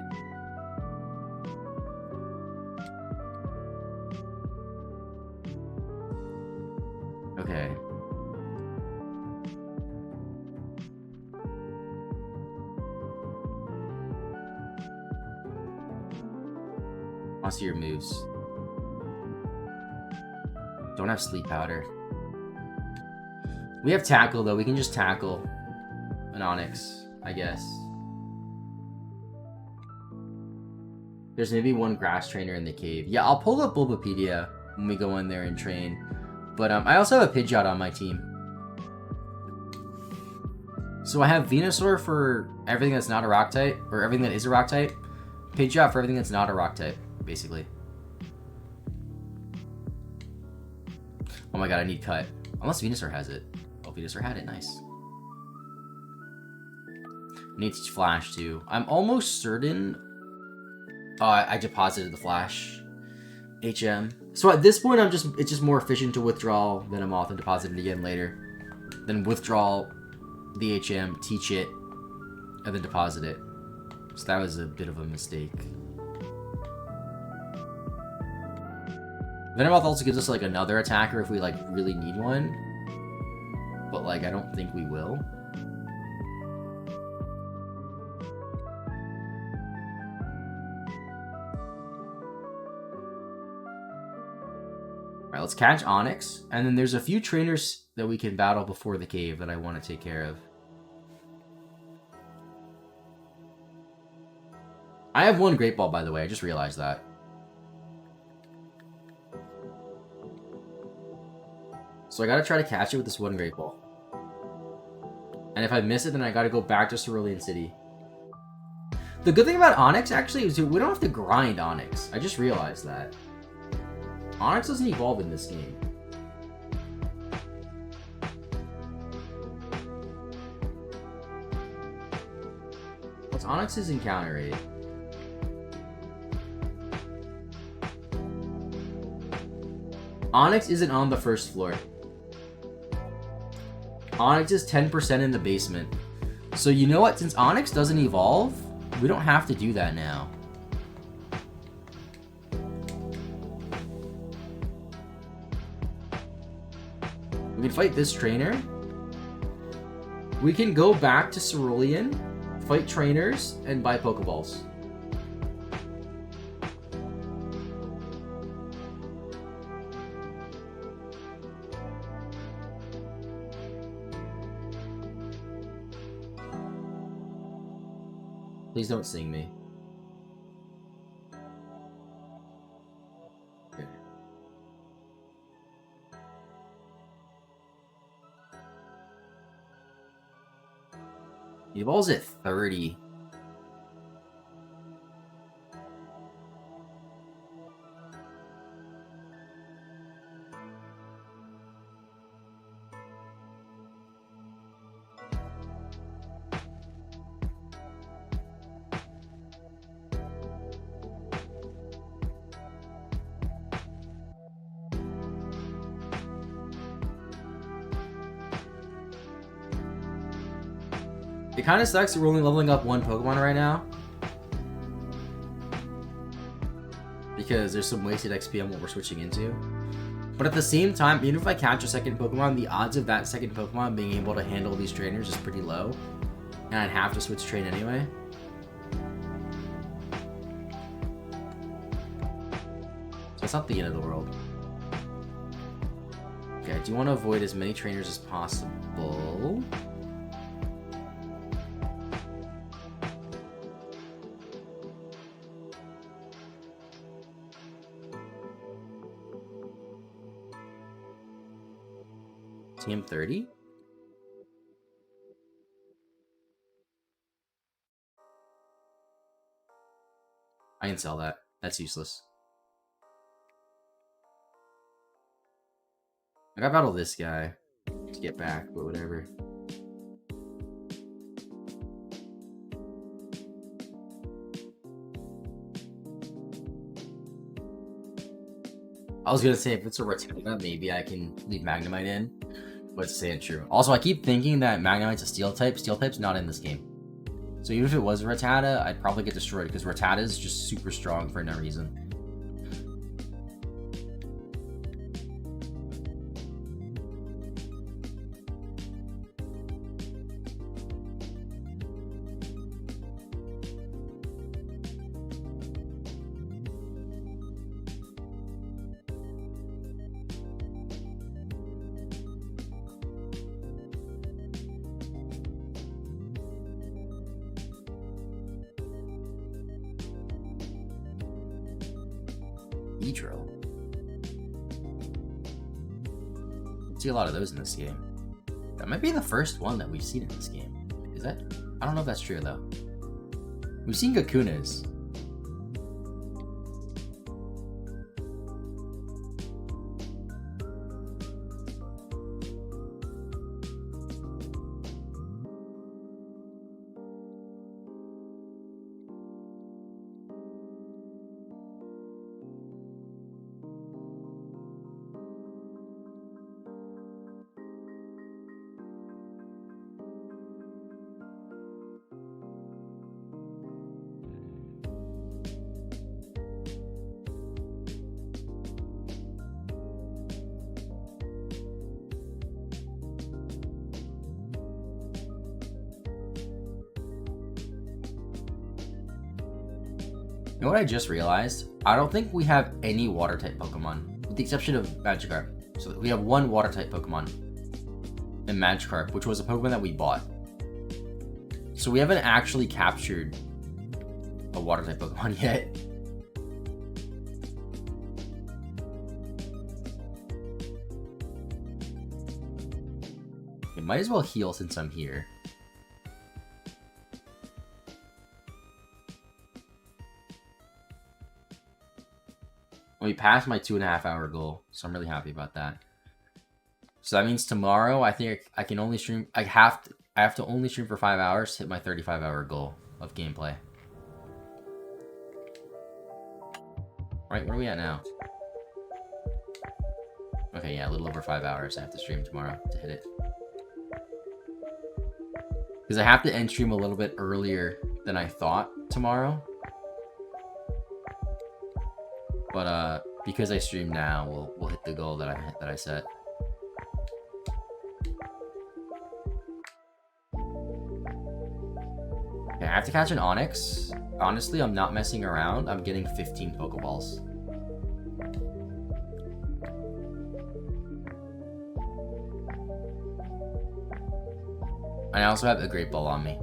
Okay. I'll see your moves. Don't have sleep powder. We have tackle though. We can just tackle an Onix, I guess. There's maybe 1 grass trainer in the cave. Yeah, I'll pull up Bulbapedia when we go in there and train. But I also have a Pidgeot on my team. So I have Venusaur for everything that's not a rock type, or everything that is a rock type. Pidgeot for everything that's not a rock type, basically. Oh my god, I need cut. Unless Venusaur has it. Oh, Venusaur had it, nice. I need to teach Flash too. I'm almost certain... Oh, I deposited the Flash. HM. So at this point, it's just more efficient to withdraw Venomoth and deposit it again later. Then withdraw the HM, teach it, and then deposit it. So that was a bit of a mistake. Venomoth also gives us like another attacker if we like really need one. But like I don't think we will. Alright, let's catch Onyx. And then there's a few trainers that we can battle before the cave that I want to take care of. I have one Great Ball, by the way. I just realized that. So I gotta try to catch it with this one Great Ball. And if I miss it, then I gotta go back to Cerulean City. The good thing about Onyx, actually, is we don't have to grind Onyx. I just realized that. Onyx doesn't evolve in this game. What's Onyx's encounter rate? Onyx isn't on the first floor. Onyx is 10% in the basement. So you know what? Since Onyx doesn't evolve, we don't have to do that now. We can fight this trainer. We can go back to Cerulean, fight trainers, and buy Pokeballs. Please don't sing me. Okay. Evolves at 30. It kind of sucks that we're only leveling up one Pokemon right now. Because there's some wasted XP on what we're switching into. But at the same time, even if I catch a second Pokemon, the odds of that second Pokemon being able to handle these trainers is pretty low. And I'd have to switch train anyway. So it's not the end of the world. Okay, I do want to avoid as many trainers as possible. Team 30? I can sell that. That's useless. I gotta battle this guy to get back, but whatever. I was gonna say, if it's a Rattata, maybe I can leave Magnemite in, but it's saying true. Also, I keep thinking that Magnemite's a Steel type. Steel type's not in this game. So even if it was a Rattata, I'd probably get destroyed, because Rattata is just super strong for no reason. Edro. See a lot of those in this game. That might be the first one that we've seen in this game. Is that? I don't know if that's true though. We've seen Gakunas. You know what I just realized? I don't think we have any water-type Pokemon, with the exception of Magikarp. So we have one water-type Pokemon, and Magikarp, which was a Pokemon that we bought. So we haven't actually captured a water-type Pokemon yet. Okay, might as well heal since I'm here. We passed my 2.5 hour goal, so I'm really happy about that. So that means tomorrow, I think I can only stream. I have to only stream for 5 hours to hit my 35-hour goal of gameplay. Right, where are we at now? Okay, yeah, a little over 5 hours I have to stream tomorrow to hit it. Because I have to end stream a little bit earlier than I thought tomorrow. But because I stream now, we'll hit the goal that I set. Okay, I have to catch an Onix. Honestly, I'm not messing around. I'm getting 15 Pokeballs. I also have a Great Ball on me.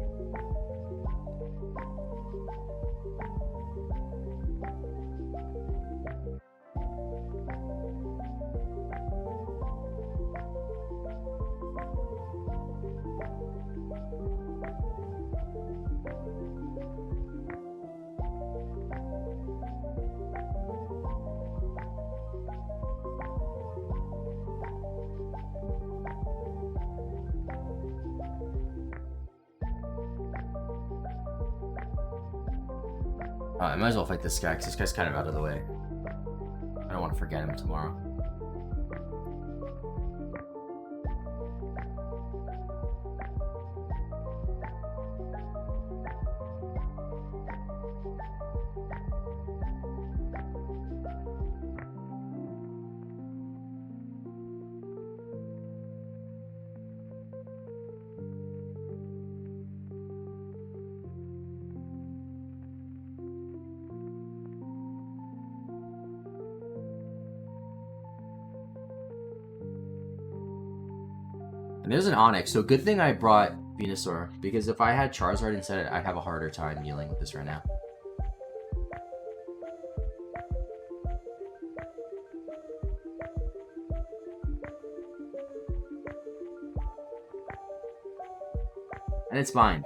I might as well fight this guy, because this guy's kind of out of the way. I don't want to forget him tomorrow. And there's an Onix, so good thing I brought Venusaur, because if I had Charizard instead, I'd have a harder time dealing with this right now. And it's fine.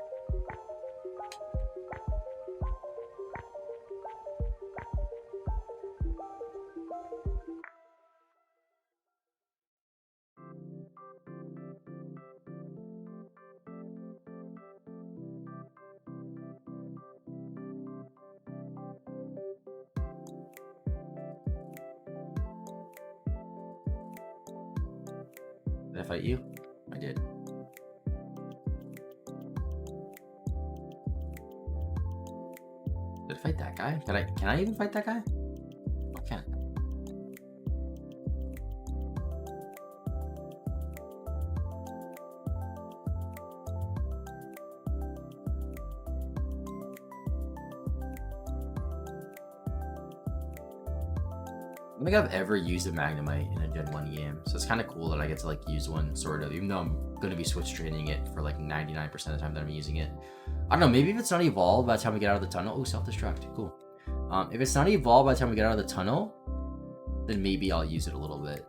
Did I fight you? I did. Did I fight that guy? Can I even fight that guy? I can't. I don't think I've ever used a Magnemite in a Gen 1 game, so it's kind of cool that I get to like use one, sort of, even though I'm going to be switch training it for like 99% of the time that I'm using it. I don't know, maybe if it's not evolved by the time we get out of the tunnel. Oh, self-destruct, cool. If it's not evolved by the time we get out of the tunnel, then maybe I'll use it a little bit.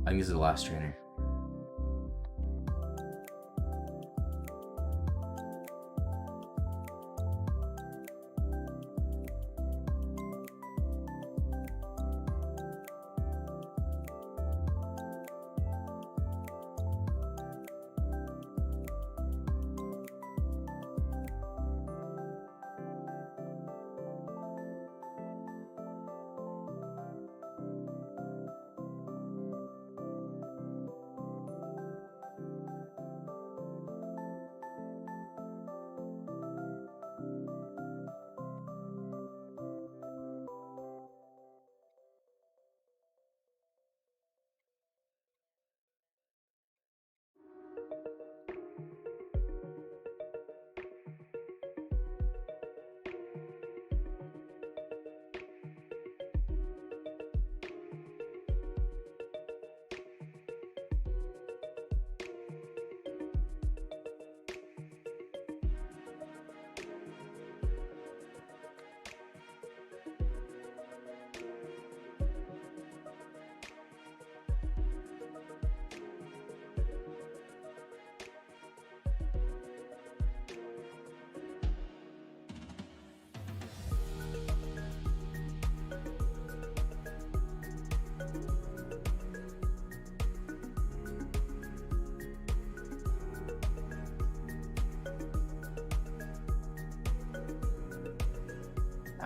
I think this is the last trainer.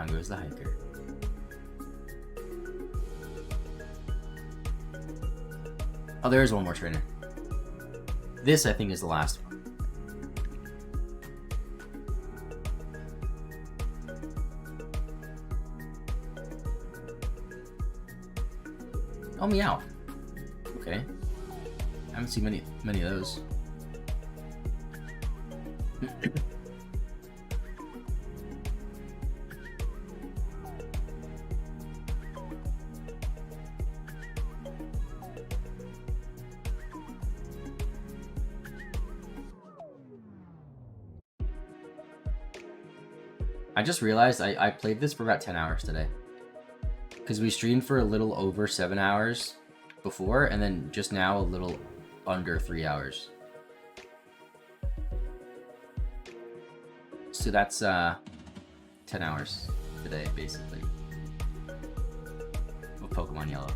Down goes the hiker. Oh, there is one more trainer. This, I think, is the last one. Oh, meow. Okay. I haven't seen many of those. I just realized I played this for about 10 hours today. Because we streamed for a little over 7 hours before, and then just now a little under 3 hours. So that's 10 hours today, basically, of Pokemon Yellow.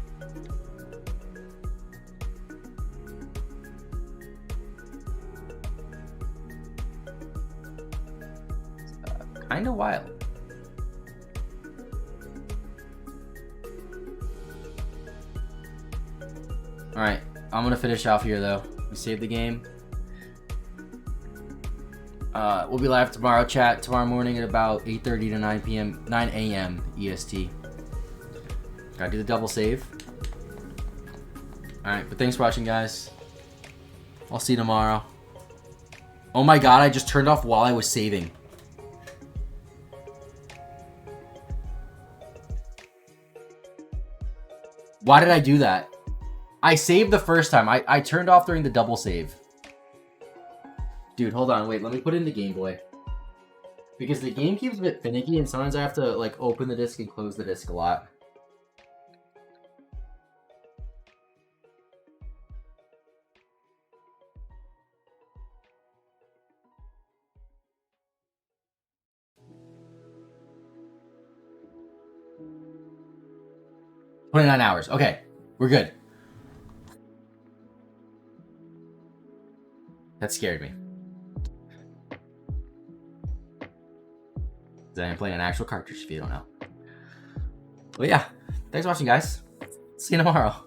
Kinda wild. Alright, I'm gonna finish off here though. We saved the game. We'll be live tomorrow, chat. Tomorrow morning at about 8:30 to 9 a.m. EST. Gotta do the double save. Alright, but thanks for watching, guys. I'll see you tomorrow. Oh my god, I just turned off while I was saving. Why did I do that? I saved the first time. I turned off during the double save. Dude, hold on. Wait, let me put it in the Game Boy. Because the game keeps a bit finicky, and sometimes I have to, like, open the disc and close the disc a lot. "29 hours. Okay, we're good." That scared me. I'm playing an actual cartridge, if you don't know. But yeah, thanks for watching, guys. See you tomorrow.